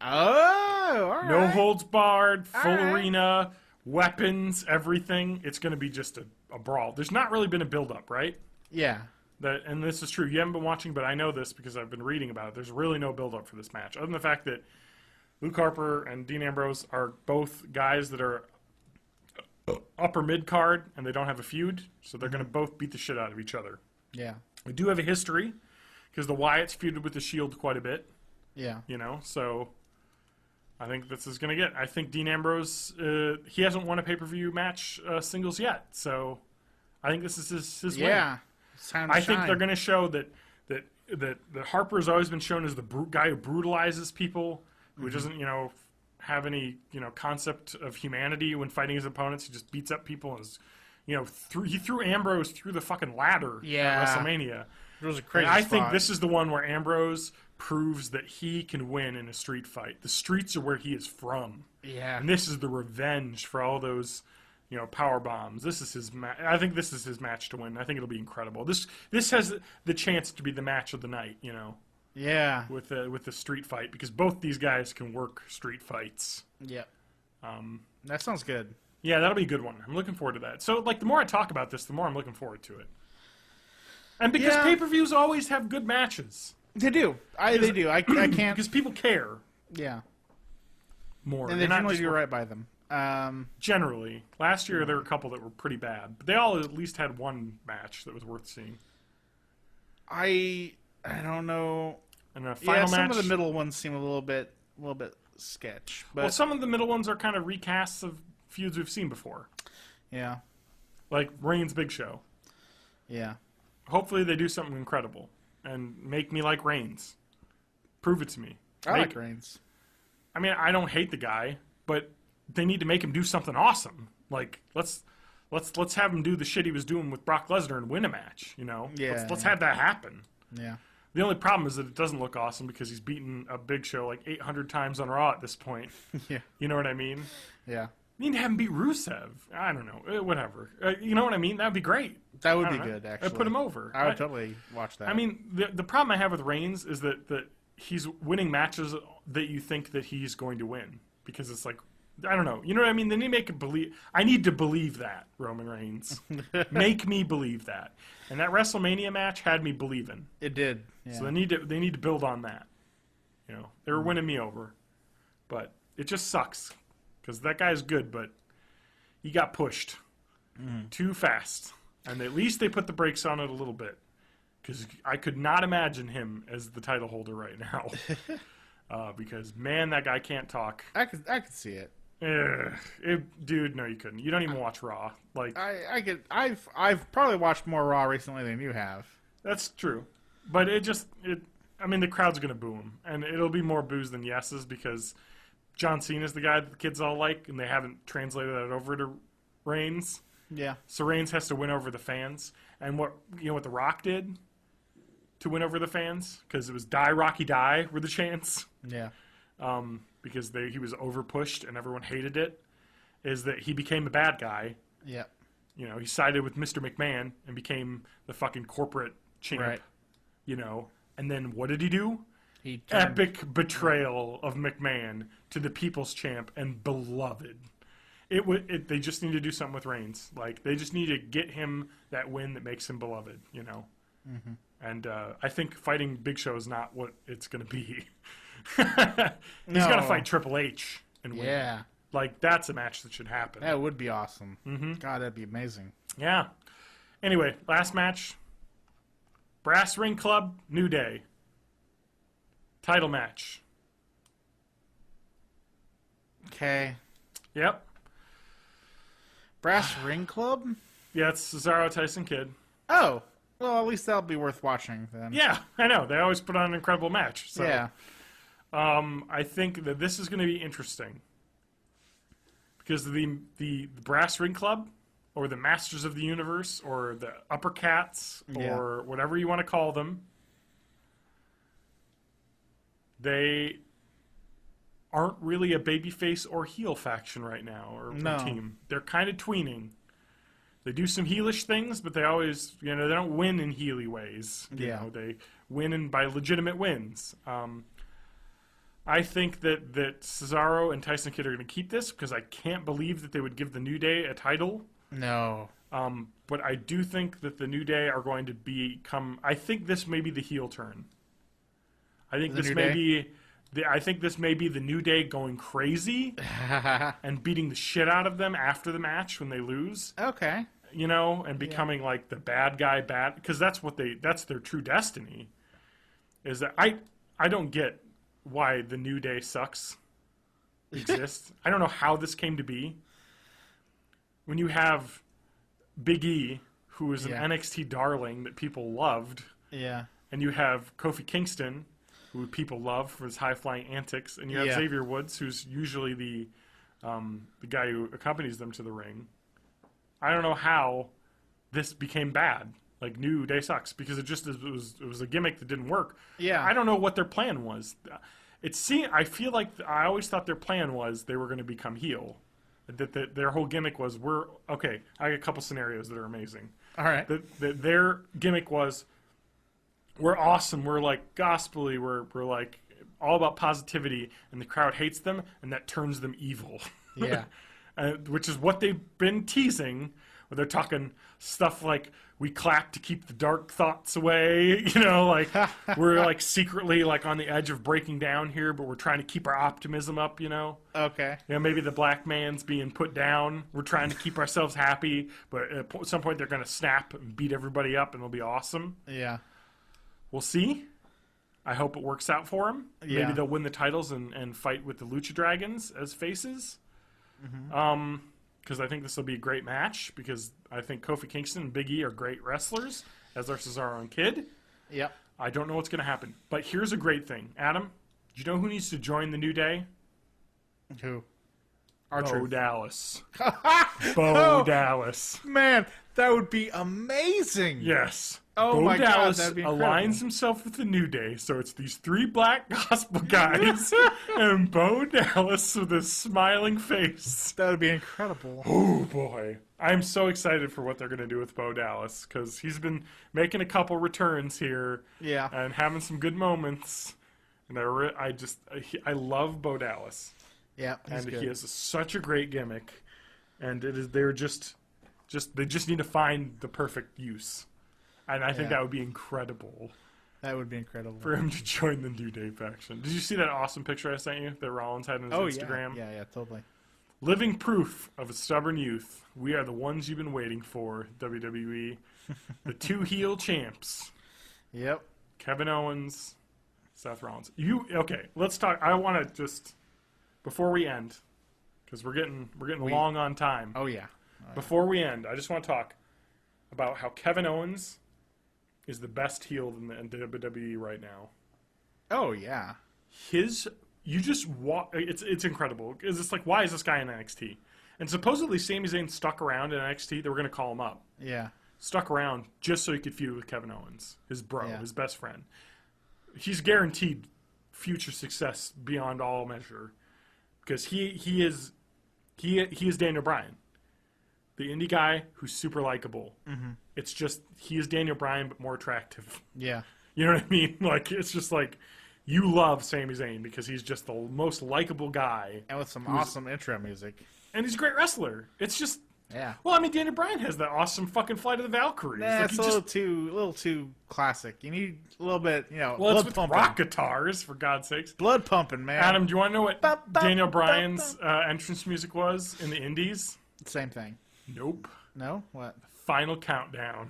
Oh, all right. No holds barred, full arena, weapons, everything. It's going to be just a brawl. There's not really been a build-up, right? Yeah. And this is true. You haven't been watching, but I know this because I've been reading about it. There's really no build-up for this match, other than the fact that Luke Harper and Dean Ambrose are both guys that are upper mid-card, and they don't have a feud, so they're going to both beat the shit out of each other. Yeah. We do have a history, because the Wyatts feuded with the Shield quite a bit. Yeah. You know, so I think this is going to get. I think Dean Ambrose, he hasn't won a pay-per-view match singles yet, so I think this is his win. Yeah. I think they're going to show that Harper's always been shown as the guy who brutalizes people, who doesn't, have any, concept of humanity when fighting his opponents. He just beats up people and is, he threw Ambrose through the fucking ladder at WrestleMania. It was a crazy I spot. think this is the one where Ambrose proves that he can win in a street fight. The streets are where he is from. Yeah. And this is the revenge for all those, power bombs. This is his I think this is his match to win. I think it'll be incredible. This has the chance to be the match of the night, Yeah. With the street fight, because both these guys can work street fights. Yep. That sounds good. Yeah, that'll be a good one. I'm looking forward to that. So, the more I talk about this, the more I'm looking forward to it. And because pay-per-views always have good matches. They do. They do. I can't... Because people care. Yeah. More. And they generally do right by them. Generally. Last year, there were a couple that were pretty bad. But they all at least had one match that was worth seeing. I don't know. And a final match... some of the middle ones seem a little bit sketch. But... Well, some of the middle ones are kind of recasts of feuds we've seen before. Yeah. Like Reigns' Big Show. Yeah. Hopefully they do something incredible and make me like Reigns. Prove it to me. I like Reigns. I mean, I don't hate the guy, but they need to make him do something awesome. Like, let's have him do the shit he was doing with Brock Lesnar and win a match, you know? Yeah. Let's have that happen. Yeah. The only problem is that it doesn't look awesome because he's beaten a Big Show like 800 times on Raw at this point. Yeah. You know what I mean? Yeah. You need to have him beat Rusev. I don't know. Whatever. You know what I mean? That'd be great. That would be good, actually. I'd put him over. I would totally watch that. I mean, the problem I have with Reigns is that he's winning matches that you think that he's going to win. Because it's like, I don't know. You know what I mean? They need to make it believe. I need to believe that, Roman Reigns. Make me believe that. And that WrestleMania match had me believing. It did. Yeah. So they need to build on that. You know, they were winning me over. But it just sucks. Because that guy's good, but he got pushed too fast. And at least they put the brakes on it a little bit. Because I could not imagine him as the title holder right now. Because, man, that guy can't talk. I could see it. Dude, no, you couldn't. You don't even watch Raw. Like I've probably watched more Raw recently than you have. That's true, but I mean, the crowd's gonna boo him, and it'll be more boos than yeses because John Cena's the guy that the kids all like, and they haven't translated that over to Reigns. Yeah. So Reigns has to win over the fans, and what The Rock did to win over the fans, because it was "Die Rocky Die" were the chants. Yeah. Because he was over-pushed and everyone hated it, is that he became a bad guy. Yeah. You know, he sided with Mr. McMahon and became the fucking corporate champ. Right. You know, and then what did he do? Epic betrayal of McMahon to the people's champ and beloved. They just need to do something with Reigns. Like, they just need to get him that win that makes him beloved, you know? Mm-hmm. And I think fighting Big Show is not what it's going to be. He's got to fight Triple H and win. Yeah. Like, that's a match that should happen. That would be awesome. Mm-hmm. God, that'd be amazing. Yeah. Anyway, last match. Brass Ring Club, New Day. Title match. Okay. Yep. Brass Ring Club? Yeah, it's Cesaro, Tyson Kidd. Oh. Well, at least that'll be worth watching then. Yeah, I know. They always put on an incredible match. So. Yeah. I think that this is going to be interesting because the Brass Ring Club, or the Masters of the Universe, or the Upper Cats, or whatever you want to call them, they aren't really a babyface or heel faction right now, or team. They're kind of tweening. They do some heelish things, but they always, they don't win in heely ways. You know, they win by legitimate wins. I think that Cesaro and Tyson Kidd are going to keep this because I can't believe that they would give the New Day a title. No. But I do think that the New Day are going to become. I think this may be the heel turn. I think this may be the New Day going crazy and beating the shit out of them after the match when they lose. Okay. And becoming like the bad guy because that's their true destiny. Is that I don't get why the New Day exists. I don't know how this came to be. When you have Big E, who is an NXT darling that people loved, and you have Kofi Kingston, who people love for his high-flying antics, and you have Xavier Woods, who's usually the guy who accompanies them to the ring. I don't know how this became bad. Like, New Day sucks, because it was a gimmick that didn't work. Yeah. I don't know what their plan was. I feel like I always thought their plan was they were going to become heel. That their whole gimmick was, I got a couple scenarios that are amazing. All right. Their gimmick was, we're awesome, we're like gospel-y, we're like all about positivity, and the crowd hates them, and that turns them evil. Yeah. Which is what they've been teasing, where they're talking stuff like, we clap to keep the dark thoughts away, like we're like secretly like on the edge of breaking down here, but we're trying to keep our optimism up, Okay. Maybe the black man's being put down. We're trying to keep ourselves happy, but at some point they're going to snap and beat everybody up, and it'll be awesome. Yeah. We'll see. I hope it works out for them. Yeah. Maybe they'll win the titles and fight with the Lucha Dragons as faces. Mm-hmm. Because I think this will be a great match, because I think Kofi Kingston and Big E are great wrestlers, as are Cesaro and Kidd. Yep. I don't know what's going to happen. But here's a great thing. Adam, Do you know who needs to join the New Day? Who? Bo Dallas. Bo Dallas. Man, that would be amazing. Yes. Oh Bo my Dallas God, that'd be incredible. aligns himself with the New Day, so it's these 3 black gospel guys and Bo Dallas with a smiling face. That would be incredible. Oh boy, I'm so excited for what they're going to do with Bo Dallas because he's been making a couple returns here, and having some good moments. And I love Bo Dallas. Yeah, and he has such a great gimmick, and they just need to find the perfect use. And I think that would be incredible. That would be incredible. For him to join the New Day faction. Did you see that awesome picture I sent you that Rollins had on his Instagram? Yeah, totally. Living proof of a stubborn youth. We are the ones you've been waiting for, WWE. The 2 heel champs. Yep. Kevin Owens, Seth Rollins. Okay, let's talk. I want to just, before we end, because we're getting long on time. Oh, yeah. Before we end, I just want to talk about how Kevin Owens is the best heel in the WWE right now. Oh yeah, it's incredible. It's like, why is this guy in NXT? And supposedly Sami Zayn stuck around in NXT. They were going to call him up. Yeah, stuck around just so he could feud with Kevin Owens, his bro, his best friend. He's guaranteed future success beyond all measure because he is Daniel Bryan. The indie guy who's super likable. Mm-hmm. It's just, he is Daniel Bryan, but more attractive. Yeah. You know what I mean? Like, it's just like, you love Sami Zayn because he's just the most likable guy. And with some awesome intro music. And he's a great wrestler. It's just... Yeah. Well, I mean, Daniel Bryan has that awesome fucking Flight of the Valkyries. Nah, it's a little too classic. You need a little bit, well, blood it's with pumping. rock guitars, for God's sakes. Blood pumping, man. Adam, do you want to know what Daniel Bryan's entrance music was in the Indies? Same thing. Nope. No? What? Final Countdown.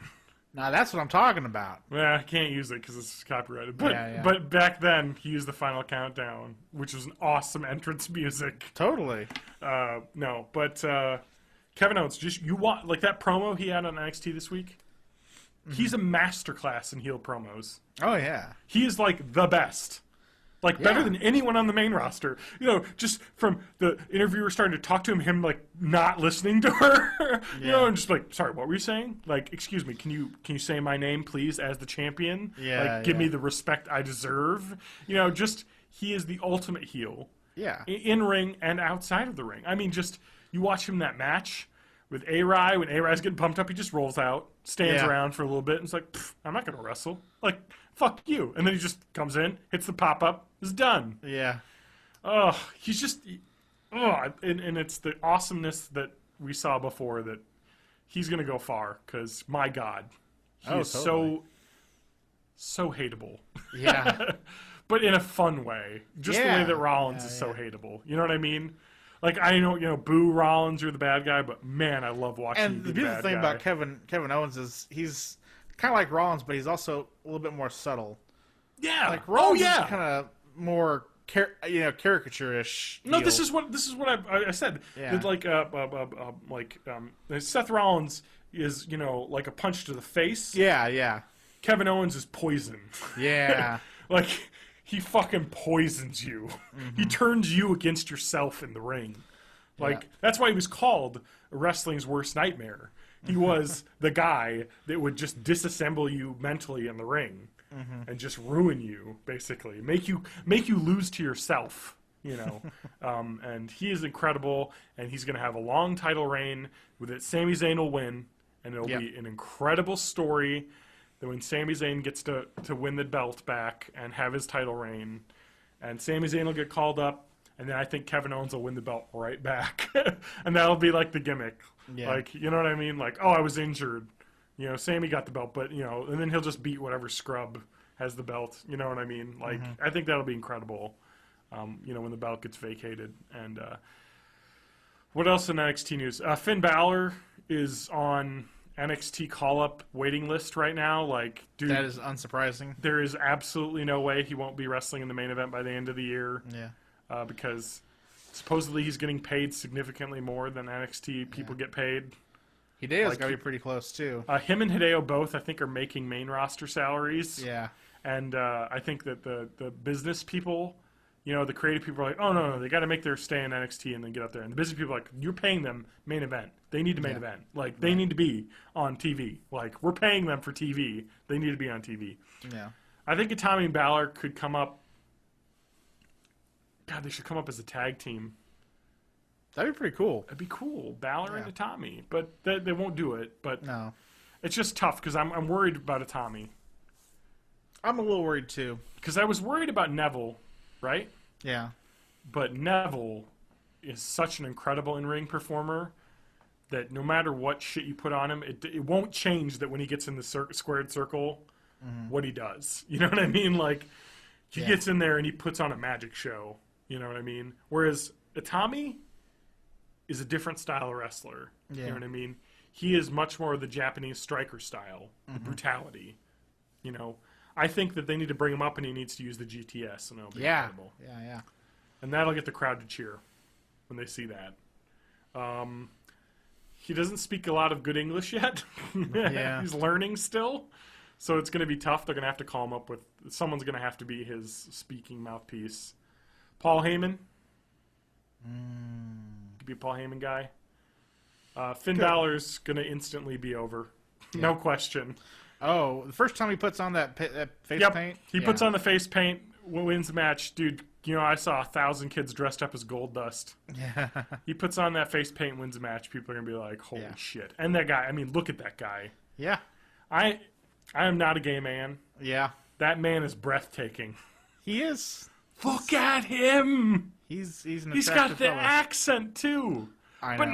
Now that's what I'm talking about. Well, I can't use it because it's copyrighted. But but back then, he used the Final Countdown, which was an awesome entrance music. Totally. No, but Kevin Owens, you want like that promo he had on NXT this week? Mm-hmm. He's a masterclass in heel promos. Oh yeah. He is like the best. Like, better than anyone on the main roster. You know, just from the interviewer starting to talk to him like, not listening to her. You know, and just like, sorry, what were you saying? Like, excuse me, can you say my name, please, as the champion? Yeah, like, give me the respect I deserve. You know, just, he is the ultimate heel. Yeah. In ring and outside of the ring. I mean, just, you watch him in that match with A-Rai. When A-Rai's getting pumped up, he just rolls out, stands around for a little bit, and it's like, I'm not going to wrestle. Like, fuck you. And then he just comes in, hits the pop-up, is done. Yeah. Oh, he's just... and it's the awesomeness that we saw before that he's going to go far, because, my God, he is totally. so hateable. Yeah. But in a fun way. Just the way that Rollins is so hateable. You know what I mean? Like, I know, boo Rollins, you're the bad guy, but, man, I love watching you be the beautiful bad thing guy. about Kevin Owens is he's kind of like Rollins, but he's also a little bit more subtle. Yeah. Like Rollins is kind of more caricature-ish. No, this is what I said. Yeah. Seth Rollins is like a punch to the face. Yeah. Kevin Owens is poison. Yeah. Like he fucking poisons you. Mm-hmm. He turns you against yourself in the ring. Like that's why he was called wrestling's worst nightmare. He was the guy that would just disassemble you mentally in the ring. Mm-hmm. And just ruin you, basically, make you lose to yourself, and he is incredible, and he's going to have a long title reign. With it, Sami Zayn will win, and it'll be an incredible story. That when Sami Zayn gets to win the belt back and have his title reign, and Sami Zayn will get called up, and then I think Kevin Owens will win the belt right back, and that'll be like the gimmick, like you know what I mean? Like, oh, I was injured. Sammy got the belt, but, and then he'll just beat whatever scrub has the belt. You know what I mean? Like, I think that'll be incredible, when the belt gets vacated. And what else in NXT news? Finn Balor is on NXT call-up waiting list right now. Like, dude, that is unsurprising. There is absolutely no way he won't be wrestling in the main event by the end of the year. Yeah. Because supposedly he's getting paid significantly more than NXT people get paid. Hideo's got to be pretty close, too. Him and Hideo both, I think, are making main roster salaries. Yeah. And I think that the business people You know, the creative people are like, oh, no, they got to make their stay in NXT and then get up there. And the business people are like, you're paying them main event. They need to main event. Like, they need to be on TV. Like, we're paying them for TV. They need to be on TV. Yeah. I think Itami and Balor could come up. God, they should come up as a tag team. That'd be pretty cool. It'd be cool. Balor and Itami. But they won't do it. But no. It's just tough because I'm worried about Itami. I'm a little worried, too. Because I was worried about Neville, right? Yeah. But Neville is such an incredible in-ring performer that no matter what shit you put on him, it won't change that when he gets in the squared circle, what he does. You know what I mean? Like, he gets in there and he puts on a magic show. You know what I mean? Whereas Itami is a different style of wrestler. You know what I mean? He is much more the Japanese striker style, the brutality. You know, I think that they need to bring him up and he needs to use the GTS, and it'll be incredible. Yeah. And that'll get the crowd to cheer when they see that. He doesn't speak a lot of good English yet. He's learning still. So it's going to be tough. They're going to have to call him up with... Someone's going to have to be his speaking mouthpiece. Paul Heyman. Could be a Paul Heyman guy. Finn Balor's going to instantly be over. No question. Oh, the first time he puts on that face paint? He puts on the face paint, wins the match. Dude, you know, I saw 1,000 kids dressed up as Gold Dust. Yeah. He puts on that face paint, wins the match. People are going to be like, holy shit. And that guy, I mean, look at that guy. Yeah. I am not a gay man. Yeah. That man is breathtaking. He is. Look at him. He's an He's got the accent, too. I know. But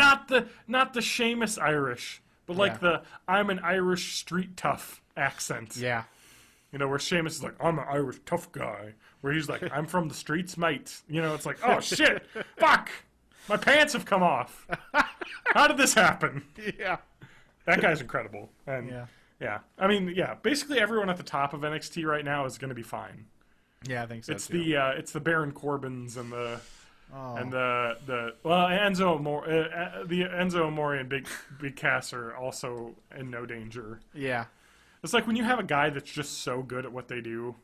not the Seamus Irish. But like the I'm an Irish street tough accent. Yeah. You know, where Seamus is like, I'm an Irish tough guy. Where he's like, I'm from the streets, mate. You know, it's like, oh, shit. Fuck. My pants have come off. How did this happen? Yeah. That guy's incredible. And yeah. I mean, basically everyone at the top of NXT right now is going to be fine. Yeah, I think so, it's the Baron Corbins and the... And Enzo Amore and Big Cass are also in no danger. Yeah. It's like when you have a guy that's just so good at what they do,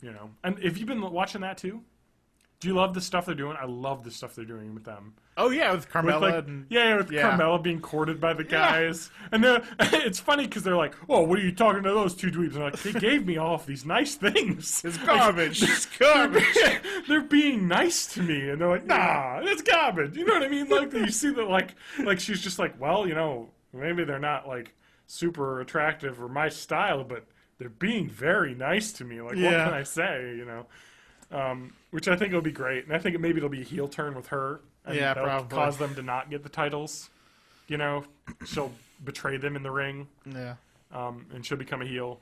you know. And have you been watching that too? Do you love the stuff they're doing? I love the stuff they're doing with them. Oh, yeah, with Carmella. With Carmella being courted by the guys. And it's funny because they're like, oh, what are you talking to those two dweebs? And like, they gave me all of these nice things. It's garbage. It's garbage. They're being nice to me. And they're like, nah, it's garbage. You know what I mean? Like, you see that, like she's just like, well, you know, maybe they're not, like, super attractive or my style, but they're being very nice to me. Like, what can I say, you know? Which I think will be great, and I think maybe it'll be a heel turn with her. And that'll probably cause them to not get the titles. You know, she'll betray them in the ring. Yeah. And she'll become a heel.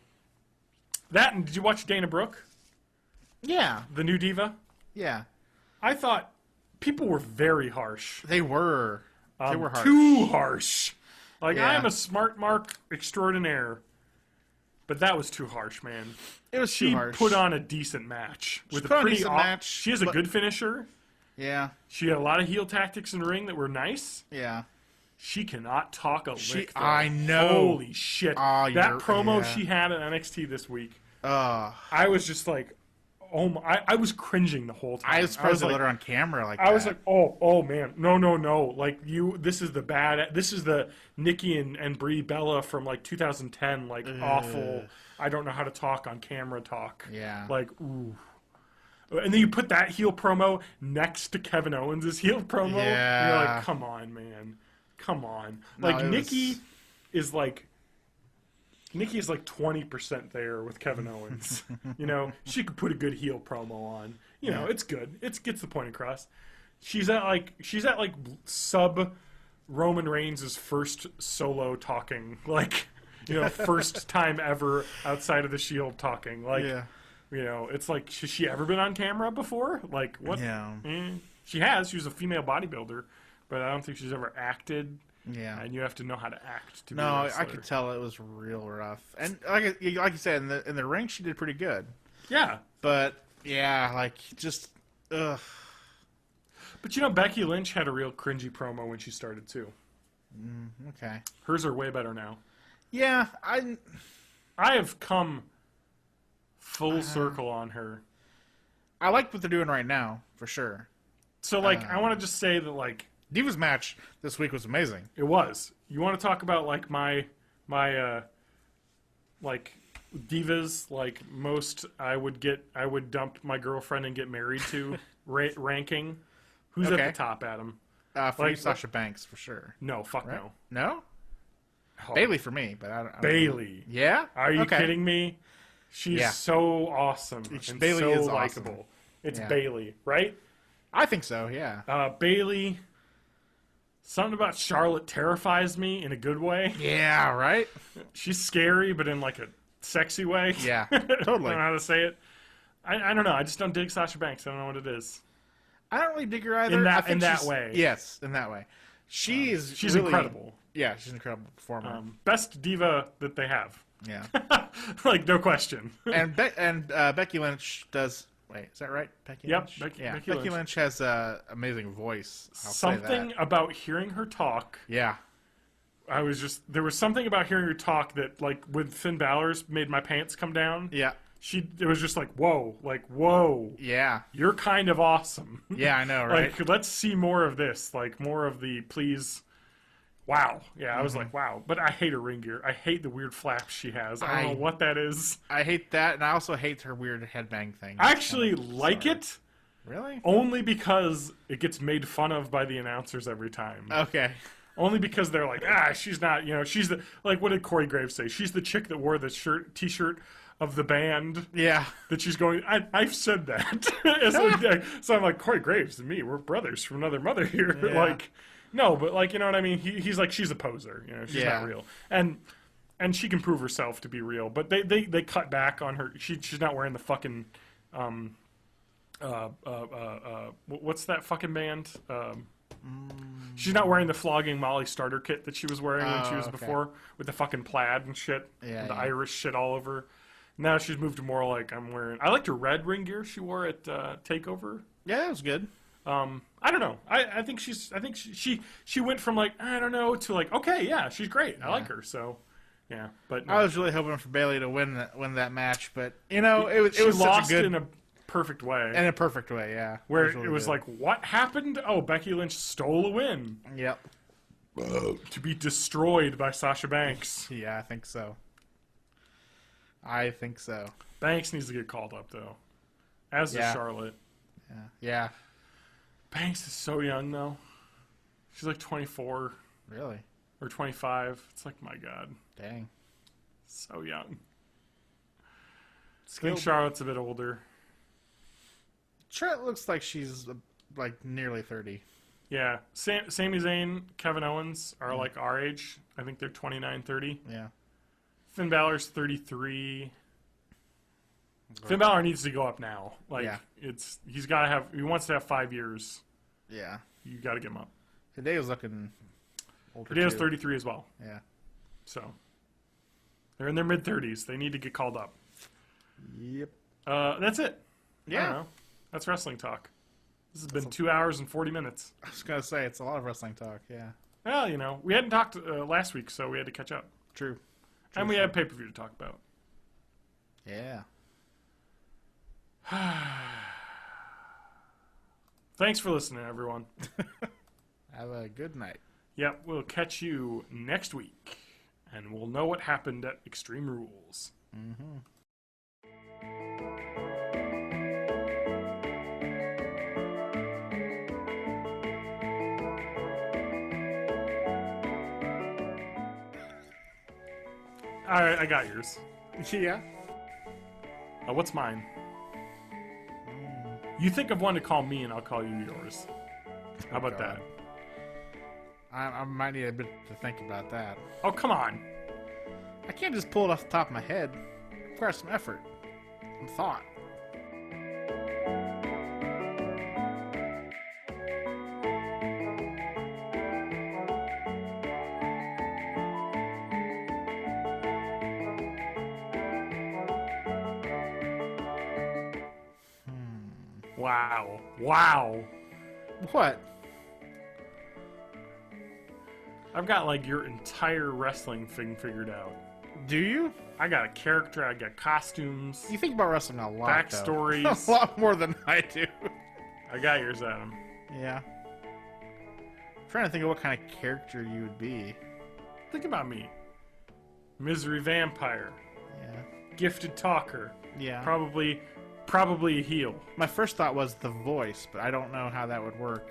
That, and did you watch Dana Brooke? Yeah. The new diva? Yeah. I thought people were very harsh. They were. They were harsh. Too harsh. Like, I am a smart mark extraordinaire. But that was too harsh, man. It was too harsh. She put on a decent match. With a pretty match. She has a good finisher. Yeah. She had a lot of heel tactics in the ring that were nice. Yeah. She cannot talk a lick. I know. Holy shit. That promo she had at NXT this week. I was just like, oh my, I was cringing the whole time. I was surprised they let her on camera like that. I was like, oh man. No. Like, this is the Nikki and Brie Bella from like 2010, like awful, I don't know how to talk on camera talk. Yeah. Like, ooh. And then you put that heel promo next to Kevin Owens' heel promo. Yeah. And you're like, come on, man. Come on. Like, Nikki is like 20% there with Kevin Owens. You know, she could put a good heel promo on. You know, it's good. It gets the point across. She's at like sub Roman Reigns' first solo talking. Like, you know, first time ever outside of the Shield talking. Like, you know, it's like, has she ever been on camera before? Like, what? Yeah. She has. She was a female bodybuilder, but I don't think she's ever acted. Yeah. And you have to know how to act to be No, a wrestler. I could tell it was real rough. And like you said, in the ring, she did pretty good. Yeah. But, yeah, like, just, ugh. But, you know, Becky Lynch had a real cringy promo when she started, too. Okay. Hers are way better now. Yeah, I have come full circle on her. I like what they're doing right now, for sure. So, like, I want to just say that, like... Divas match this week was amazing. It was. You want to talk about, like, my like, divas, like, most I would dump my girlfriend and get married to ranking? Who's at the top, Adam? For you, Sasha Banks, for sure. No, fuck right? no. No? Oh. Bailey for me, but I don't Bailey. Know. Yeah? Are you kidding me? She's so awesome and Bailey so is likable. Awesome. It's Bailey, right? I think so, yeah. Bailey, something about Charlotte terrifies me in a good way. Yeah, right? She's scary, but in like a sexy way. Yeah, totally. I don't know how to say it. I don't know. I just don't dig Sasha Banks. I don't know what it is. I don't really dig her either. In that way. Yes, in that way. She's really, incredible. Yeah, she's an incredible performer. Best diva that they have. Yeah. Like, no question. And Becky Lynch does... Wait, is that right? Becky Lynch? Becky Lynch has an amazing voice. Something about hearing her talk. Yeah. There was something about hearing her talk that, like, with Finn Balor's made my pants come down. Yeah. It was just like, whoa. Yeah. You're kind of awesome. Yeah, I know, right? Like, let's see more of this. Like, more of the please. Wow. Yeah, I was like, wow. But I hate her ring gear. I hate the weird flaps she has. I don't know what that is. I hate that, and I also hate her weird headbang thing. I actually like it. Really? Only because it gets made fun of by the announcers every time. Okay. Only because they're like, she's not, she's the, like, what did Corey Graves say? She's the chick that wore the t-shirt of the band. Yeah. That she's going, I've said that. So I'm like, Corey Graves and me, we're brothers from another mother here. Yeah. Like, no, but, like, you know what I mean? He's like, she's a poser. She's not real. And she can prove herself to be real. But they cut back on her. She's not wearing the fucking, what's that fucking band? She's not wearing the flogging Molly starter kit that she was wearing when she was before, with the fucking plaid and shit, and the Irish shit all over. Now she's moved to more like I liked her red ring gear she wore at Takeover. Yeah, that was good. I don't know. I think she went from like, I don't know, to like, okay, yeah, she's great. I like her. So, yeah. But no. I was really hoping for Bailey to win that match, but it was lost such a good in a perfect way. In a perfect way, yeah. Where it was like, what happened? Oh, Becky Lynch stole a win. Yep. To be destroyed by Sasha Banks. Yeah, I think so. Banks needs to get called up though. As does Charlotte. Yeah. Banks is so young though. She's like 24. Really? Or 25. It's like, my God. Dang. So young. Skilled. I think Charlotte's a bit older. Charlotte looks like she's like nearly 30. Yeah. Sami Zayn, Kevin Owens are like our age. I think they're 29, 30. Yeah. Finn Balor's 33. Finn Balor needs to go up now. Like, he wants to have 5 years. Yeah. You got to get him up. Hideo's looking older. Hideo's 33 as well. Yeah. So, they're in their mid-30s. They need to get called up. Yep. That's it. Yeah. I don't know. That's wrestling talk. This has been 2 hours and 40 minutes. I was going to say, it's a lot of wrestling talk, yeah. Well, we hadn't talked last week, so we had to catch up. True. And we had pay-per-view to talk about. Yeah. Thanks for listening, everyone. Have a good night. Yep, we'll catch you next week, and we'll know what happened at Extreme Rules. Mm-hmm. All right, I got yours. Yeah. What's mine? You think of one to call me, and I'll call you yours. How about that? I might need a bit to think about that. Oh, come on. I can't just pull it off the top of my head. It requires some effort. Some thought. Wow. What? I've got, like, your entire wrestling thing figured out. Do you? I got a character. I got costumes. You think about wrestling a lot, backstories. A lot more than I do. I got yours, Adam. Yeah. I'm trying to think of what kind of character you would be. Think about me. Misery vampire. Yeah. Gifted talker. Yeah. Probably a heel. My first thought was the voice, but I don't know how that would work.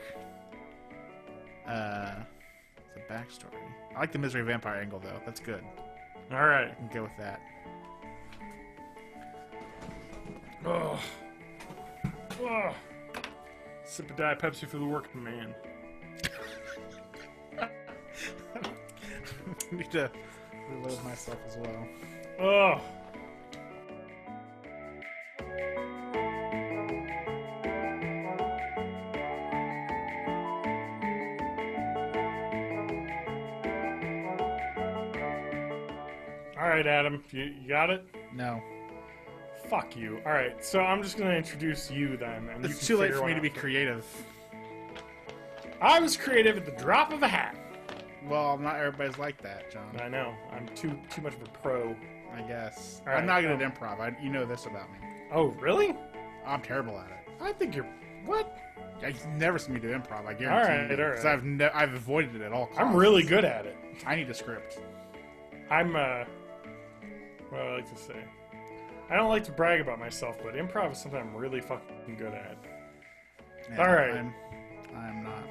The backstory. I like the Misery vampire angle, though. That's good. All right. I can go with that. Oh. Oh. Sip of Diet Pepsi for the working man. I need to reload myself as well. Oh. All right, Adam, you got it? No. Fuck you. All right, so I'm just gonna introduce you then, and it's too late for me to be creative. I was creative at the drop of a hat. Well, not everybody's like that, John. I know. I'm too much of a pro. I guess. Right, I'm not good at improv. You know this about me. Oh, really? I'm terrible at it. I think you're... What? You've never seen me do improv, I guarantee you. All right. Because I've avoided it at all costs. I'm really good at it. I need a script. I'm, what do I like to say? I don't like to brag about myself, but improv is something I'm really fucking good at. Yeah, all right. I'm not.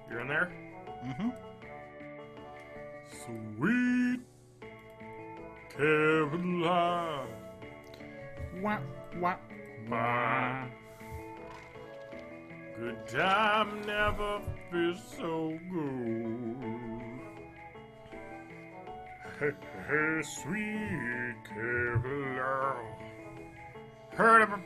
You're in there? Mm-hmm. Sweet Caroline. Wah, wah, wah. Good time never feels so good. Hey, hey, sweet Caroline. Heard of a